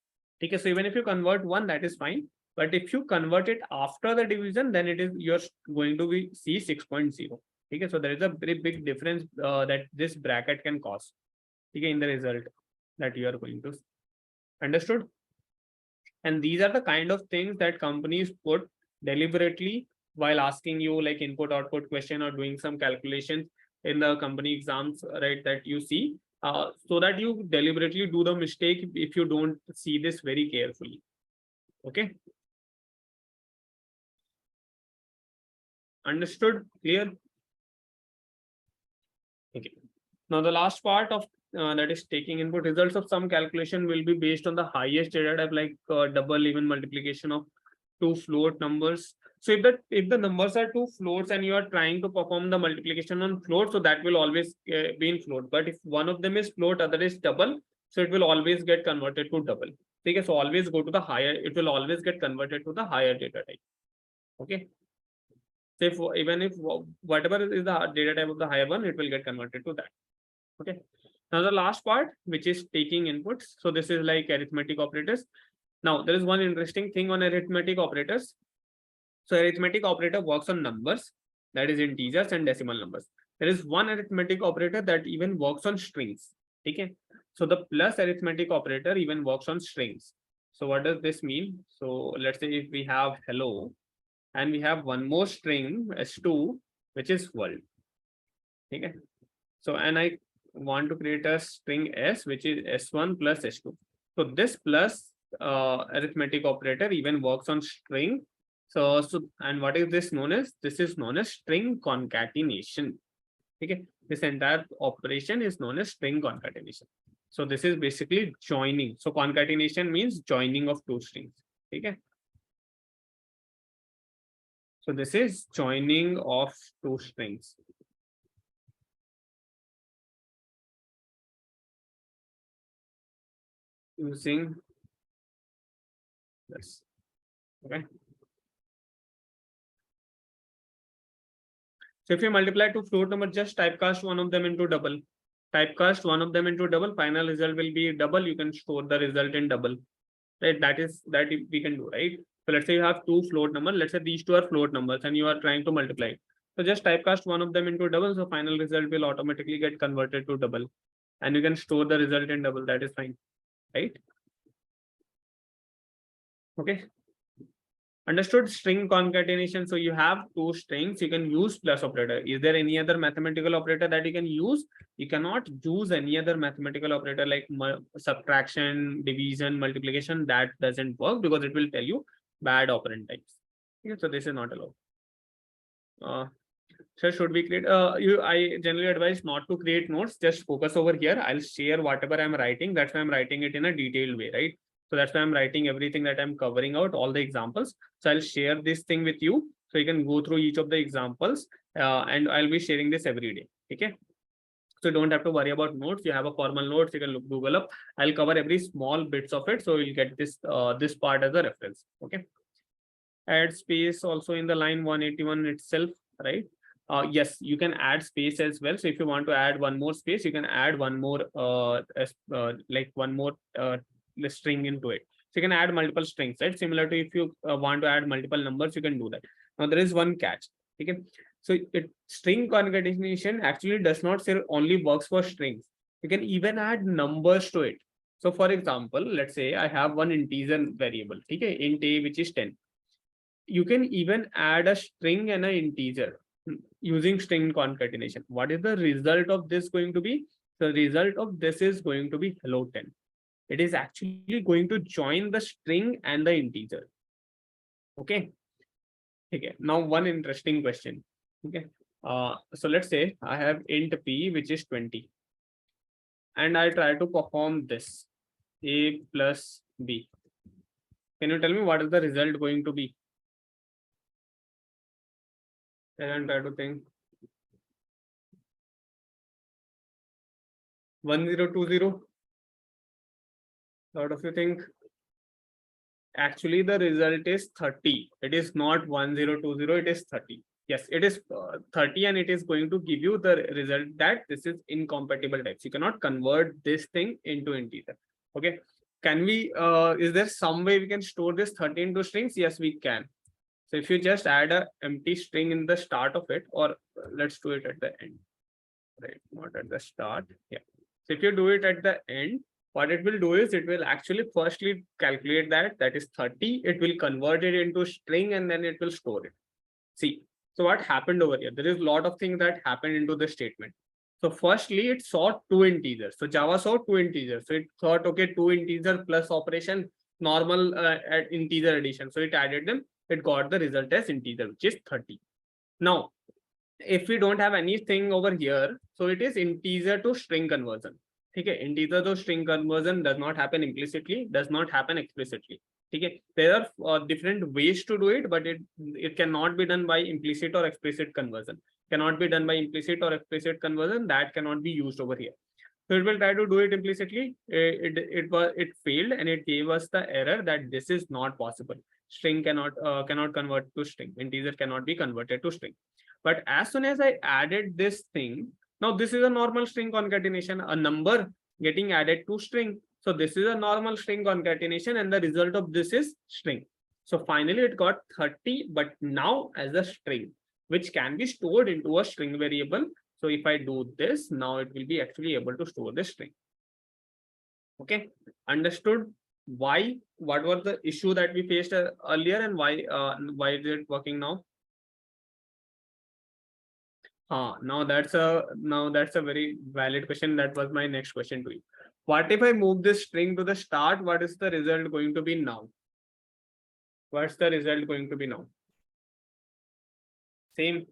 Okay, so even if you convert one, that is fine. But if you convert it after the division, then it is, you're going to be see 6.0. Okay, so there is a very big difference that this bracket can cause. Okay, in the result that you are going to see. Understood? And these are the kind of things that companies put deliberately while asking you like input output question or doing some calculations in the company exams, right? That you see, so that you deliberately do the mistake if you don't see this very carefully. Okay. Understood? Clear? Okay. Now the last part of that is taking input. Results of some calculation will be based on the highest data type, like double, even multiplication of two float numbers. So if the numbers are two floats and you are trying to perform the multiplication on float, so that will always be in float. But if one of them is float, other is double, so it will always get converted to double. Okay, so always go to the higher. It will always get converted to the higher data type. Okay. So if, even if whatever is the data type of the higher one, it will get converted to that. Okay. Now the last part, which is taking inputs. So this is like arithmetic operators. Now there is one interesting thing on arithmetic operators. So arithmetic operator works on numbers, that is integers and decimal numbers. There is one arithmetic operator that even works on strings. Okay. So the plus arithmetic operator even works on strings. So what does this mean? So let's say if we have hello and we have one more string s2, which is world. Okay. So and I want to create a string s, which is s1 plus s2. So this plus arithmetic operator even works on string. So and what is this known as? This is known as string concatenation. Okay, this entire operation is known as string concatenation. So this is basically joining. So concatenation means joining of two strings. Okay. So this is joining of two strings. Using this. Okay. So if you multiply two float number, just typecast one of them into double. Typecast one of them into double, final result will be double. You can store the result in double. Right? That we can do, right? So let's say you have two float numbers. Let's say these two are float numbers and you are trying to multiply. So just typecast one of them into double. So final result will automatically get converted to double. And you can store the result in double. That is fine, right? Okay. Understood. String concatenation. So you have two strings, you can use plus operator. Is there any other mathematical operator that you can use? You cannot use any other mathematical operator like subtraction, division, multiplication. That doesn't work because it will tell you bad operand types. Okay, so this is not allowed. So should we create I generally advise not to create notes, just focus over here. I'll share whatever I'm writing. That's why I'm writing it in a detailed way, right? So that's why I'm writing everything that I'm covering out, all the examples. So I'll share this thing with you so you can go through each of the examples, and I'll be sharing this every day. Okay. So don't have to worry about notes. You have a formal notes, you can look Google up. I'll cover every small bits of it. So you'll get this this part as a reference. Okay. Add space also in the line 181 itself, right? Yes, you can add space as well. So if you want to add one more space, you can add one more like one more string into it. So you can add multiple strings, right? Similar to if you want to add multiple numbers, you can do that. Now there is one catch. Okay. So string concatenation actually does not say only works for strings. You can even add numbers to it. So for example, let's say I have one integer variable, okay, int a, which is 10. You can even add a string and an integer using string concatenation. What is the result of this going to be? The result of this is going to be hello 10. It is actually going to join the string and the integer. Okay. Okay. Now one interesting question. Okay. So let's say I have int p, which is 20. And I try to perform this a plus b. Can you tell me what is the result going to be? And try to think. 1020. Lot of you think actually the result is 30. It is not 1020, it is 30. Yes, it is 30, and it is going to give you the result that this is incompatible types. You cannot convert this thing into integer. Okay. Can we, is there some way we can store this 30 into strings? Yes, we can. So if you just add an empty string in the start of it, or let's do it at the end, right? Not at the start. Yeah. So if you do it at the end, what it will do is it will actually firstly calculate that is 30. It will convert it into string and then it will store it. See, so what happened over here? There is a lot of things that happened into the statement. So firstly, it saw two integers. So Java saw two integers. So it thought, okay, two integer plus operation, normal integer addition. So it added them. It got the result as integer, which is 30. Now, if we don't have anything over here, so it is integer to string conversion. Okay, integer to string conversion does not happen implicitly, does not happen explicitly. Okay, there are different ways to do it, but it cannot be done by implicit or explicit conversion. Cannot be done by implicit or explicit conversion. That cannot be used over here. So it will try to do it implicitly. It failed, and it gave us the error that this is not possible. String cannot convert to string. Integer cannot be converted to string. But as soon as I added this thing, now this is a normal string concatenation, a number getting added to string. So this is a normal string concatenation, and the result of this is string. So finally it got 30, but now as a string, which can be stored into a string variable. So if I do this, now it will be actually able to store the string. Okay, understood why? What was the issue that we faced earlier, and why is it working now? Now that's a very valid question. That was my next question to you. What if I move this string to the start? What is the result going to be now? What's the result going to be now? Same?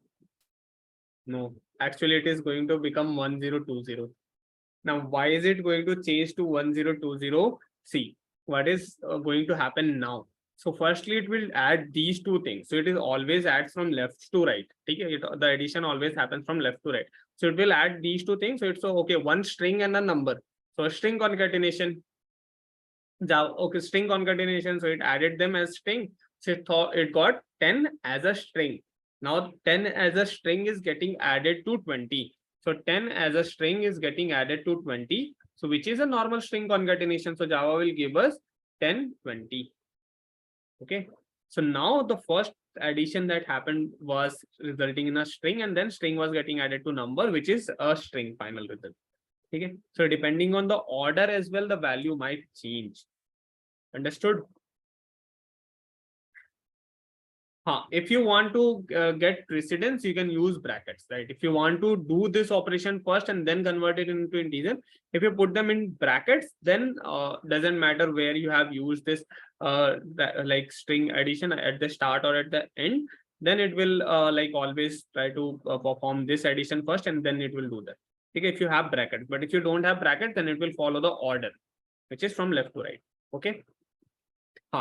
No, actually it is going to become 1020. Now, why is it going to change to 1020? See, what is going to happen now? So firstly, it will add these two things. So it is always adds from left to right. Okay? The addition always happens from left to right. So it will add these two things. So it's okay, one string and a number. So string concatenation. Okay, string concatenation. So it added them as string. So it got 10 as a string. Now 10 as a string is getting added to 20. So 10 as a string is getting added to 20. So which is a normal string concatenation. So Java will give us 10, 20. Okay. So now the first addition that happened was resulting in a string, and then string was getting added to number, which is a string final result. Okay. So depending on the order as well, the value might change. Understood? If you want to get precedence, you can use brackets, right? If you want to do this operation first and then convert it into integer, if you put them in brackets, then doesn't matter where you have used this like string addition at the start or at the end, then it will like always try to perform this addition first and then it will do that. Okay, if you have brackets, but if you don't have brackets, then it will follow the order, which is from left to right. Okay.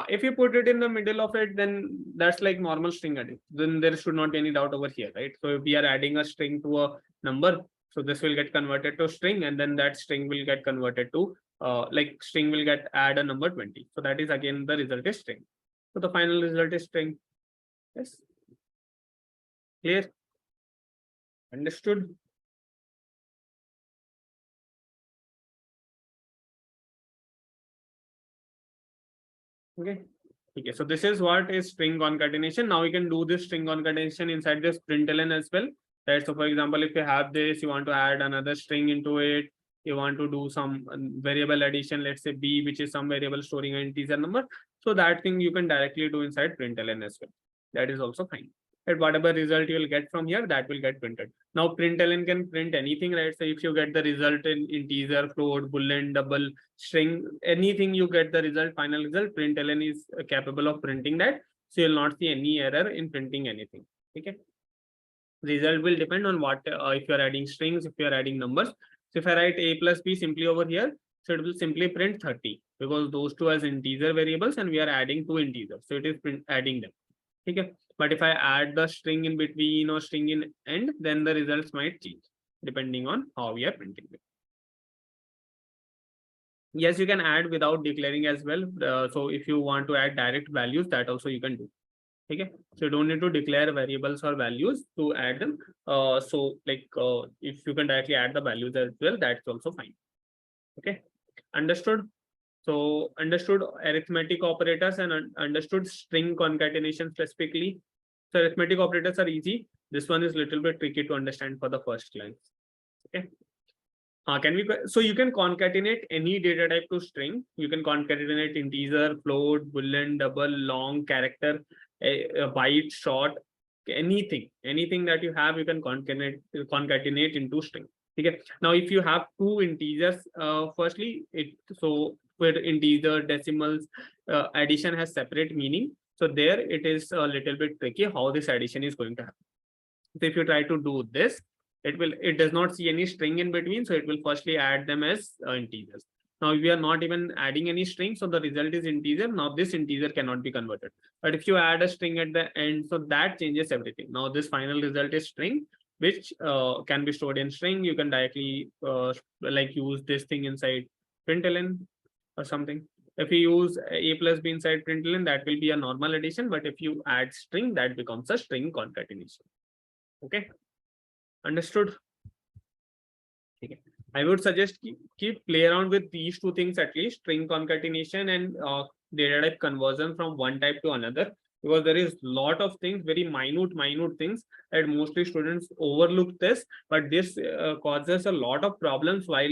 If you put it in the middle of it, then that's like normal string addition. Then there should not be any doubt over here, right? So if we are adding a string to a number, so this will get converted to string, and then that string will get converted to like string will get add a number 20. So that is again the result is string. So the final result is string. Yes. Clear? Understood? Okay. Okay, so this is what is string concatenation. Now we can do this string concatenation inside this println as well. Right. So for example, if you have this, you want to add another string into it, you want to do some variable addition, let's say b, which is some variable storing an integer number. So that thing you can directly do inside println as well. That is also fine. And whatever result you will get from here, that will get printed. Now println can print anything, right? So if you get the result in integer, float, boolean, double, string, anything you get the result, final result, println is capable of printing that. So you'll not see any error in printing anything. Okay. Result will depend on what if you're adding strings, if you're adding numbers. So if I write a plus b simply over here, so it will simply print 30 because those two as integer variables and we are adding two integers. So it is adding them. Okay. But if I add the string in between or string in end, then the results might change depending on how we are printing them. Yes, you can add without declaring as well. So if you want to add direct values, that also you can do. Okay, so you don't need to declare variables or values to add them. So like if you can directly add the values as well, that's also fine. Okay, understood. So understood arithmetic operators and understood string concatenation specifically. So arithmetic operators are easy. This one is a little bit tricky to understand for the first glance. Okay. Can we, so you can concatenate any data type to string. You can concatenate integer, float, boolean, double, long, character, a byte, short, anything that you have, you can concatenate into string. Okay. Now, if you have two integers, firstly, so with integer, decimals, addition has separate meaning. So there it is a little bit tricky how this addition is going to happen. So if you try to do this, it does not see any string in between, so it will firstly add them as integers. Now we are not even adding any string, so the result is integer. Now this integer cannot be converted, but if you add a string at the end, so that changes everything. Now this final result is string, which can be stored in string. You can directly like use this thing inside println or something. If you use a plus b inside println, that will be a normal addition, but if you add string, that becomes a string concatenation. Okay. Understood? Okay. I would suggest keep play around with these two things at least, string concatenation and data type conversion from one type to another, because there is lot of things, very minute things that mostly students overlook this, but this causes a lot of problems while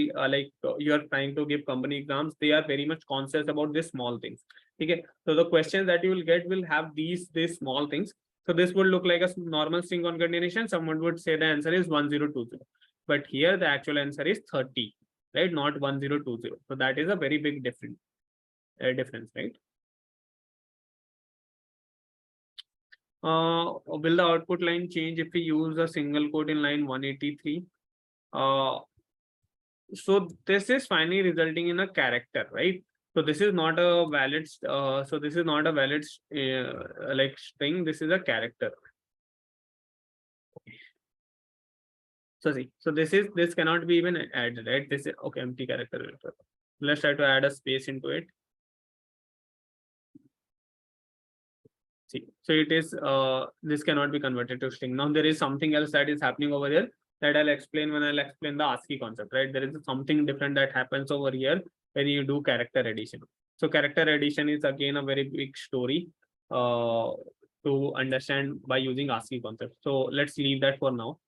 you are trying to give company exams. They are very much conscious about these small things. Okay. So the questions that you will get will have these small things. So this would look like a normal string concatenation. Someone would say the answer is 1020, but here the actual answer is 30, right? Not 1020. So that is a very big difference, right? Will the output line change if we use a single quote in line 183? So this is finally resulting in a character, right? So this is not a valid. So this is not a valid like string. This is a character. So see, so this cannot be even added, right? This is okay, empty character. Let's try to add a space into it. See, so it is this cannot be converted to string. Now there is something else that is happening over here that I'll explain when I'll explain the ASCII concept, right? There is something different that happens over here when you do character addition. So character addition is again a very big story to understand by using ASCII concept. So let's leave that for now.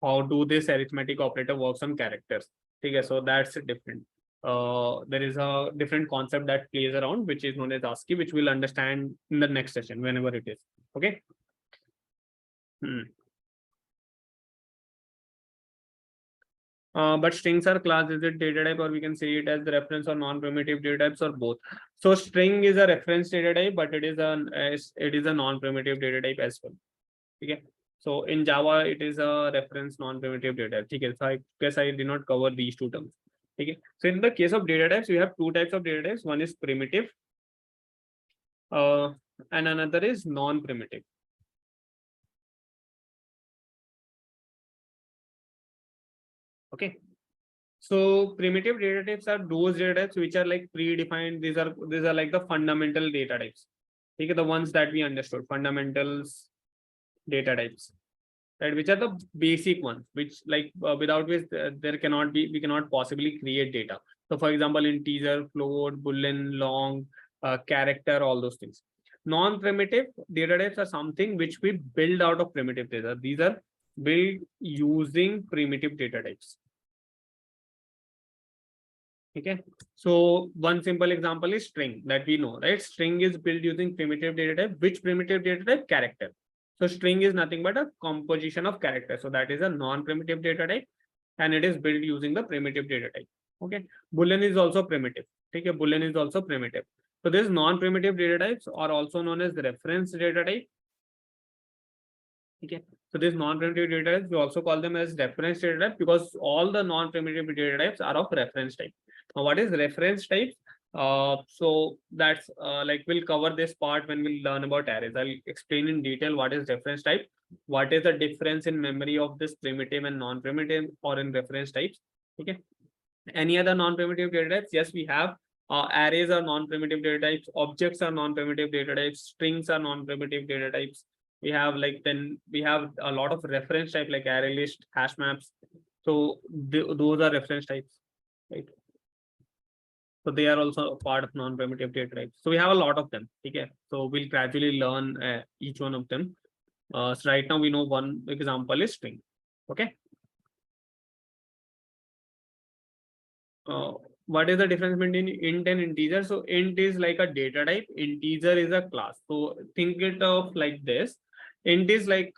How do this arithmetic operator works on characters? Okay, so that's different. There is a different concept that plays around, which is known as ASCII, which we'll understand in the next session, whenever it is. Okay. But strings are class, is it data type, or we can say it as the reference or non-primitive data types, or both? So string is a reference data type, but it is a non-primitive data type as well. Okay. So in Java, it is a reference non-primitive data type. Okay. So I guess I did not cover these two terms. Okay. So in the case of data types, we have two types of data types. One is primitive, and another is non-primitive. Okay. So primitive data types are those data types which are like predefined. These are like the fundamental data types. Okay, the ones that we understood, fundamentals data types, right? Which are the basic ones, which like without which we cannot possibly create data. So for example, integer, float, boolean, long, character, all those things. Non-primitive data types are something which we build out of primitive data. These are built using primitive data types. Okay, so one simple example is string that we know, right? String is built using primitive data type. Which primitive data type? Character. So string is nothing but a composition of character. So that is a non-primitive data type, and it is built using the primitive data type. Okay, Boolean is also primitive. Okay, Boolean is also primitive. So these non-primitive data types are also known as the reference data type. Okay, so these non-primitive data types, we also call them as reference data type because all the non-primitive data types are of reference type. Now, what is reference type? So that's like we'll cover this part when we learn about arrays. I'll explain in detail what is reference type, what is the difference in memory of this primitive and non-primitive or in reference types. Okay, any other non-primitive data types? Yes, we have. Arrays are non-primitive data types, objects are non-primitive data types, strings are non-primitive data types. We have then we have a lot of reference type like array list, hash maps. So those are reference types, right? So they are also a part of non-primitive data types. So we have a lot of them. Okay, so we'll gradually learn each one of them. So right now we know one example is string. Okay. What is the difference between int and integer? So int is like a data type, integer is a class. So think it of like this. Int is like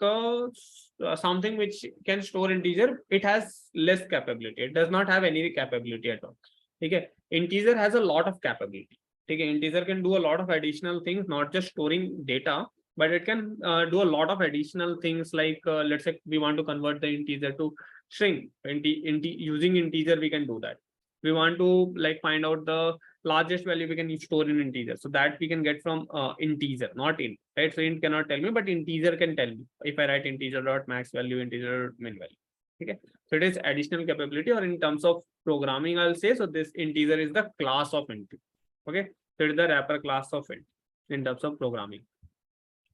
something which can store integer. It has less capability. It does not have any capability at all. Okay, integer has a lot of capability. Okay, integer can do a lot of additional things, not just storing data, but it can do a lot of additional things like let's say we want to convert the integer to string. Using integer, we can do that. We want to like find out the largest value we can store in integer. So that we can get from integer, not int, right? So int cannot tell me, but integer can tell me. If I write integer dot max value, integer min value. Okay, so it is additional capability, or in terms of programming, I'll say, so this integer is the class of int. Okay, so it is the wrapper class of int in terms of programming.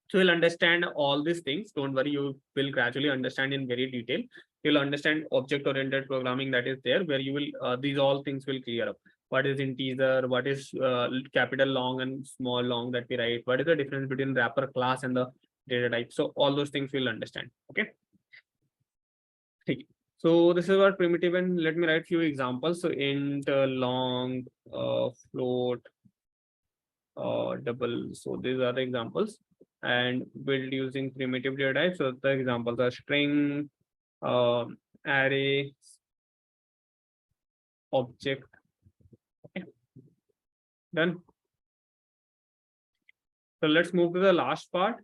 So you'll understand all these things. Don't worry, you will gradually understand in very detail. You'll understand object-oriented programming that is there, where you will these all things will clear up. What is integer? What is capital long and small long that we write? What is the difference between wrapper class and the data type? So all those things we'll understand. Okay. So this is what primitive, and let me write few examples. So int, long, float, double. So these are the examples, and build using primitive data types. So the examples are string, array, object. Okay. Done. So let's move to the last part,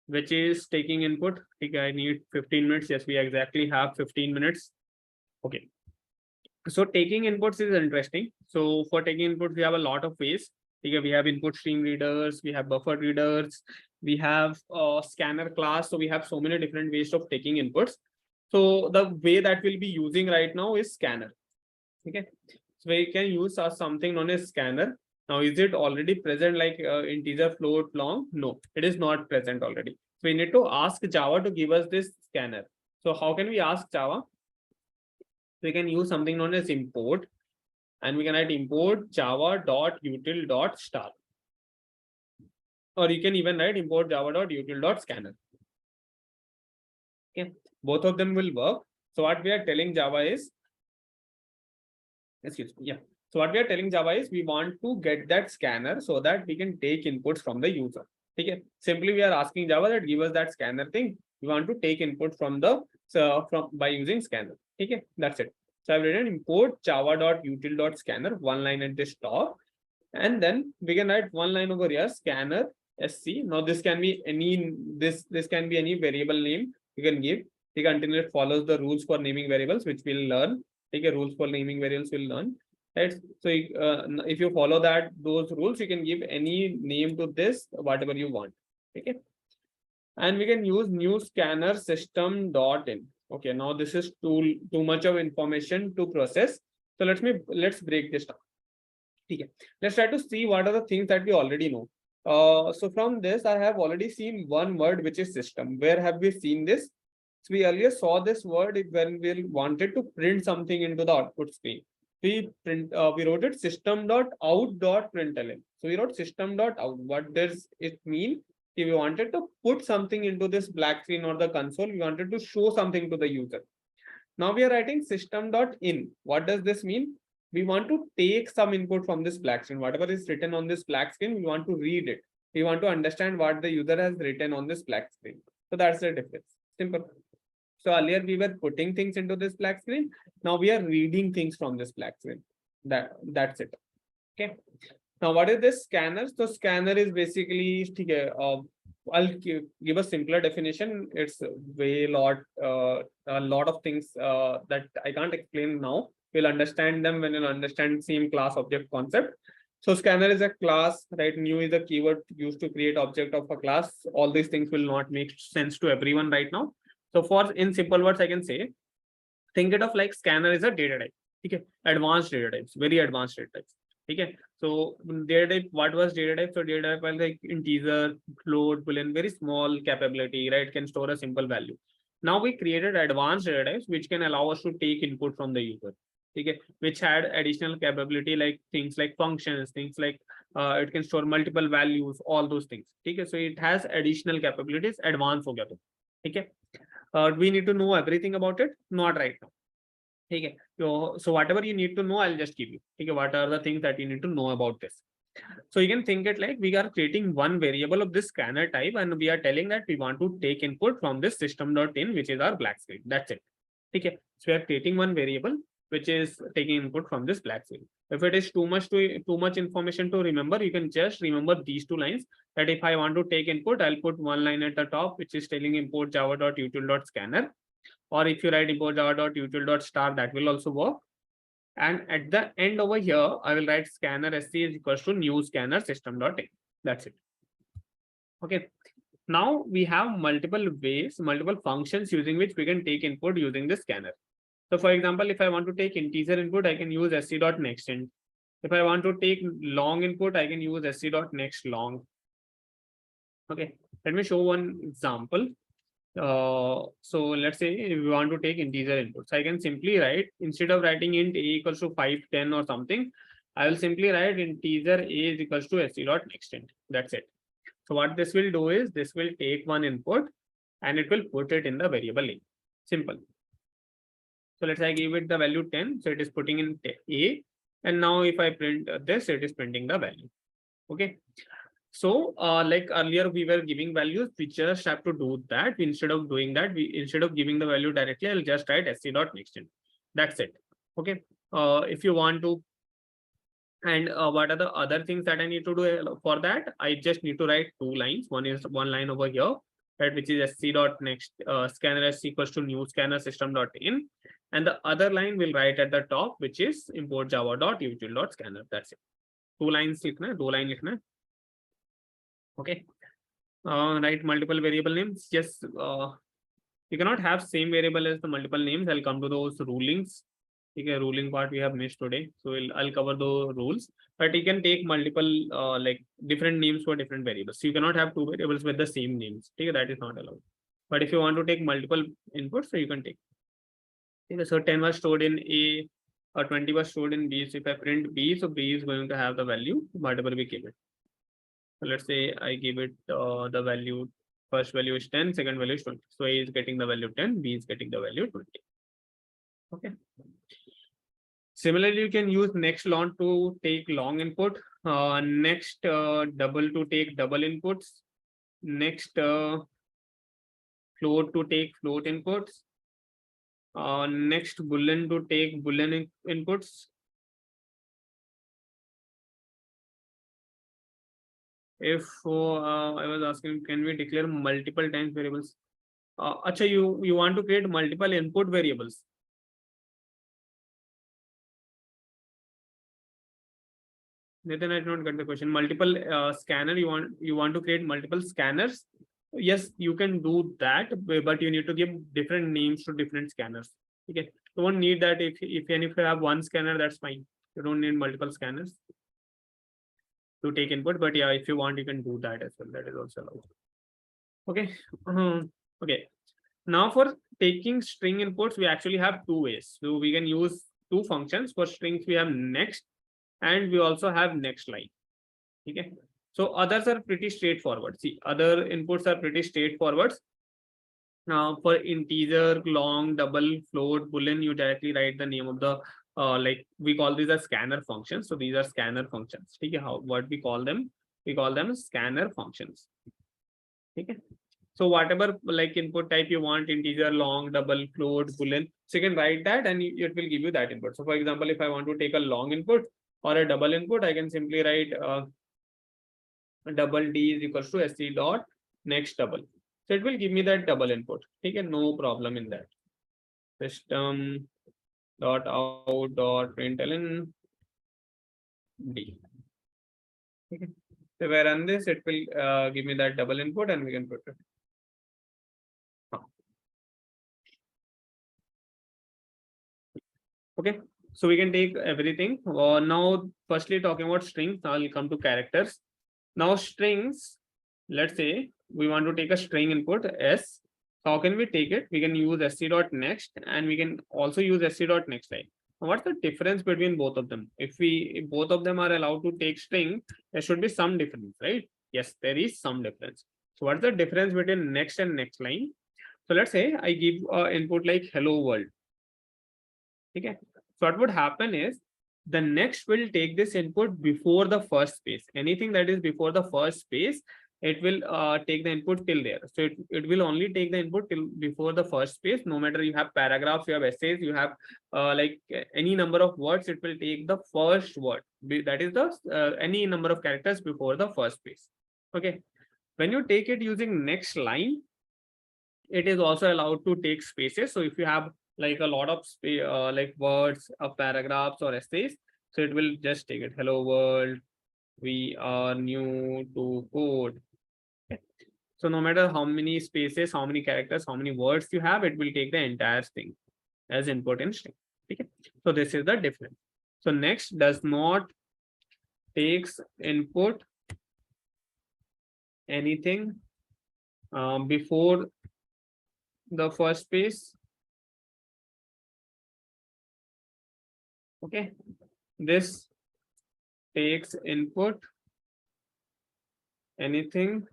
which is taking input. Okay, I need 15 minutes. Yes, we exactly have 15 minutes. Okay. So taking inputs is interesting. So for taking inputs, we have a lot of ways. Okay, we have input stream readers, we have buffer readers, we have a scanner class. So we have so many different ways of taking inputs. So the way that we'll be using right now is scanner. Okay, so we can use something known as scanner. Now, is it already present like integer, float, long? No, it is not present already. So we need to ask Java to give us this scanner. So how can we ask Java? We can use something known as import, and we can write import java.util.star. Or you can even write import java.util.scanner. Okay, both of them will work. So what we are telling Java is, excuse me, yeah. So what we are telling Java is we want to get that scanner so that we can take inputs from the user. Okay, simply we are asking Java that give us that scanner thing. We want to take input from the by using scanner. Okay, that's it. So I've written import java.util.scanner, one line at this top, and then we can write one line over here, scanner sc. Now this can be any this can be any variable name you can give. The continuous follows the rules for naming variables, which we'll learn. Okay, rules for naming variables we'll learn. Right. So if you follow those rules, you can give any name to this, whatever you want. Okay. And we can use new scanner system.in. Okay, now this is too much of information to process. So let's break this down. Okay. Let's try to see what are the things that we already know. So from this, I have already seen one word, which is system. Where have we seen this? So we earlier saw this word when we wanted to print something into the output screen. We wrote it system.out.println. So we wrote system.out. What does it mean? If we wanted to put something into this black screen or the console, we wanted to show something to the user. Now we are writing system.in. What does this mean? We want to take some input from this black screen. Whatever is written on this black screen, we want to read it. We want to understand what the user has written on this black screen. So that's the difference. Simple. So earlier we were putting things into this black screen. Now we are reading things from this black screen. That's it. Okay. Now what is this scanner? So scanner is basically I'll give a simpler definition. It's a lot of things that I can't explain now. You'll understand them when you'll understand same class object concept. So scanner is a class, right? New is a keyword used to create object of a class. All these things will not make sense to everyone right now. So in simple words, I can say, think it of like scanner is a data type. Okay, advanced data types, very advanced data types. Okay, so data type, what was data type? So data type was like integer, float, boolean, very small capability, right? Can store a simple value. Now we created advanced data types which can allow us to take input from the user. Okay, which had additional capability like things like functions, things like it can store multiple values, all those things. Okay, so it has additional capabilities, advanced ho gaya to. Okay, we need to know everything about it, not right now. Okay, so whatever you need to know, I'll just give you. Okay, what are the things that you need to know about this? So you can think it like we are creating one variable of this scanner type, and we are telling that we want to take input from this system.in, which is our black screen. That's it. Okay, so we are creating one variable which is taking input from this black screen. If it is too much information to remember, you can just remember these two lines. That if I want to take input, I'll put one line at the top, which is telling import java.util.scanner. Or if you write import java.util.star, that will also work. And at the end over here, I will write scanner sc is equals to new scanner system.in. That's it. Okay. Now we have multiple ways, multiple functions using which we can take input using the scanner. So for example, if I want to take integer input, I can use sc.nextInt. If I want to take long input, I can use sc.nextLong. Okay, let me show one example. So let's say if we want to take integer inputs, I can simply write, instead of writing int a equals to 5, 10 or something, I will simply write integer a is equals to sc.nextInt. That's it. So what this will do is this will take one input and it will put it in the variable a. Simple. So let's say I give it the value 10. So it is putting in a. And now if I print this, it is printing the value. Okay. So like earlier we were giving values, we just have to do that. Instead of doing that, instead of giving the value directly, I'll just write sc.nextInt. That's it. Okay. If you want to, and what are the other things that I need to do for that? I just need to write two lines. One is one line over here, right, which is sc.next scanner sc equals to new scanner system.in. And the other line will write at the top, which is import java.util.scanner. That's it. Two lines likhna, two line likhna. Okay. Write multiple variable names. Yes, you cannot have same variable as the multiple names. I'll come to those rulings. Okay, ruling part we have missed today, so I'll cover the rules. But you can take multiple like different names for different variables. So you cannot have two variables with the same names. Okay, that is not allowed. But if you want to take multiple inputs, so you can take. Okay, so 10 was stored in A, or 20 was stored in B. So if I print B, so B is going to have the value whatever we give it. So let's say I give it the value, first value is 10, second value is 20. So A is getting the value 10, B is getting the value 20. Okay. Similarly, you can use next long to take long input, next double to take double inputs, next float to take float inputs, next boolean to take boolean inputs. If I was asking, can we declare multiple times variables? Acha, you want to create multiple input variables. Nathan, I did not get the question. Multiple scanner, you want to create multiple scanners? Yes, you can do that, but you need to give different names to different scanners. Okay, you won't need that. If you have one scanner, that's fine. You don't need multiple scanners to take input, but yeah, if you want, you can do that as well. That is also allowed. Okay. Okay. Now for taking string inputs, we actually have two ways. So we can use two functions. For strings, we have next, and we also have next line. Okay. So others are pretty straightforward. See, other inputs are pretty straightforward. Now for integer, long, double, float, boolean, you directly write the name of the like we call these as scanner functions. So these are scanner functions. Okay, what we call them? We call them scanner functions. Okay. So whatever like input type you want, integer, long, double, float, boolean, so you can write that and it will give you that input. So for example, if I want to take a long input or a double input, I can simply write double D is equals to SC dot next double. So it will give me that double input. Okay, no problem in that. System dot out dot println D. Okay. So if I run this, it will give me that double input and we can put it. Okay, so we can take everything. Now, firstly, talking about strings, I'll come to characters. Now, strings, let's say we want to take a string input S. How can we take it? We can use sc.next and we can also use sc.next line. What's the difference between both of them? If both of them are allowed to take string, there should be some difference, right? Yes, there is some difference. So what's the difference between next and next line? So let's say I give input like hello world. Okay. So what would happen is the next will take this input before the first space. Anything that is before the first space, it will take the input till there. So it will only take the input till before the first space. No matter you have paragraphs, you have essays, you have like any number of words, it will take the first word. That is the any number of characters before the first space. Okay. When you take it using next line, it is also allowed to take spaces. So if you have like a lot of like words of paragraphs or essays, so it will just take it. Hello world, we are new to code. Okay. So no matter how many spaces, how many characters, how many words you have, it will take the entire thing as input in string. Okay. So this is the difference. So next does not takes input anything before the first space. Okay, this takes input anything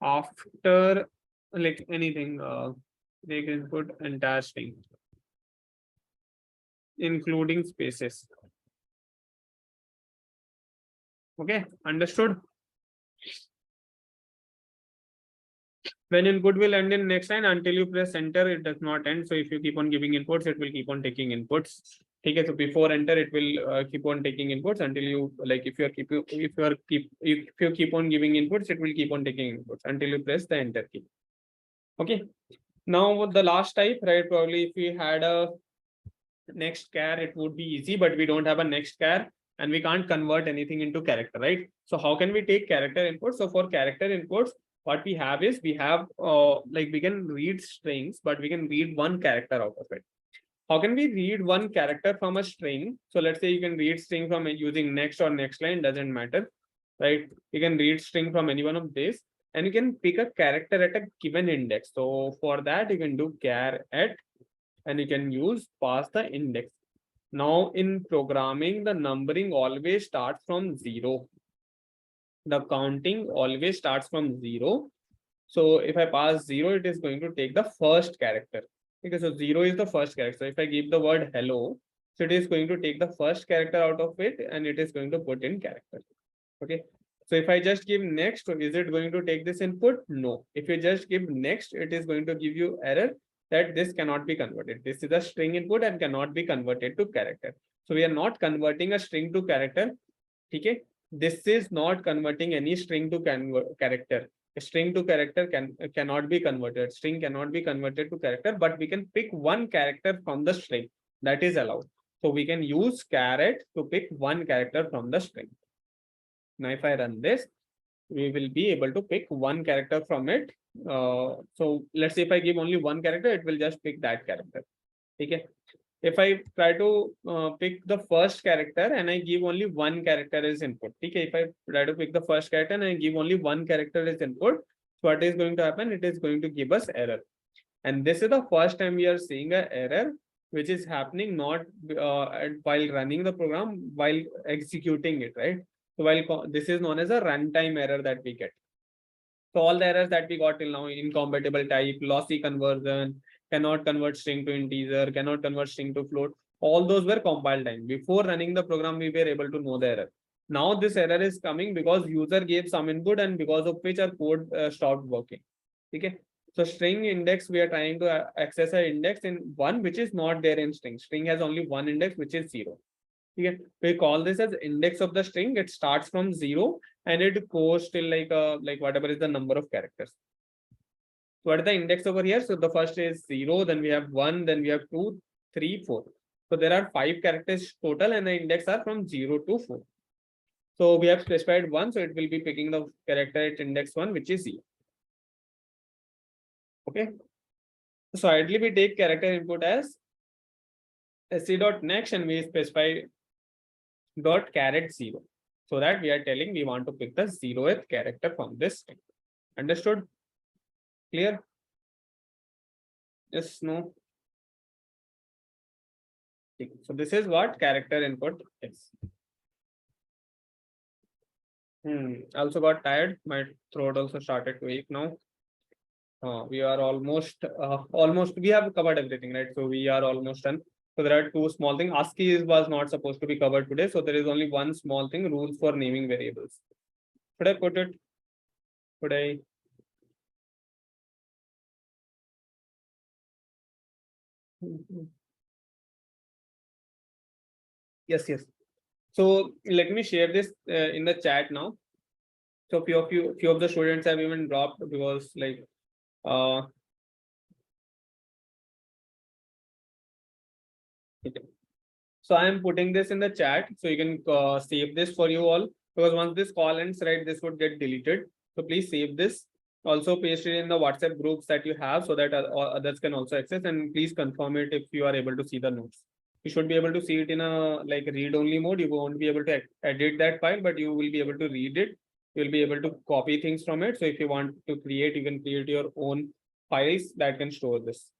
after like anything take input entire string including spaces. Okay, understood? When input will end in next line, until you press enter, it does not end. So if you keep on giving inputs, it will keep on taking inputs. Okay, so before enter, it will keep on taking inputs until you like if you keep on giving inputs, it will keep on taking inputs until you press the enter key. Okay. Now the last type, right? Probably if we had a next char, it would be easy, but we don't have a next char and we can't convert anything into character, right? So how can we take character inputs? So for character inputs, what we have is we have like we can read strings, but we can read one character out of it. How can we read one character from a string? So let's say you can read string from using next or next line, doesn't matter, right? You can read string from any one of these, and you can pick a character at a given index. So for that, you can do char at, and you can use pass the index. Now in programming, the numbering always starts from 0. The counting always starts from 0. So if I pass 0, it is going to take the first character. Okay, so 0 is the first character. So if I give the word hello, so it is going to take the first character out of it and it is going to put in character. Okay. So if I just give next, is it going to take this input? No. If you just give next, it is going to give you error that this cannot be converted. This is a string input and cannot be converted to character. So we are not converting a string to character. Okay. This is not converting any string to character. A string to character cannot be converted. String cannot be converted to character, but we can pick one character from the string. That is allowed. So we can use caret to pick one character from the string. Now, if I run this, we will be able to pick one character from it. So let's say if I give only one character, it will just pick that character. Okay. If I try to pick the first character and I give only one character as input. Okay. If I try to pick the first character and I give only one character as input, so what is going to happen? It is going to give us error. And this is the first time we are seeing an error, which is happening not while running the program, while executing it, right? So while this is known as a runtime error that we get. So all the errors that we got till now, incompatible type, lossy conversion, cannot convert string to integer, cannot convert string to float, all those were compile time. Before running the program, we were able to know the error. Now this error is coming because user gave some input and because of which our code stopped working. Okay. So string index, we are trying to access an index in one, which is not there in string. String has only one index, which is 0. Okay. We call this as index of the string. It starts from 0 and it goes till like whatever is the number of characters. So what is the index over here? So the first is 0, then we have 1, then we have 2, 3, 4. So there are 5 characters total and the index are from 0 to 4. So we have specified 1, so it will be picking the character at index 1, which is 0. Okay. So ideally we take character input as sc.next and we specify dot caret 0. So that we are telling we want to pick the 0th character from this string. Understood? Clear? Yes, no? So this is what character input is. Also got tired. My throat also started to ache now. We are almost we have covered everything, right? So we are almost done. So there are two small things. ASCII was not supposed to be covered today. So there is only one small thing, rules for naming variables. Should I put it? Should I? Yes, yes. So let me share this in the chat now. So few of the students have even dropped because like okay. So I am putting this in the chat so you can save this for you all, because once this call ends, right, this would get deleted. So please save this. Also paste it in the WhatsApp groups that you have so that others can also access, and please confirm it if you are able to see the notes. You should be able to see it in a like read only mode. You won't be able to edit that file, but you will be able to read it. You'll be able to copy things from it. So if you want to create, you can create your own files that can store this.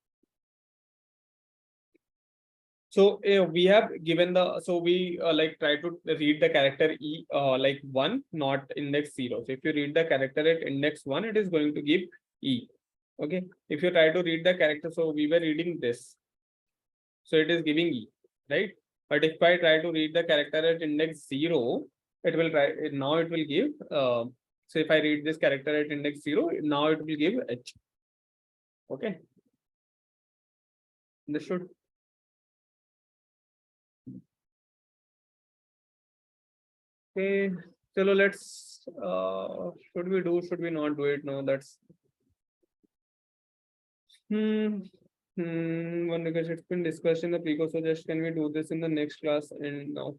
So we have given the, so we like try to read the character E like 1, not index 0. So if you read the character at index 1, it is going to give E. Okay. If you try to read the character, so we were reading this. So it is giving E, right? But if I try to read the character at index 0, it will try, now it will give, so if I read this character at index 0, now it will give H. Okay. Understood? Okay, so let's should we not do it now? That's one, because it's been discussed in the pre-course, so just can we do this in the next class and now?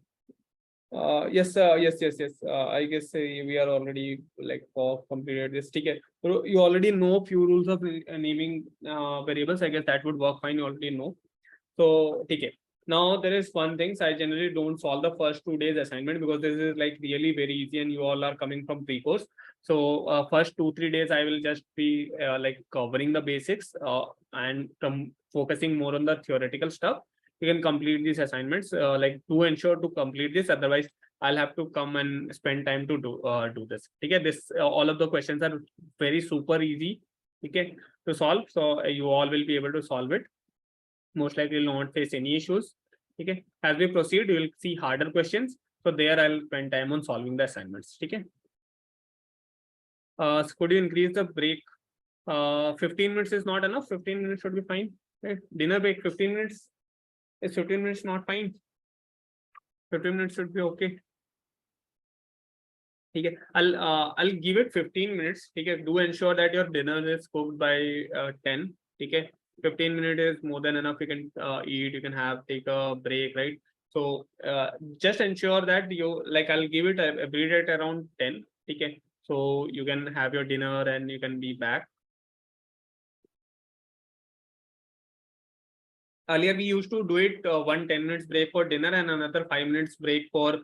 Yes, yes. I guess we are already like completed this ticket. So you already know few rules of naming variables. I guess that would work fine. You already know. So okay. Now there is one thing. I generally don't solve the first 2 days assignment because this is like really very easy and you all are coming from pre-course. So first 2-3 days I will just be like covering the basics and focusing more on the theoretical stuff. You can complete these assignments like to ensure to complete this. Otherwise, I'll have to come and spend time to do this. Okay, this all of the questions are very super easy. Okay, to solve. So you all will be able to solve it. Most likely will not face any issues. Okay, as we proceed, you will see harder questions. So there I'll spend time on solving the assignments. Okay. So could you increase the break? 15 minutes is not enough. 15 minutes should be fine. Right? Dinner break 15 minutes. Is 15 minutes not fine? 15 minutes should be okay. Okay, I'll give it 15 minutes. Okay, do ensure that your dinner is cooked by 10. Okay, 15 minutes is more than enough. You can eat, you can take a break, right? So just ensure that you like I'll give it every day at around 10. Okay, so you can have your dinner and you can be back. Earlier we used to do it 10 minutes break for dinner and another 5 minutes break for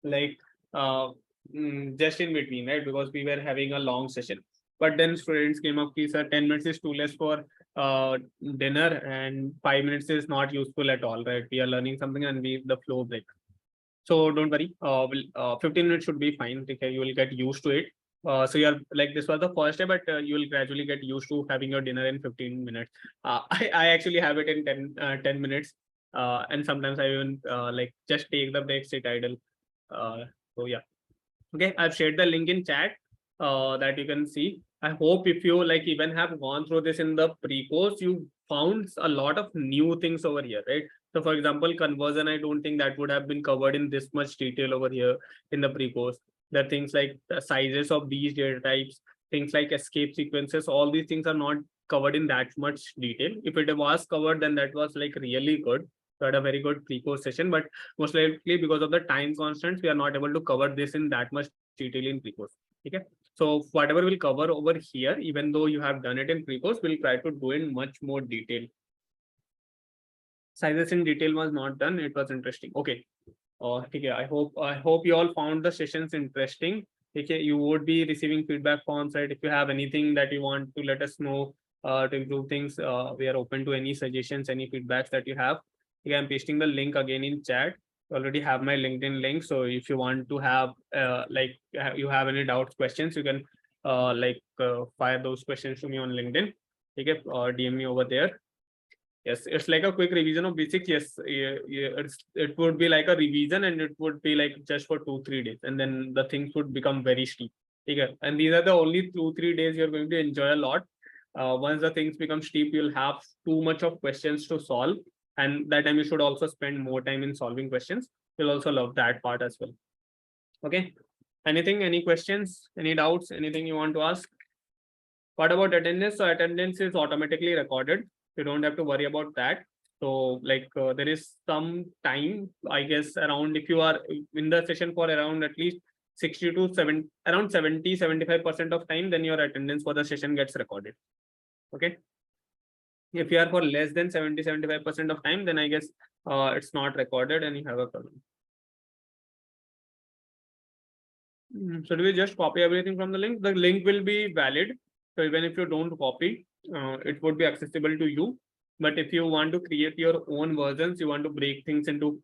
like just in between, right? Because we were having a long session. But then students came up, sir, 10 minutes is too less for dinner and 5 minutes is not useful at all, right? We are learning something and the flow break. So don't worry, 15 minutes should be fine. Okay, you will get used to it. So you're like this was the first day, but you will gradually get used to having your dinner in 15 minutes. I actually have it in 10 minutes. And sometimes I even like just take the break, sit idle. So yeah. Okay, I've shared the link in chat that you can see. I hope if you like even have gone through this in the pre-course, you found a lot of new things over here, right? So for example, conversion, I don't think that would have been covered in this much detail over here in the pre-course. There are things like the sizes of these data types, things like escape sequences, all these things are not covered in that much detail. If it was covered, then that was like really good. We had a very good pre-course session, but most likely because of the time constraints, we are not able to cover this in that much detail in pre-course. Okay. So whatever we'll cover over here, even though you have done it in pre-course, we'll try to do in much more detail. Sizes in detail was not done. It was interesting. Okay. Okay. I hope you all found the sessions interesting. Okay. You would be receiving feedback forms, right? If you have anything that you want to let us know to improve things, we are open to any suggestions, any feedbacks that you have. Okay, I'm pasting the link again in chat. You already have my LinkedIn link. So if you want to have you have any doubts, questions, you can fire those questions to me on LinkedIn. Okay, DM me over there. Yes, it's like a quick revision of basics. Yes, it would be like a revision and it would be like just for 2-3 days and then the things would become very steep. Okay, and these are the only 2-3 days you're going to enjoy a lot. Once the things become steep, you'll have too much of questions to solve. And that time you should also spend more time in solving questions. You'll also love that part as well. Okay. Anything, any questions, any doubts, anything you want to ask? What about attendance? So attendance is automatically recorded. You don't have to worry about that. So like there is some time, I guess, around if you are in the session for around at least 60 to 7, around 70-75% of time, then your attendance for the session gets recorded. Okay. If you are for less than 70-75% of time, then I guess it's not recorded and you have a problem. So do we just copy everything from the link? The link will be valid. So even if you don't copy, it would be accessible to you. But if you want to create your own versions, you want to break things into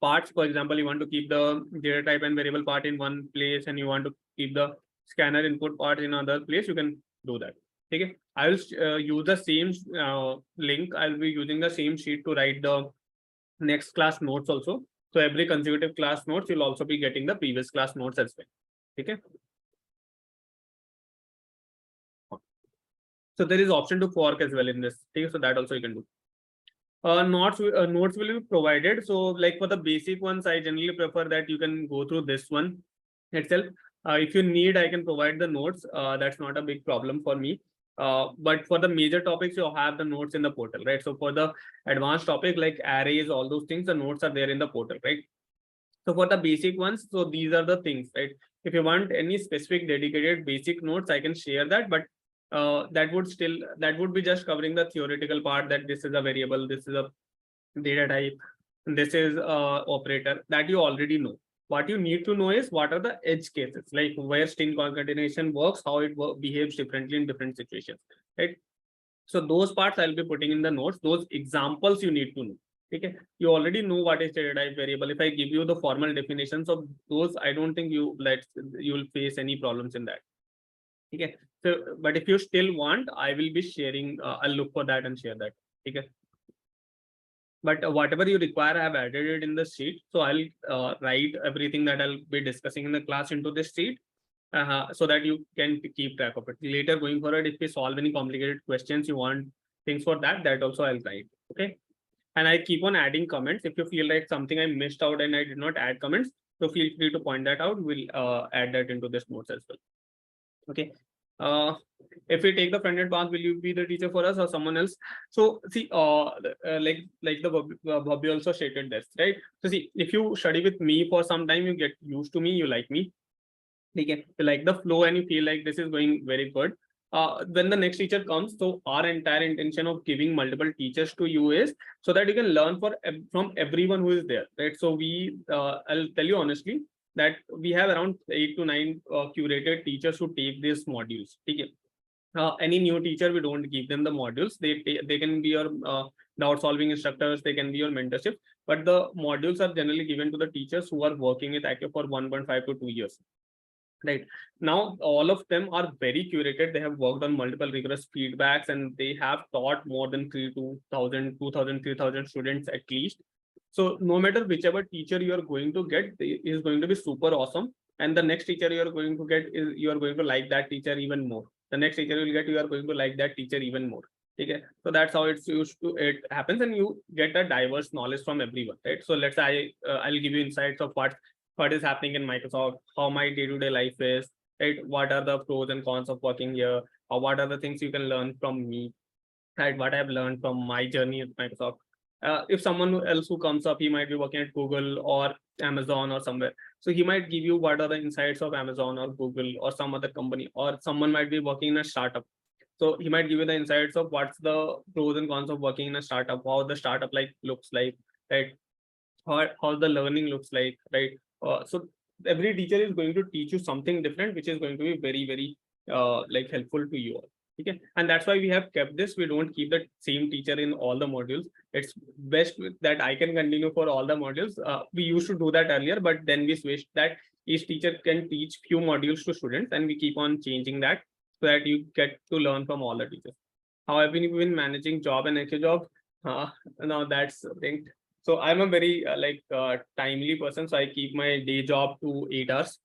parts. For example, you want to keep the data type and variable part in one place and you want to keep the scanner input part in another place, you can do that. Okay. I will use the same link. I'll be using the same sheet to write the next class notes also. So every consecutive class notes, you'll also be getting the previous class notes as well. Okay. So there is option to fork as well in this. Okay, so that also you can do. Notes will be provided. So like for the basic ones, I generally prefer that you can go through this one itself. If you need, I can provide the notes. That's not a big problem for me. But for the major topics, you have the notes in the portal, right? So for the advanced topic like arrays, all those things, the notes are there in the portal, right? So for the basic ones, so these are the things, right? If you want any specific dedicated basic notes, I can share that. But that would be just covering the theoretical part, that this is a variable, this is a data type, this is operator, that you already know. What you need to know is what are the edge cases, like where string concatenation works, how it behaves differently in different situations, right? So those parts I'll be putting in the notes. Those examples you need to know. Okay, you already know what is data type variable. If I give you the formal definitions of those, I don't think you will face any problems in that. Okay, so but if you still want, I will be sharing. I'll look for that and share that. Okay. But whatever you require, I have added it in the sheet. So I'll write everything that I'll be discussing in the class into this sheet, so that you can keep track of it. Later going forward, if we solve any complicated questions, you want things for that, that also I'll write. Okay. And I keep on adding comments. If you feel like something I missed out and I did not add comments, so feel free to point that out. We'll add that into this notes as well. Okay. If we take the front-end path, will you be the teacher for us or someone else? So see, like the Bobby also stated this, right? So see, if you study with me for some time, you get used to me, you like me. Okay, you like the flow and you feel like this is going very good. When the next teacher comes, so our entire intention of giving multiple teachers to you is so that you can learn from everyone who is there, right? So I'll tell you honestly that we have around 8 to 9 curated teachers who take these modules. Okay. Any new teacher, we don't give them the modules. They can be your doubt solving instructors, they can be your mentorship, but the modules are generally given to the teachers who are working with Active for 1.5 to 2 years. Right now, all of them are very curated. They have worked on multiple rigorous feedbacks and they have taught more than 3,000 students at least. So no matter whichever teacher you are going to get is going to be super awesome. And the next teacher you are going to get is you are going to like that teacher even more. The next teacher you will get, you are going to like that teacher even more. Okay. So that's how it happens, and you get a diverse knowledge from everyone, right? So let's say I'll give you insights of what is happening in Microsoft, how my day-to-day life is, right? What are the pros and cons of working here, or what are the things you can learn from me, right? What I've learned from my journey at Microsoft. If someone else who comes up, he might be working at Google or Amazon or somewhere. So he might give you what are the insights of Amazon or Google or some other company, or someone might be working in a startup. So he might give you the insights of what's the pros and cons of working in a startup, how the startup looks like, right? How the learning looks like, right? So every teacher is going to teach you something different, which is going to be very, very helpful to you all. Okay, and that's why we have kept this. We don't keep the same teacher in all the modules. It's best that I can continue for all the modules. We used to do that earlier, but then we switched that each teacher can teach few modules to students, and we keep on changing that so that you get to learn from all the teachers. How I've been managing job and extra job. Now that's the thing. So I'm a very timely person. So I keep my day job to 8 hours.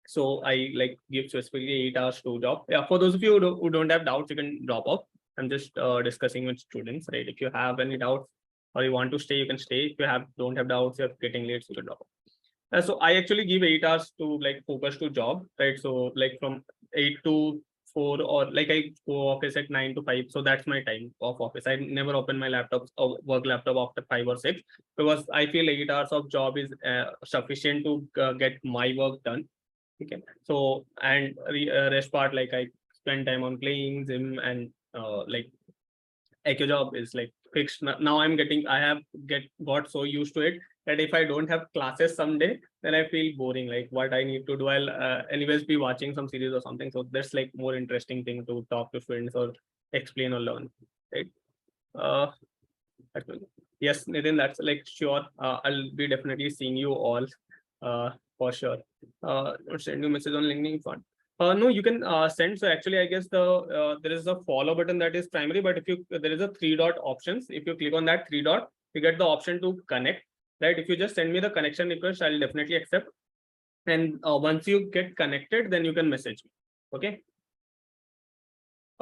So I give specifically 8 hours to job. Yeah, for those of you who don't have doubts, you can drop off. I'm just discussing with students, right? If you have any doubts or you want to stay, you can stay. If you don't have doubts, you're getting late, so you can drop off. So I actually give 8 hours to focus to job, right? So from 8 to 4, or I go office at 9 to 5. So that's my time of office. I never open my laptop or work laptop after 5 or 6, because I feel 8 hours of job is sufficient to get my work done. Okay. So, and rest part, I spend time on playing gym, and Echo job is fixed. Now I have got so used to it that if I don't have classes someday, then I feel boring. Like what I need to do, I'll anyways be watching some series or something. So there's more interesting thing to talk to friends or explain or learn, right? Yes, Nitin, that's sure. I'll be definitely seeing you all for sure. Send you message on LinkedIn fund. No, you can send. So actually, I guess there is a follow button that is primary, but if there is a 3-dot options. If you click on that 3-dot, you get the option to connect, right? If you just send me the connection request, I'll definitely accept. And once you get connected, then you can message me. Okay.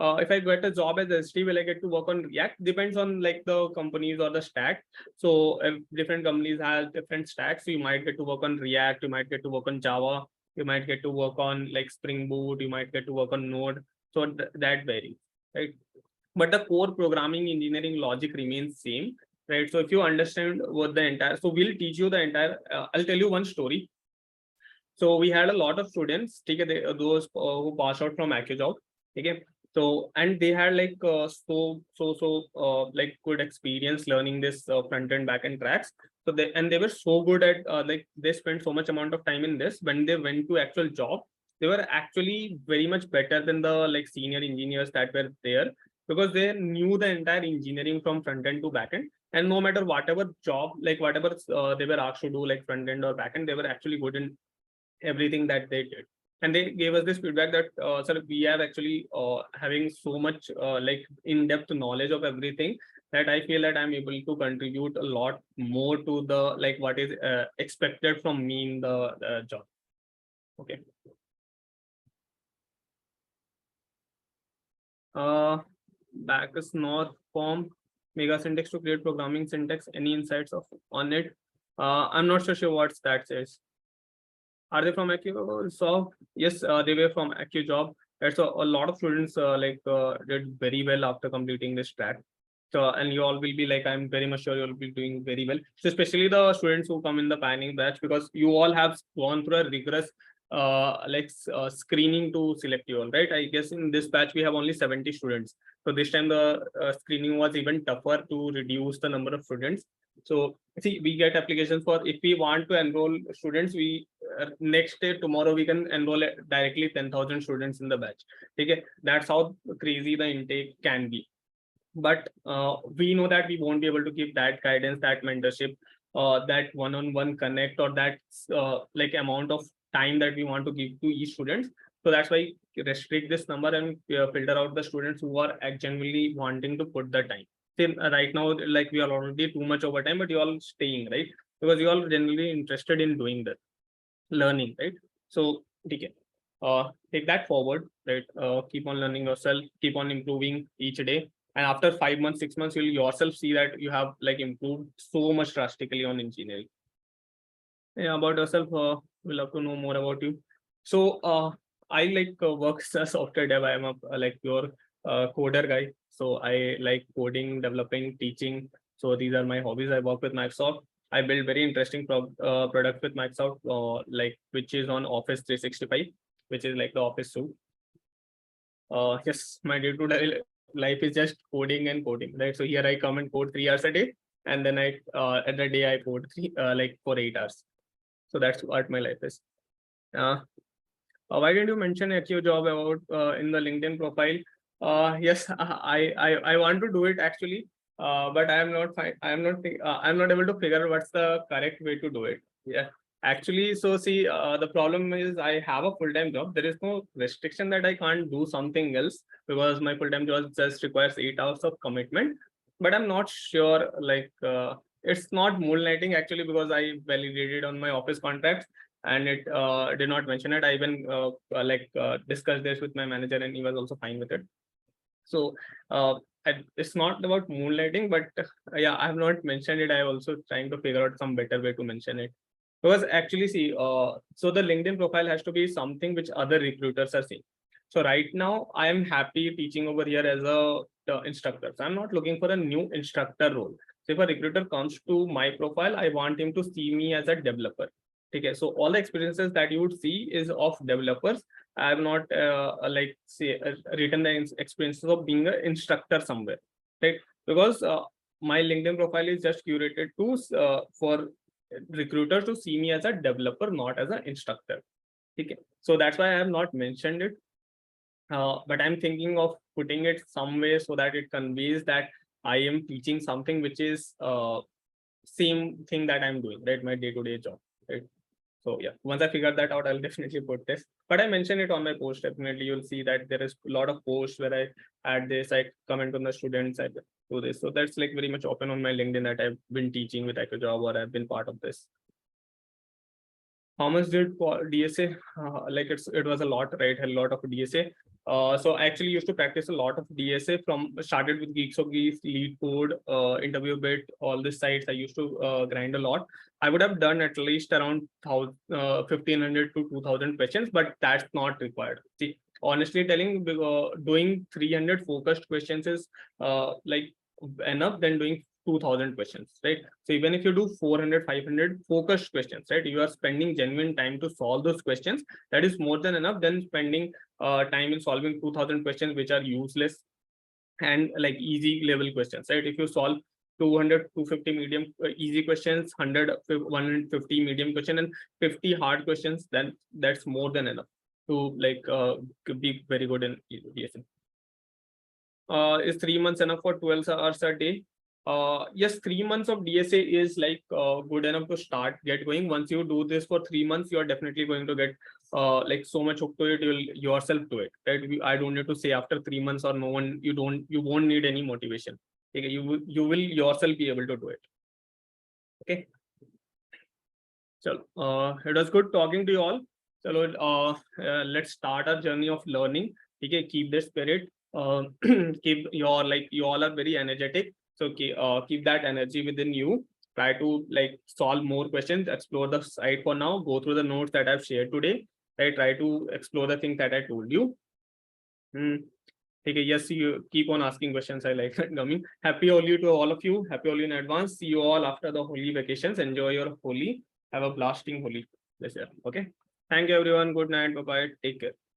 If I get a job as ST, will I get to work on React? Depends on the companies or the stack. So different companies have different stacks. So you might get to work on React, you might get to work on Java, you might get to work on Spring Boot, you might get to work on Node. So that varies, right? But the core programming engineering logic remains same, right? So if you understand what the entire, so we'll teach you the entire, I'll tell you one story. So we had a lot of students, those who passed out from AccuJob. Okay. So, and they had like like good experience learning this front end back end tracks. So they were so good at like they spent so much amount of time in this. When they went to actual job, they were actually very much better than the like senior engineers that were there, because they knew the entire engineering from front end to back end. And no matter whatever job, like whatever they were asked to do, like front end or back end, they were actually good in everything that they did. And they gave us this feedback that sir, we are actually having so much like in-depth knowledge of everything, that I feel that I'm able to contribute a lot more to the like what is expected from me in the job. Okay. Back is north form mega syntax to create programming syntax. Any insights on it? I'm not so sure what that says. Are they from AccuSoft? Yes, they were from AccuJob. That's a lot of students did very well after completing this track. So, and you all will be like, I'm very much sure you'll be doing very well. So especially the students who come in the planning batch, because you all have gone through a rigorous screening to select you all, right? I guess in this batch we have only 70 students. So this time the screening was even tougher to reduce the number of students. So see, we get applications for, if we want to enroll students, we next day tomorrow we can enroll directly 10,000 students in the batch. Okay, that's how crazy the intake can be. But we know that we won't be able to give that guidance, that mentorship, that one-on-one connect, or that like amount of time that we want to give to each student. So that's why restrict this number and filter out the students who are genuinely wanting to put the time. See, right now, like we are already too much over time, but you all staying, right? Because you all generally interested in doing that learning, right? So okay, take that forward, right? Keep on learning yourself, keep on improving each day, and after 5 months, 6 months, you'll yourself see that you have like improved so much drastically on engineering. Yeah, about yourself, we'd love to know more about you. So I like work as a software dev. I'm a like pure coder guy. So I like coding, developing, teaching. So these are my hobbies. I work with Microsoft. I build very interesting products with Microsoft, like which is on Office 365, which is like the Office suite. Yes, my day-to-day life is just coding and coding, right? So here I come and code 3 hours a day, and then I at the day I code like for 8 hours. So that's what my life is. Why didn't you mention AccuJob about in the LinkedIn profile? Yes, I want to do it actually, but I am not fine. I'm not able to figure out what's the correct way to do it. Yeah, actually, so see, the problem is I have a full-time job. There is no restriction that I can't do something else, because my full-time job just requires 8 hours of commitment. But I'm not sure, like it's not moonlighting actually, because I validated on my office contracts and it did not mention it. I even discussed this with my manager and he was also fine with it. So it's not about moonlighting, but yeah, I have not mentioned it. I also trying to figure out some better way to mention it. Because actually, see, so the LinkedIn profile has to be something which other recruiters are seeing. So right now, I am happy teaching over here as a instructor. So I'm not looking for a new instructor role. So if a recruiter comes to my profile, I want him to see me as a developer. Okay, so all the experiences that you would see is of developers. I have not written the experiences of being an instructor somewhere, right? Because my LinkedIn profile is just curated to for recruiters to see me as a developer, not as an instructor. Okay, so that's why I have not mentioned it. But I'm thinking of putting it some way so that it conveys that I am teaching something which is same thing that I'm doing, right? My day-to-day job, right? So yeah, once I figure that out, I'll definitely put this. But I mentioned it on my post. Definitely, you'll see that there is a lot of posts where I add this, I comment on the students, I do this. So that's like very much open on my LinkedIn that I've been teaching with AccuJob or I've been part of this. How much did DSA? Like it was a lot, right? A lot of DSA. So I actually used to practice a lot of DSA from started with Geeks of Geeks, Lead Code, Interview Bit, all these sites. I used to grind a lot. I would have done at least around 1,500 to 2,000 questions, but that's not required. See, honestly telling, doing 300 focused questions is like enough than doing 2000 questions, right? So even if you do 400, 500 focused questions, right, you are spending genuine time to solve those questions. That is more than enough than spending time in solving 2000 questions, which are useless and like easy level questions, right? If you solve 200, 250 medium easy questions, 100, 150 medium question, and 50 hard questions, then that's more than enough to like be very good in DSA. Is 3 months enough for 12 hours a day? Yes, 3 months of DSA is like good enough to start, get going. Once you do this for 3 months, you are definitely going to get like so much hooked to it, you'll yourself do it, right? I don't need to say after 3 months or no one, you won't need any motivation. Okay, you will yourself be able to do it. Okay. So it was good talking to you all. So let's start our journey of learning. Okay, keep the spirit. Keep your, like, you all are very energetic, so keep that energy within you. Try to like solve more questions, explore the site for now, go through the notes that I've shared today. I try to explore the things that I told you. Okay, yes, you keep on asking questions. I like that coming. Happy Holi to all of you. Happy Holi in advance. See you all after the Holi vacations. Enjoy your Holi. Have a blasting Holi this year. Okay. Thank you everyone. Good night. Bye bye. Take care.